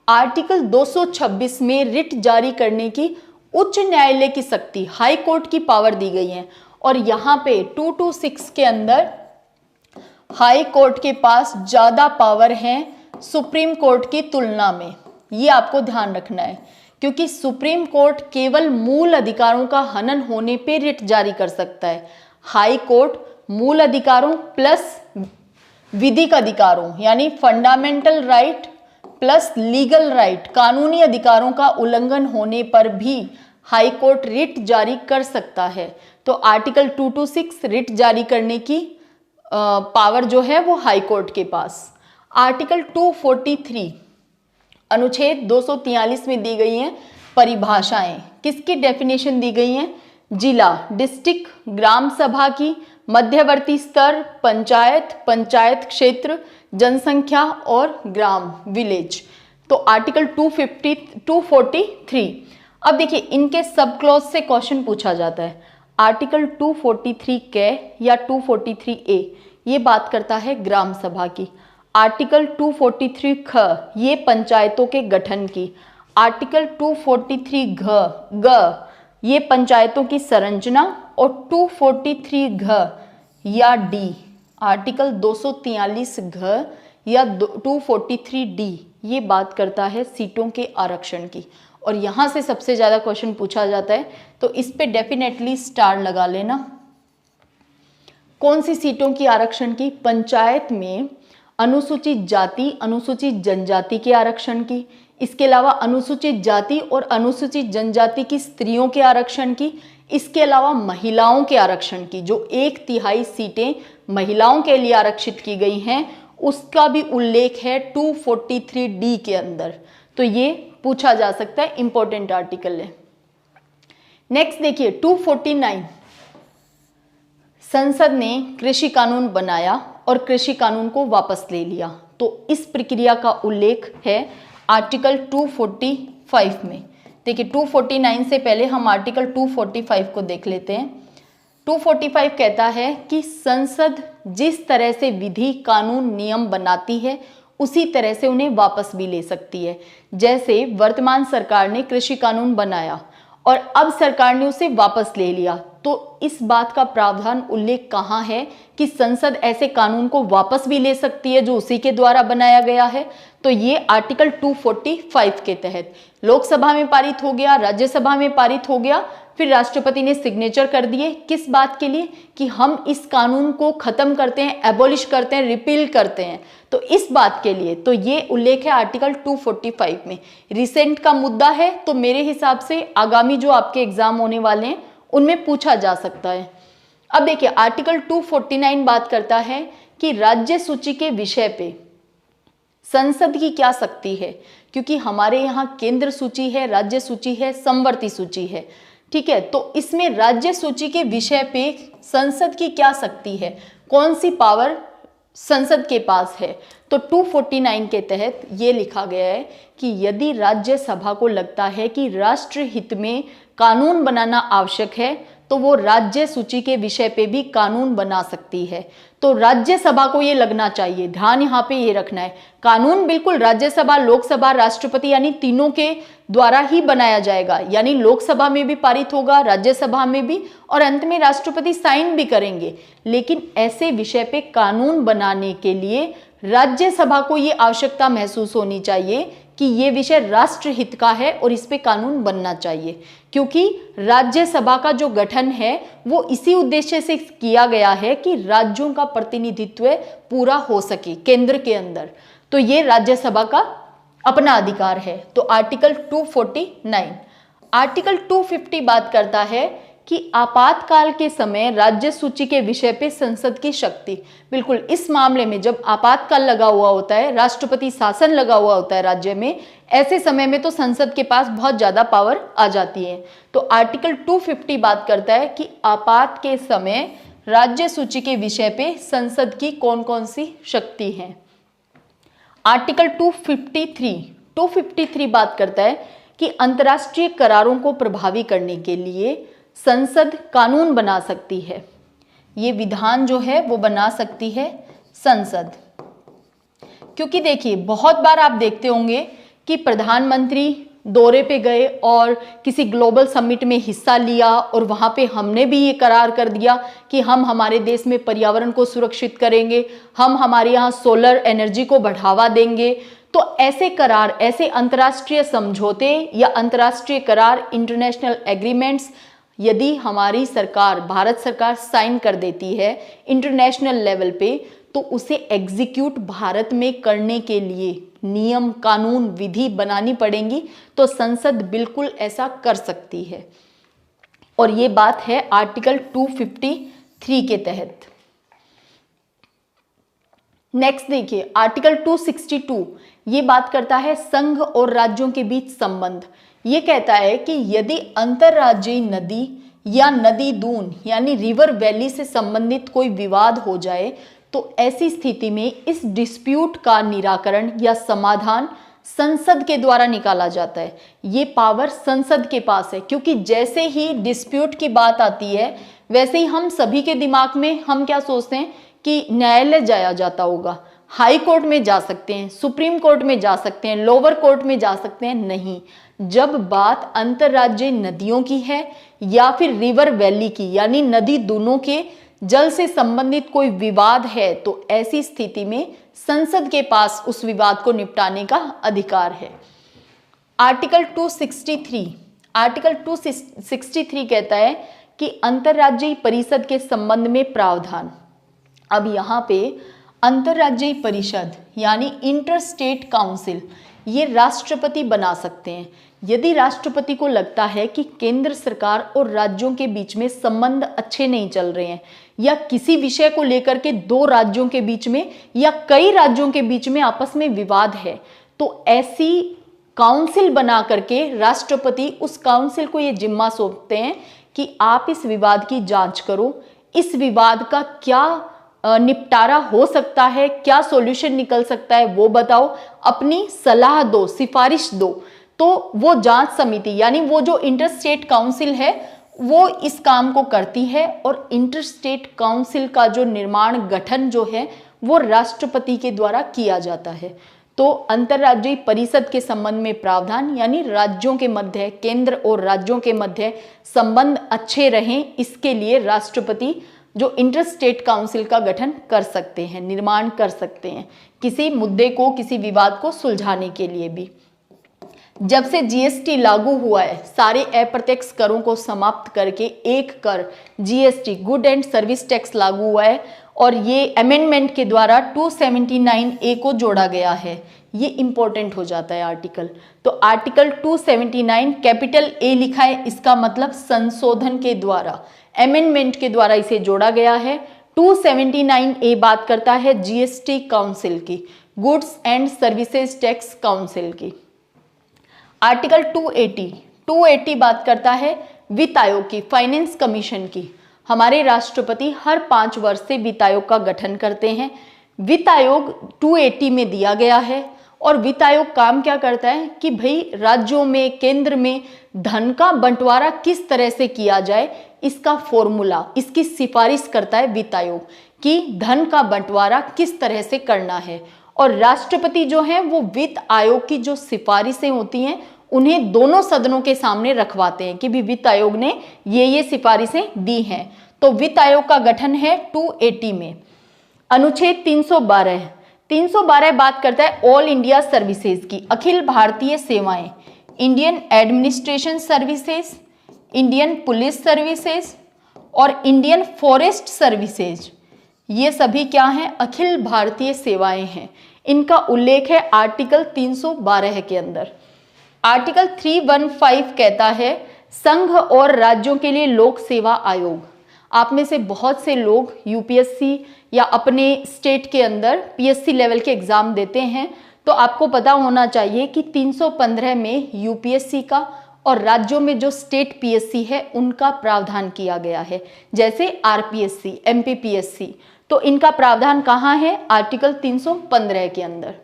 आर्टिकल 226 में रिट जारी करने की उच्च न्यायालय की शक्ति, हाई कोर्ट की पावर दी गई है। और यहाँ पे 226 के अंदर हाई कोर्ट के पास ज्यादा पावर है सुप्रीम कोर्ट की तुलना में। ये आपको ध्यान रखना है, क्योंकि सुप्रीम कोर्ट केवल मूल अधिकारों का हनन होने पे रिट जारी कर सकता है। हाई कोर्ट मूल अधिकारों प्लस विधिक अधिकारों यानी fundamental right plus legal right, कानूनी अधिकारों का उल्लंघन होने पर भी हाई कोर्ट रिट जारी कर सकता है। तो आर्टिकल 226 रिट जारी करने की पावर जो है वो हाई कोर्ट के पास। आर्टिकल 243 अनुच्छेद 243 में दी गई हैं परिभाषाएं। किसकी डेफिनेशन दी गई हैं? जिला, डिस्ट्रिक्ट, ग्राम सभा की, मध्यवर्ती स्तर, पंचायत, पंचायत क्षेत्र, जनसंख्या और ग्राम, विलेज। तो आर्टिकल 243। अब देखिए इनके सब क्लॉज से क्वेश्चन पूछा जाता है। आर्टिकल 243 के या 243 ए ये बात करता है ग्राम सभा की। आर्टिकल 243 ख ये पंचायतों के गठन की। आर्टिकल 243 ग ये पंचायतों की संरचना। और 243 घ या डी आर्टिकल 243 घ या 243 डी ये बात करता है सीटों के आरक्षण की। और यहाँ से सबसे ज़्यादा क्वेश्चन पूछा जाता है, तो इस पे डेफिनेटली स्टार लगा लेना। कौन सी सीटों की आरक्षण की? पंचायत में अनुसूचित जाति, अनुसूचित जनजाति के आरक्षण की, इसके अलावा अनुसूचित जाति और अनुसूचित जनजाति की स्त्रियों के आरक्षण की, इसके अलावा महिलाओं के आरक्षण की, जो 1/3 सीटें महिलाओं के लिए आरक्षित की गई हैं, उसका भी उल्लेख है 243 डी के अंदर। तो ये पूछा जा सकता है, इंपॉर्टेंट आर्टिकल है। नेक्स्ट देखिए 249, संसद ने कृषि कानून बनाया और कृषि कानून को वापस ले लिया। तो इस प्रक्रिया का उल्लेख है आर्टिकल 245 में। देखिए 249 से पहले हम आर्टिकल 245 को देख लेते हैं। 245 कहता है कि संसद जिस तरह से विधि, कानून, नियम बनाती है उसी तरह से उन्हें वापस भी ले सकती है। जैसे वर्तमान सरकार ने कृषि कानून बनाया और अब सरकार ने उसे वापस ले लिया, तो इस बात का प्रावधान उल्लेख कहाँ है कि संसद ऐसे कानून को वापस भी ले सकती है जो उसी के द्वारा बनाया गया है? तो ये आर्टिकल 245 के तहत लोकसभा में पारित हो गया, राज्यसभा में पारित हो गया, फिर राष्ट्रपति ने सिग्नेचर कर दिए। किस बात के लिए? कि हम इस कानून को खत्म करते हैं, एबॉलिश करते हैं, रिपील करते हैं। तो इस बात के लिए तो ये उल्लेख है आर्टिकल 245 में। रिसेंट का मुद्दा है, तो मेरे हिसाब से आगामी जो आपके एग्जाम होने वाले हैं उनमें पूछा जा सकता है। अब देखिए आर्टिकल 249 बात करता है कि राज्य सूची के विषय पे संसद की क्या शक्ति है, क्योंकि हमारे यहाँ केंद्र सूची है, राज्य सूची है, समवर्ती सूची है, ठीक है। तो इसमें राज्य सूची के विषय पे संसद की क्या शक्ति है, कौन सी पावर संसद के पास है? तो 249 के तहत ये लिखा गया है कि यदि राज्यसभा को लगता है कि राष्ट्र हित में कानून बनाना आवश्यक है, तो वो राज्य सूची के विषय पे भी कानून बना सकती है। तो राज्यसभा को ये लगना चाहिए, ध्यान यहाँ पे ये रखना है, कानून बिल्कुल राज्यसभा, लोकसभा, राष्ट्रपति यानी तीनों के द्वारा ही बनाया जाएगा। यानी लोकसभा में भी पारित होगा, राज्यसभा में भी, और अंत में राष्ट्रपति साइन भी करेंगे। लेकिन ऐसे विषय पे कानून बनाने के लिए राज्यसभा को ये आवश्यकता महसूस होनी चाहिए कि ये विषय राष्ट्रहित का है और इस पे कानून बनना चाहिए, क्योंकि राज्यसभा का जो गठन है वो इसी उद्देश्य से किया गया है कि राज्यों का प्रतिनिधित्व पूरा हो सके केंद्र के अंदर। तो ये राज्यसभा का अपना अधिकार है। तो आर्टिकल 249। आर्टिकल 250 बात करता है कि आपातकाल के समय राज्य सूची के विषय पे संसद की शक्ति। बिल्कुल इस मामले में जब आपातकाल लगा हुआ होता है, राष्ट्रपति शासन लगा हुआ होता है राज्य में, ऐसे समय में तो संसद के पास बहुत ज्यादा पावर आ जाती है। तो आर्टिकल 250 बात करता है कि आपात के समय राज्य सूची के विषय पे संसद की कौन कौन सी शक्ति है। आर्टिकल 253 बात करता है कि अंतर्राष्ट्रीय करारों को प्रभावी करने के लिए संसद कानून बना सकती है। ये विधान जो है वो बना सकती है संसद। क्योंकि देखिए बहुत बार आप देखते होंगे कि प्रधानमंत्री दौरे पे गए और किसी ग्लोबल समिट में हिस्सा लिया और वहां पे हमने भी ये करार कर दिया कि हम हमारे देश में पर्यावरण को सुरक्षित करेंगे, हम हमारे यहाँ सोलर एनर्जी को बढ़ावा देंगे। तो ऐसे करार, ऐसे अंतर्राष्ट्रीय समझौते या अंतर्राष्ट्रीय करार, इंटरनेशनल एग्रीमेंट्स यदि हमारी सरकार, भारत सरकार साइन कर देती है इंटरनेशनल लेवल पे, तो उसे एग्जीक्यूट भारत में करने के लिए नियम, कानून, विधि बनानी पड़ेंगी। तो संसद बिल्कुल ऐसा कर सकती है। और ये बात है आर्टिकल 253 के तहत। नेक्स्ट देखिए आर्टिकल 262, ये बात करता है संघ और राज्यों के बीच संबंध। ये कहता है कि यदि अंतरराज्यीय नदी या नदी दून यानी रिवर वैली से संबंधित कोई विवाद हो जाए तो ऐसी स्थिति में इस डिस्प्यूट का निराकरण या समाधान संसद के द्वारा निकाला जाता है। ये पावर संसद के पास है, क्योंकि जैसे ही डिस्प्यूट की बात आती है वैसे ही हम सभी के दिमाग में हम क्या सोचते हैं कि न्यायालय जाया जाता होगा, हाई कोर्ट में जा सकते हैं, सुप्रीम कोर्ट में जा सकते हैं, लोअर कोर्ट में जा सकते हैं। नहीं, जब बात अंतरराज्यीय नदियों की है या फिर रिवर वैली की यानी नदी दोनों के जल से संबंधित कोई विवाद है तो ऐसी स्थिति में संसद के पास उस विवाद को निपटाने का अधिकार है। आर्टिकल 263 कहता है कि अंतरराज्यीय परिषद के संबंध में प्रावधान। अब यहाँ पे अंतरराज्यीय परिषद यानी इंटरस्टेट काउंसिल ये राष्ट्रपति बना सकते हैं। यदि राष्ट्रपति को लगता है कि केंद्र सरकार और राज्यों के बीच में संबंध अच्छे नहीं चल रहे हैं या किसी विषय को लेकर के दो राज्यों के बीच में या कई राज्यों के बीच में आपस में विवाद है, तो ऐसी काउंसिल बना करके राष्ट्रपति उस काउंसिल को ये जिम्मा सौंपते हैं कि आप इस विवाद की जांच करो, इस विवाद का क्या निपटारा हो सकता है, क्या सॉल्यूशन निकल सकता है वो बताओ, अपनी सलाह दो, सिफारिश दो। तो वो जांच समिति यानी वो जो इंटरस्टेट काउंसिल है वो इस काम को करती है और इंटरस्टेट काउंसिल का जो निर्माण, गठन जो है वो राष्ट्रपति के द्वारा किया जाता है। तो अंतरराज्यीय परिषद के संबंध में प्रावधान यानी राज्यों के मध्य, केंद्र और राज्यों के मध्य संबंध अच्छे रहें, इसके लिए राष्ट्रपति जो इंटरस्टेट काउंसिल का गठन कर सकते हैं, निर्माण कर सकते हैं किसी मुद्दे को, किसी विवाद को सुलझाने के लिए भी। जब से जीएसटी लागू हुआ है, सारे अप्रत्यक्ष करों को समाप्त करके एक कर GST, good and service tax लागू हुआ है और ये अमेंडमेंट के द्वारा 279A को जोड़ा गया है। ये इंपॉर्टेंट हो जाता है आर्टिकल। तो आर्टिकल 279 कैपिटल ए लिखा है, इसका मतलब संशोधन के द्वारा, अमेंडमेंट के द्वारा इसे जोड़ा गया है। 279A बात करता है जीएसटी काउंसिल की, goods and services tax council की। आर्टिकल 280 बात करता है वित्त आयोग की, फाइनेंस कमीशन की। हमारे राष्ट्रपति हर 5 वर्ष से वित्त आयोग का गठन करते हैं। वित्त आयोग 280 में दिया गया है और वित्त आयोग काम क्या करता है कि भाई राज्यों में, केंद्र में धन का बंटवारा किस तरह से किया जाए, इसका फॉर्मूला, इसकी सिफारिश करता है वित्त आयोग कि धन का बंटवारा किस तरह से करना है। और राष्ट्रपति जो है वो वित्त आयोग की जो सिफारिशें होती हैं उन्हें दोनों सदनों के सामने रखवाते हैं कि भी वित्त आयोग ने ये सिफारिशें दी हैं। तो वित्त आयोग का गठन है 280 में। अनुच्छेद 312 बात करता है ऑल इंडिया सर्विसेज की, अखिल भारतीय सेवाएं, Indian administration services, Indian police services और इंडियन फॉरेस्ट सर्विसेज, ये सभी क्या हैं? अखिल भारतीय सेवाएं हैं। इनका उल्लेख है आर्टिकल 312 के अंदर। आर्टिकल 315 कहता है संघ और राज्यों के लिए लोक सेवा आयोग। आप में से बहुत से लोग यूपीएससी या अपने स्टेट के अंदर पीएससी लेवल के एग्जाम देते हैं, तो आपको पता होना चाहिए कि 315 में यूपीएससी का और राज्यों में जो स्टेट पीएससी है उनका प्रावधान किया गया है, जैसे आरपीएससी, एमपीपीएससी। तो इनका प्रावधान कहाँ है? आर्टिकल 315 के अंदर।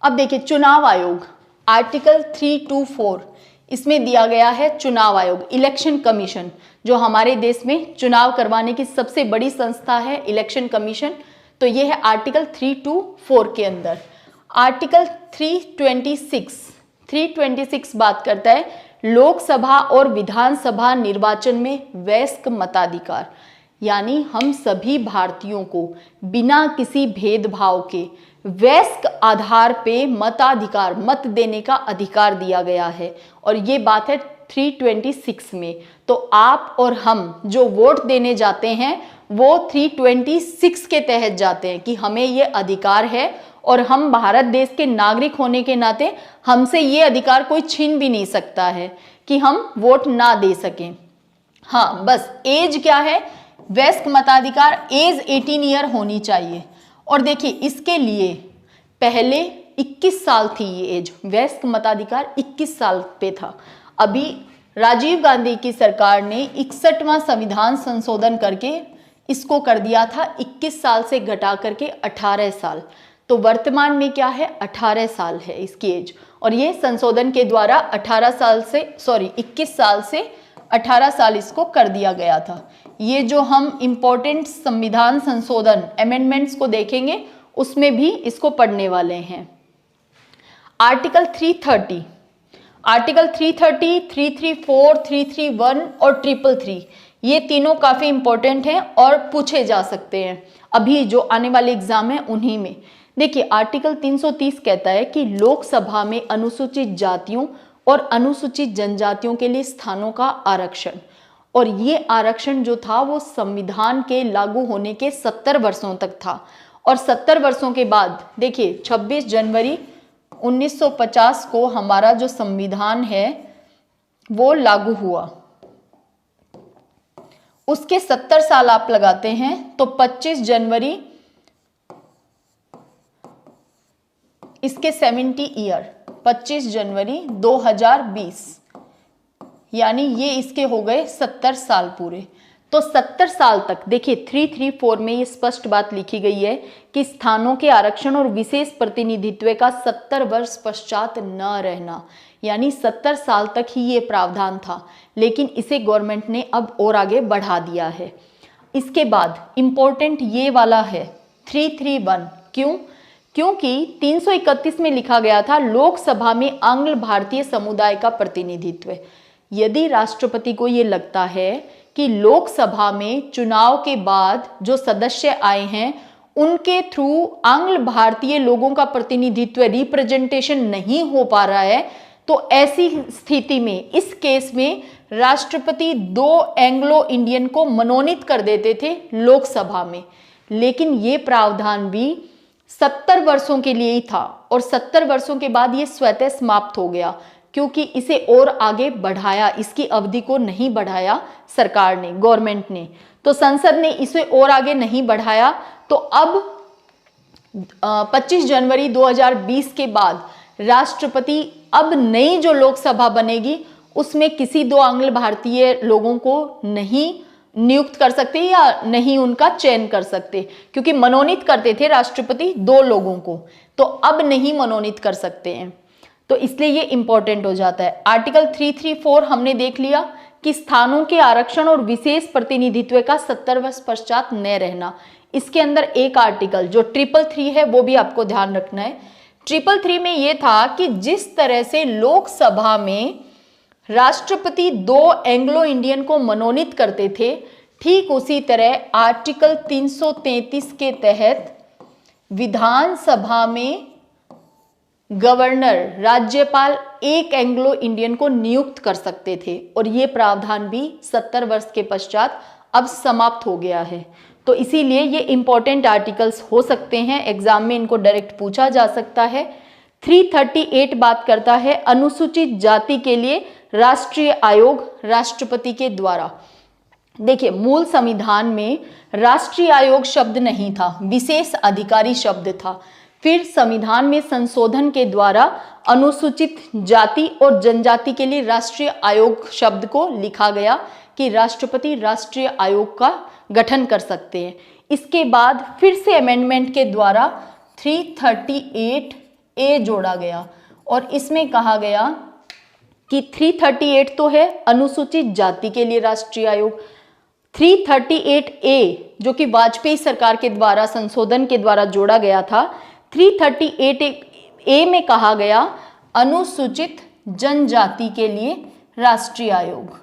अब देखिए चुनाव आयोग, आर्टिकल 324, इसमें दिया गया है चुनाव आयोग, इलेक्शन कमीशन, जो हमारे देश में चुनाव करवाने की सबसे बड़ी संस्था है, इलेक्शन कमीशन। तो ये है आर्टिकल 324 के अंदर। आर्टिकल 326 बात करता है लोकसभा और विधानसभा निर्वाचन में वयस्क मताधिकार, यानी हम सभी भारतीयों को बिना किसी भेदभाव के वयस्क आधार पे मताधिकार, मत देने का अधिकार दिया गया है। और ये बात है 326 में। तो आप और हम जो वोट देने जाते हैं वो 326 के तहत जाते हैं कि हमें ये अधिकार है और हम भारत देश के नागरिक होने के नाते हमसे ये अधिकार कोई छीन भी नहीं सकता है कि हम वोट ना दे सकें। हाँ, बस एज क्या है? वयस्क मताधिकार एज 18 ईयर होनी चाहिए। और देखिए इसके लिए पहले 21 साल थी ये एज, वयस्क मताधिकार 21 साल पे था। अभी राजीव गांधी की सरकार ने 61वां संविधान संशोधन करके इसको कर दिया था 21 साल से घटा करके 18 साल। तो वर्तमान में क्या है? 18 साल है इसकी एज। और ये संशोधन के द्वारा 21 साल से 18 साल इसको कर दिया गया था। ये जो हम इम्पोर्टेंट संविधान संशोधन अमेंडमेंट्स को देखेंगे उसमें भी इसको पढ़ने वाले हैं। आर्टिकल 330, 334, 331 और 333, ये तीनों काफी इंपॉर्टेंट हैं और पूछे जा सकते हैं अभी जो आने वाले एग्जाम है उन्हीं में। देखिए आर्टिकल 330 कहता है कि लोकसभा में अनुसूचित जातियों और अनुसूचित जनजातियों के लिए स्थानों का आरक्षण, और ये आरक्षण जो था वो संविधान के लागू होने के 70 वर्षों तक था। और 70 वर्षों के बाद देखिए 26 जनवरी 1950 को हमारा जो संविधान है वो लागू हुआ। उसके 70 साल आप लगाते हैं तो 25 जनवरी इसके 70 ईयर, 25 जनवरी 2020, यानी ये इसके हो गए 70 साल पूरे। तो 70 साल तक देखिए 334 में ये स्पष्ट बात लिखी गई है कि स्थानों के आरक्षण और विशेष प्रतिनिधित्व का 70 वर्ष पश्चात न रहना, यानी 70 साल तक ही ये प्रावधान था, लेकिन इसे गवर्नमेंट ने अब और आगे बढ़ा दिया है। इसके बाद इंपॉर्टेंट ये वाला है 331, क्यों? क्योंकि 331 में लिखा गया था लोकसभा में आंग्ल भारतीय समुदाय का प्रतिनिधित्व। यदि राष्ट्रपति को ये लगता है कि लोकसभा में चुनाव के बाद जो सदस्य आए हैं उनके थ्रू आंग्ल भारतीय लोगों का प्रतिनिधित्व, रिप्रेजेंटेशन नहीं हो पा रहा है, तो ऐसी स्थिति में इस केस में राष्ट्रपति 2 एंग्लो इंडियन को मनोनीत कर देते थे लोकसभा में। लेकिन ये प्रावधान भी 70 वर्षों के लिए ही था और 70 वर्षों के बाद ये स्वतः समाप्त हो गया, क्योंकि इसे और आगे बढ़ाया, इसकी अवधि को नहीं बढ़ाया सरकार ने, गवर्नमेंट ने। तो संसद ने इसे और आगे नहीं बढ़ाया। तो अब 25 जनवरी 2020 के बाद राष्ट्रपति अब नई जो लोकसभा बनेगी उसमें किसी 2 आंग्ल भारतीय लोगों को नहीं नियुक्त कर सकते या नहीं उनका चयन कर सकते, क्योंकि मनोनीत करते थे राष्ट्रपति 2 लोगों को, तो अब नहीं मनोनीत कर सकते हैं, तो इसलिए ये इंपॉर्टेंट हो जाता है। आर्टिकल 334 हमने देख लिया कि स्थानों के आरक्षण और विशेष प्रतिनिधित्व का 70 वर्ष पश्चात न रहना। इसके अंदर एक आर्टिकल जो 333 है वो भी आपको ध्यान रखना है। 333 में ये था कि जिस तरह से लोकसभा में राष्ट्रपति 2 एंग्लो इंडियन को मनोनीत करते थे, ठीक उसी तरह आर्टिकल 333 के तहत विधानसभा में गवर्नर, राज्यपाल 1 एंग्लो इंडियन को नियुक्त कर सकते थे, और ये प्रावधान भी 70 वर्ष के पश्चात अब समाप्त हो गया है। तो इसीलिए ये इंपॉर्टेंट आर्टिकल्स हो सकते हैं, एग्जाम में इनको डायरेक्ट पूछा जा सकता है। 338 बात करता है अनुसूचित जाति के लिए राष्ट्रीय आयोग राष्ट्रपति के द्वारा। देखिए, मूल संविधान में राष्ट्रीय आयोग शब्द नहीं था, विशेष अधिकारी शब्द था। फिर संविधान में संशोधन के द्वारा अनुसूचित जाति और जनजाति के लिए राष्ट्रीय आयोग शब्द को लिखा गया कि राष्ट्रपति राष्ट्रीय आयोग का गठन कर सकते हैं। इसके बाद फिर से अमेंडमेंट के द्वारा 338A जोड़ा गया, और इसमें कहा गया कि 338 तो है अनुसूचित जाति के लिए राष्ट्रीय आयोग, 338A जो कि वाजपेयी सरकार के द्वारा संशोधन के द्वारा जोड़ा गया था, 338A में कहा गया अनुसूचित जनजाति के लिए राष्ट्रीय आयोग,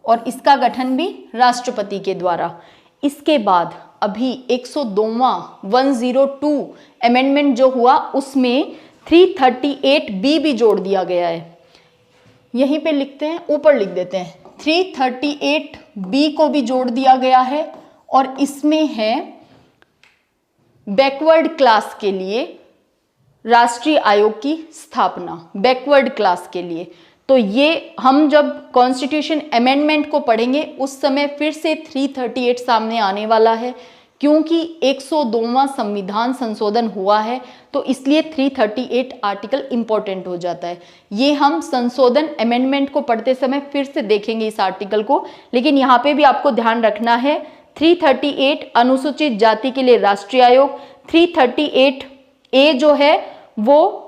और इसका गठन भी राष्ट्रपति के द्वारा। इसके बाद अभी 102वां 102 अमेंडमेंट जो हुआ उसमें 338B भी जोड़ दिया गया है। यहीं पे लिखते हैं, ऊपर लिख देते हैं, 338B को भी जोड़ दिया गया है, और इसमें है बैकवर्ड क्लास के लिए राष्ट्रीय आयोग की स्थापना, बैकवर्ड क्लास के लिए। तो ये हम जब कॉन्स्टिट्यूशन अमेंडमेंट को पढ़ेंगे उस समय फिर से 338 सामने आने वाला है, क्योंकि 102वां संविधान संशोधन हुआ है, तो इसलिए 338 आर्टिकल इंपॉर्टेंट हो जाता है। ये हम संशोधन अमेंडमेंट को पढ़ते समय फिर से देखेंगे इस आर्टिकल को, लेकिन यहाँ पे भी आपको ध्यान रखना है 338 अनुसूचित जाति के लिए राष्ट्रीय आयोग, 338A जो है वो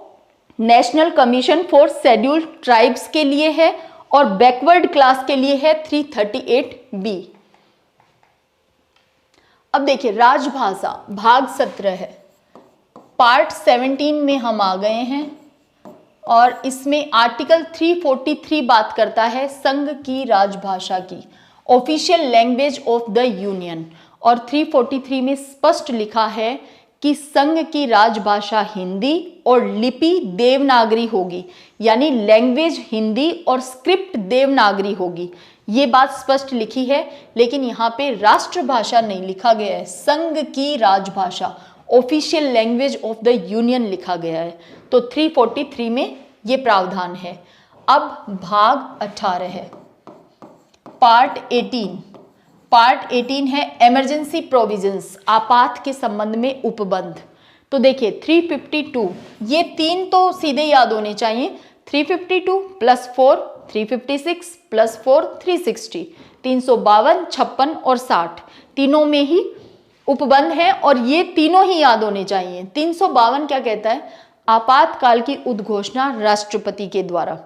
national commission for scheduled tribes के लिए है, और बैकवर्ड क्लास के लिए है 338B। अब देखिए, राजभाषा भाग 17 है, पार्ट 17 में हम आ गए हैं, और इसमें आर्टिकल 343 बात करता है संघ की राजभाषा की, official language of the union, और 343 में स्पष्ट लिखा है कि संघ की राजभाषा हिंदी और लिपि देवनागरी होगी, यानी लैंग्वेज हिंदी और स्क्रिप्ट देवनागरी होगी। ये बात स्पष्ट लिखी है, लेकिन यहाँ पे राष्ट्रभाषा नहीं लिखा गया है, संघ की राजभाषा official language of the union लिखा गया है। तो 343 में ये प्रावधान है। अब भाग 18 है, पार्ट 18। पार्ट 18 है इमरजेंसी प्रोविजंस, आपात के संबंध में उपबंध। तो देखिए 352, ये 3 तो सीधे याद होने चाहिए, 352 + 4 356 + 4 360, 352, 56 और 60, तीनों में ही उपबंध है, और ये तीनों ही याद होने चाहिए। 352 क्या कहता है? आपातकाल की उद्घोषणा राष्ट्रपति के द्वारा,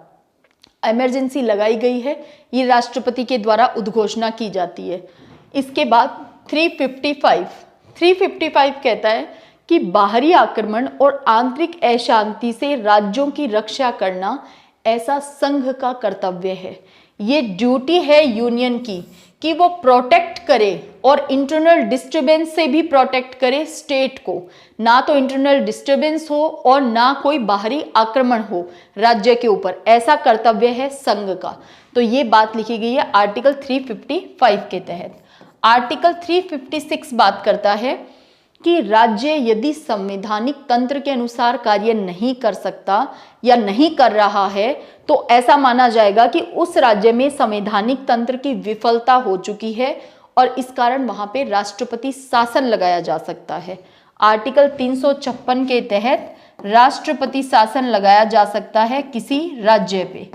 इमरजेंसी लगाई गई है, ये राष्ट्रपति के द्वारा उद्घोषणा की जाती है। इसके बाद 355 कहता है कि बाहरी आक्रमण और आंतरिक अशांति से राज्यों की रक्षा करना ऐसा संघ का कर्तव्य है। ये ड्यूटी है यूनियन की कि वो प्रोटेक्ट करे, और इंटरनल डिस्टर्बेंस से भी प्रोटेक्ट करे स्टेट को, ना तो इंटरनल डिस्टर्बेंस हो और ना कोई बाहरी आक्रमण हो राज्य के ऊपर, ऐसा कर्तव्य है संघ का। तो ये बात लिखी गई है आर्टिकल 355 के तहत। आर्टिकल 356 बात करता है कि राज्य यदि संवैधानिक तंत्र के अनुसार कार्य नहीं कर सकता या नहीं कर रहा है, तो ऐसा माना जाएगा कि उस राज्य में संवैधानिक तंत्र की विफलता हो चुकी है, और इस कारण वहां पे राष्ट्रपति शासन लगाया जा सकता है। आर्टिकल 356 के तहत राष्ट्रपति शासन लगाया जा सकता है किसी राज्य पे,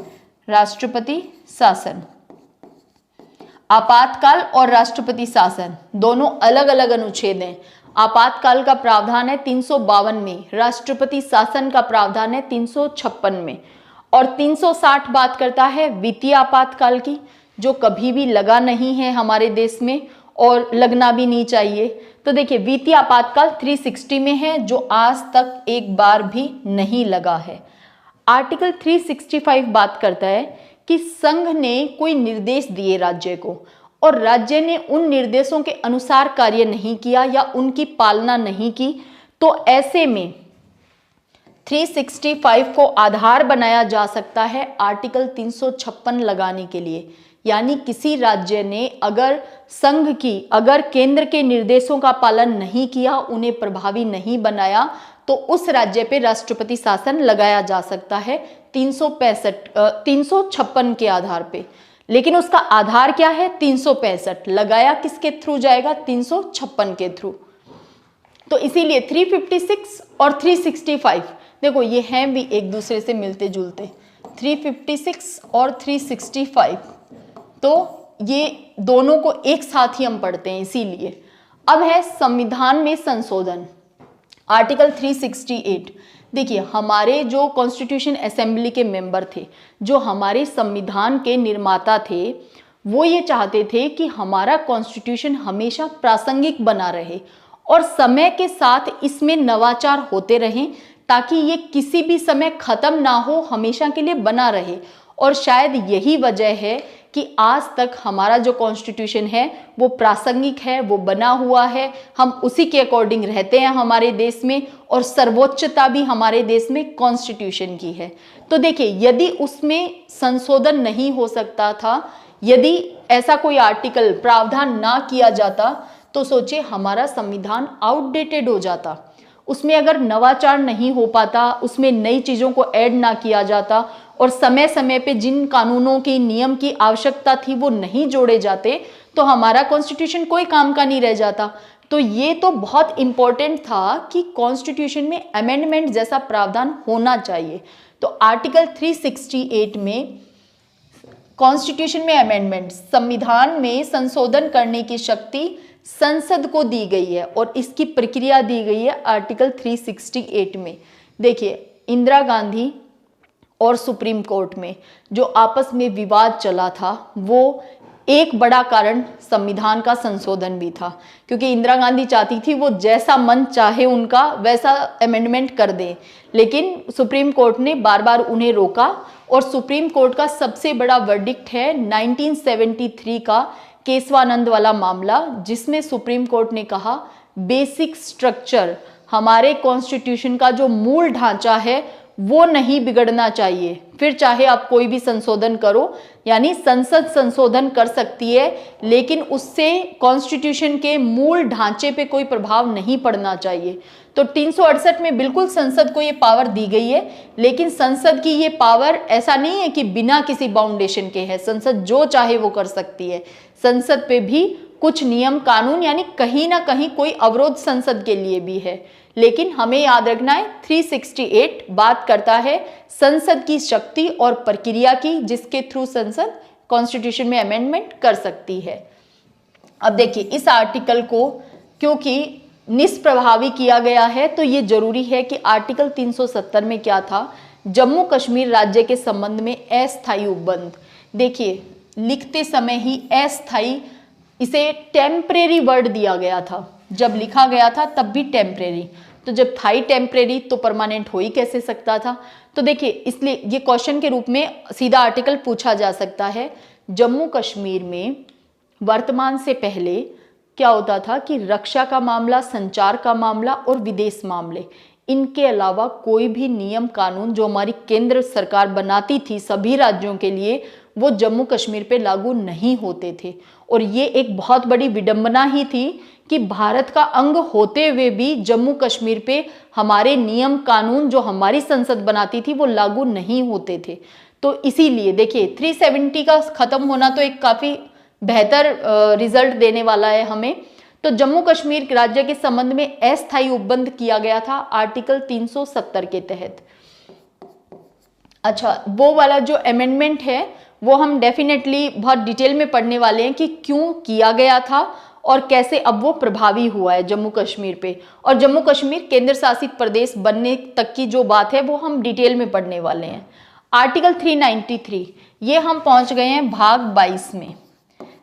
राष्ट्रपति शासन। आपातकाल और राष्ट्रपति शासन दोनों अलग अलग अनुच्छेद हैं। आपातकाल का प्रावधान है 352 में, राष्ट्रपति शासन का प्रावधान है 356 में। और 360 बात करता है वित्तीय आपातकाल की, जो कभी भी लगा नहीं है हमारे देश में और लगना भी नहीं चाहिए। तो देखिए वित्तीय आपातकाल 360 में है, जो आज तक एक बार भी नहीं लगा है। आर्टिकल 365 बात करता है कि संघ ने कोई निर्देश दिए राज्य को और राज्य ने उन निर्देशों के अनुसार कार्य नहीं किया या उनकी पालना नहीं की, तो ऐसे में 365 को आधार बनाया जा सकता है आर्टिकल 356 लगाने के लिए। यानी किसी राज्य ने अगर केंद्र के निर्देशों का पालन नहीं किया, उन्हें प्रभावी नहीं बनाया, तो उस राज्य पे राष्ट्रपति शासन लगाया जा सकता है 356 के आधार पे। लेकिन उसका आधार क्या है? 365। लगाया किसके थ्रू जाएगा? 356 के थ्रू। तो इसीलिए 356 और 365 देखो ये हैं भी एक दूसरे से मिलते जुलते, 356 और 365, तो ये दोनों को एक साथ ही हम पढ़ते हैं इसीलिए। अब है संविधान में संशोधन, आर्टिकल 368। देखिए हमारे जो कॉन्स्टिट्यूशन असेंबली के मेंबर थे, जो हमारे संविधान के निर्माता थे, वो ये चाहते थे कि हमारा कॉन्स्टिट्यूशन हमेशा प्रासंगिक बना रहे और समय के साथ इसमें नवाचार होते रहें, ताकि ये किसी भी समय खत्म ना हो, हमेशा के लिए बना रहे। और शायद यही वजह है कि आज तक हमारा जो कॉन्स्टिट्यूशन है वो प्रासंगिक है, वो बना हुआ है, हम उसी के अकॉर्डिंग रहते हैं हमारे देश में, और सर्वोच्चता भी हमारे देश में कॉन्स्टिट्यूशन की है। तो देखिए यदि उसमें संशोधन नहीं हो सकता था, यदि ऐसा कोई आर्टिकल प्रावधान ना किया जाता, तो सोचिए हमारा संविधान आउटडेटेड हो जाता। उसमें अगर नवाचार नहीं हो पाता, उसमें नई चीज़ों को ऐड ना किया जाता और समय समय पे जिन कानूनों की नियम की आवश्यकता थी वो नहीं जोड़े जाते, तो हमारा कॉन्स्टिट्यूशन कोई काम का नहीं रह जाता। तो ये तो बहुत इंपॉर्टेंट था कि कॉन्स्टिट्यूशन में अमेंडमेंट जैसा प्रावधान होना चाहिए। तो आर्टिकल 368 में कॉन्स्टिट्यूशन में अमेंडमेंट, संविधान में संशोधन करने की शक्ति संसद को दी गई है और इसकी प्रक्रिया दी गई है आर्टिकल 368 में। देखिए इंदिरा गांधी और सुप्रीम कोर्ट में जो आपस में विवाद चला था, वो एक बड़ा कारण संविधान का संशोधन भी था, क्योंकि इंदिरा गांधी चाहती थी वो जैसा मन चाहे उनका वैसा अमेंडमेंट कर दें, लेकिन सुप्रीम कोर्ट ने बार बार उन्हें रोका। और सुप्रीम कोर्ट का सबसे बड़ा वर्डिक्ट है 1973 का केशवानंद वाला मामला, जिसमें सुप्रीम कोर्ट ने कहा बेसिक स्ट्रक्चर, हमारे कॉन्स्टिट्यूशन का जो मूल ढांचा है वो नहीं बिगड़ना चाहिए, फिर चाहे आप कोई भी संशोधन करो। यानी संसद संशोधन कर सकती है, लेकिन उससे कॉन्स्टिट्यूशन के मूल ढांचे पे कोई प्रभाव नहीं पड़ना चाहिए। तो 368 में बिल्कुल संसद को ये पावर दी गई है, लेकिन संसद की ये पावर ऐसा नहीं है कि बिना किसी बाउंडेशन के है, संसद जो चाहे वो कर सकती है। संसद पे भी कुछ नियम कानून, यानी कहीं ना कहीं कोई अवरोध संसद के लिए भी है। लेकिन हमें याद रखना है 368 बात करता है संसद की शक्ति और प्रक्रिया की, जिसके थ्रू संसद कॉन्स्टिट्यूशन में अमेंडमेंट कर सकती है। अब देखिए इस आर्टिकल को क्योंकि निष्प्रभावी किया गया है, तो ये जरूरी है कि आर्टिकल 370 में क्या था, जम्मू कश्मीर राज्य के संबंध में अस्थायी उपबंध। देखिए लिखते समय ही अस्थायी, इसे टेम्परेरी वर्ड दिया गया था, जब लिखा गया था तब भी टेम्परेरी, तो जब था ही टेम्परेरी तो परमानेंट हो ही कैसे सकता था। तो देखिए इसलिए ये क्वेश्चन के रूप में सीधा आर्टिकल पूछा जा सकता है। जम्मू कश्मीर में वर्तमान से पहले क्या होता था कि रक्षा का मामला, संचार का मामला और विदेश मामले, इनके अलावा कोई भी नियम कानून जो हमारी केंद्र सरकार बनाती थी सभी राज्यों के लिए, वो जम्मू कश्मीर पे लागू नहीं होते थे। और ये एक बहुत बड़ी विडंबना ही थी कि भारत का अंग होते हुए भी जम्मू कश्मीर पे हमारे नियम कानून जो हमारी संसद बनाती थी वो लागू नहीं होते थे। तो इसीलिए देखिए 370 का खत्म होना तो एक काफ़ी बेहतर रिजल्ट देने वाला है हमें। तो जम्मू कश्मीर राज्य के संबंध में अस्थायी उपबंध किया गया था आर्टिकल 370 के तहत। अच्छा, वो वाला जो अमेंडमेंट है वो हम डेफिनेटली बहुत डिटेल में पढ़ने वाले हैं कि क्यों किया गया था और कैसे अब वो प्रभावी हुआ है जम्मू कश्मीर पे, और जम्मू कश्मीर केंद्र शासित प्रदेश बनने तक की जो बात है वो हम डिटेल में पढ़ने वाले हैं। आर्टिकल 393, ये हम पहुंच गए हैं भाग 22 में।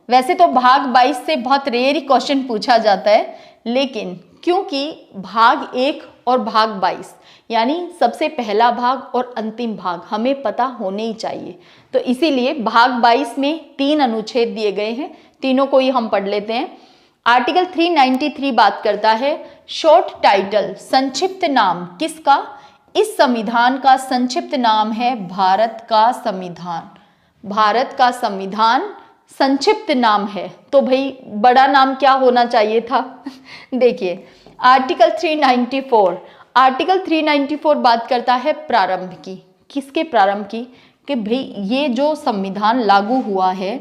वैसे तो भाग 22 से बहुत रेयर ही क्वेश्चन पूछा जाता है, लेकिन क्योंकि भाग 1 और भाग 22 यानी सबसे पहला भाग और अंतिम भाग हमें पता होने ही चाहिए, तो इसीलिए भाग 22 में 3 अनुच्छेद दिए गए हैं, तीनों को ही हम पढ़ लेते हैं। आर्टिकल 393 बात करता है शॉर्ट टाइटल, संक्षिप्त नाम किसका? इस संविधान का संक्षिप्त नाम है भारत का संविधान। भारत का संविधान संक्षिप्त नाम है, तो भाई बड़ा नाम क्या होना चाहिए था? देखिए आर्टिकल 394, आर्टिकल 394 बात करता है प्रारंभ की। किसके प्रारंभ की? कि भाई ये जो संविधान लागू हुआ है,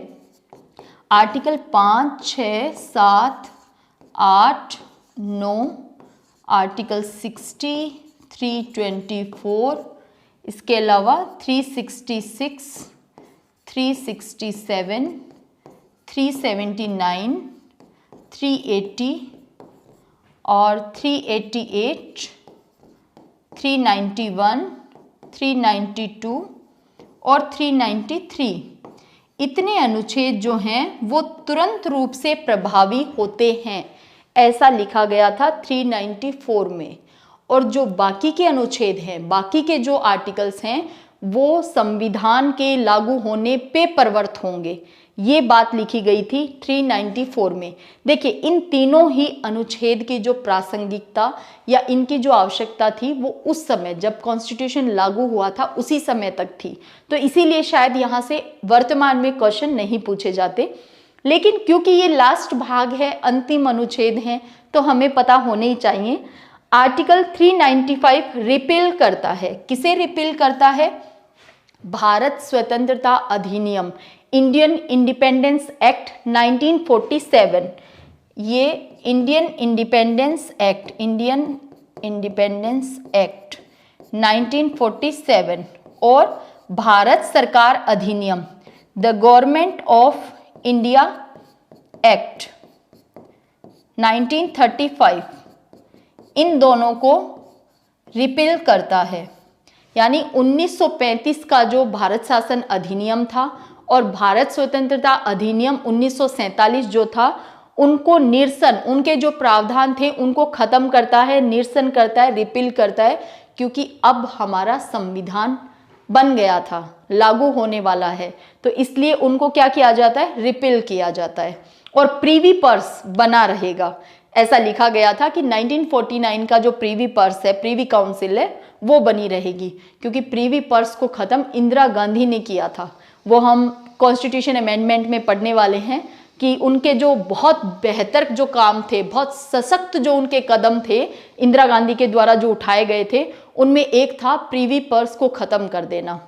आर्टिकल 5, 6, 7, 8, 9, आर्टिकल 60, 324, इसके अलावा 366, 367, 379, 380 और 388, 391, 392 और 393, इतने अनुच्छेद जो हैं वो तुरंत रूप से प्रभावी होते हैं, ऐसा लिखा गया था 394 में। और जो बाकी के अनुच्छेद हैं, बाकी के जो आर्टिकल्स हैं, वो संविधान के लागू होने पे प्रवर्त होंगे, ये बात लिखी गई थी 394 में। देखिए इन तीनों ही अनुच्छेद की जो प्रासंगिकता या इनकी जो आवश्यकता थी वो उस समय जब कॉन्स्टिट्यूशन लागू हुआ था उसी समय तक थी, तो इसीलिए शायद यहाँ से वर्तमान में क्वेश्चन नहीं पूछे जाते। लेकिन क्योंकि ये लास्ट भाग है, अंतिम अनुच्छेद हैं, तो हमें पता होने ही चाहिए। आर्टिकल 395 रिपील करता है, किसे रिपील करता है? भारत स्वतंत्रता अधिनियम, इंडियन इंडिपेंडेंस एक्ट 1947। ये Indian independence act, Indian independence act 1947 और भारत सरकार अधिनियम, the government of India act 1935, इन दोनों को रिपील करता है। यानी 1935 का जो भारत शासन अधिनियम था और भारत स्वतंत्रता अधिनियम 1947 जो था, उनको निरसन, उनके जो प्रावधान थे उनको खत्म करता है, निरसन करता है, रिपील करता है, क्योंकि अब हमारा संविधान बन गया था, लागू होने वाला है, तो इसलिए उनको क्या किया जाता है? रिपील किया जाता है। और प्रीवी पर्स बना रहेगा, ऐसा लिखा गया था कि 1949 का जो प्रीवी पर्स है, प्रीवी काउंसिल है, वो बनी रहेगी, क्योंकि प्रीवी पर्स को खत्म इंदिरा गांधी ने किया था। वो हम कॉन्स्टिट्यूशन अमेंडमेंट में पढ़ने वाले हैं कि उनके जो बहुत बेहतर जो काम थे, बहुत सशक्त जो उनके कदम थे इंदिरा गांधी के द्वारा जो उठाए गए थे, उनमें एक था प्रीवी पर्स को खत्म कर देना।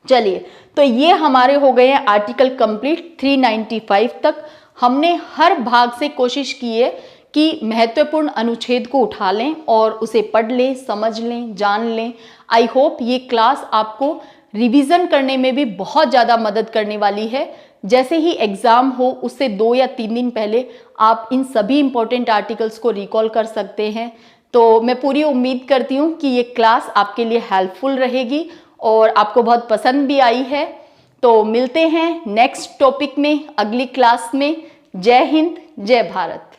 चलिए, तो ये हमारे हो गए हैं आर्टिकल कंप्लीट 395 तक। हमने हर भाग से कोशिश की है कि महत्वपूर्ण अनुच्छेद को उठा लें और उसे पढ़ लें, समझ लें, जान लें। आई होप ये क्लास आपको रिवीजन करने में भी बहुत ज़्यादा मदद करने वाली है। जैसे ही एग्ज़ाम हो उससे 2 या 3 दिन पहले आप इन सभी इंपॉर्टेंट आर्टिकल्स को रिकॉल कर सकते हैं। तो मैं पूरी उम्मीद करती हूँ कि ये क्लास आपके लिए हेल्पफुल रहेगी और आपको बहुत पसंद भी आई है। तो मिलते हैं नेक्स्ट टॉपिक में, अगली क्लास में। जय हिंद, जय भारत।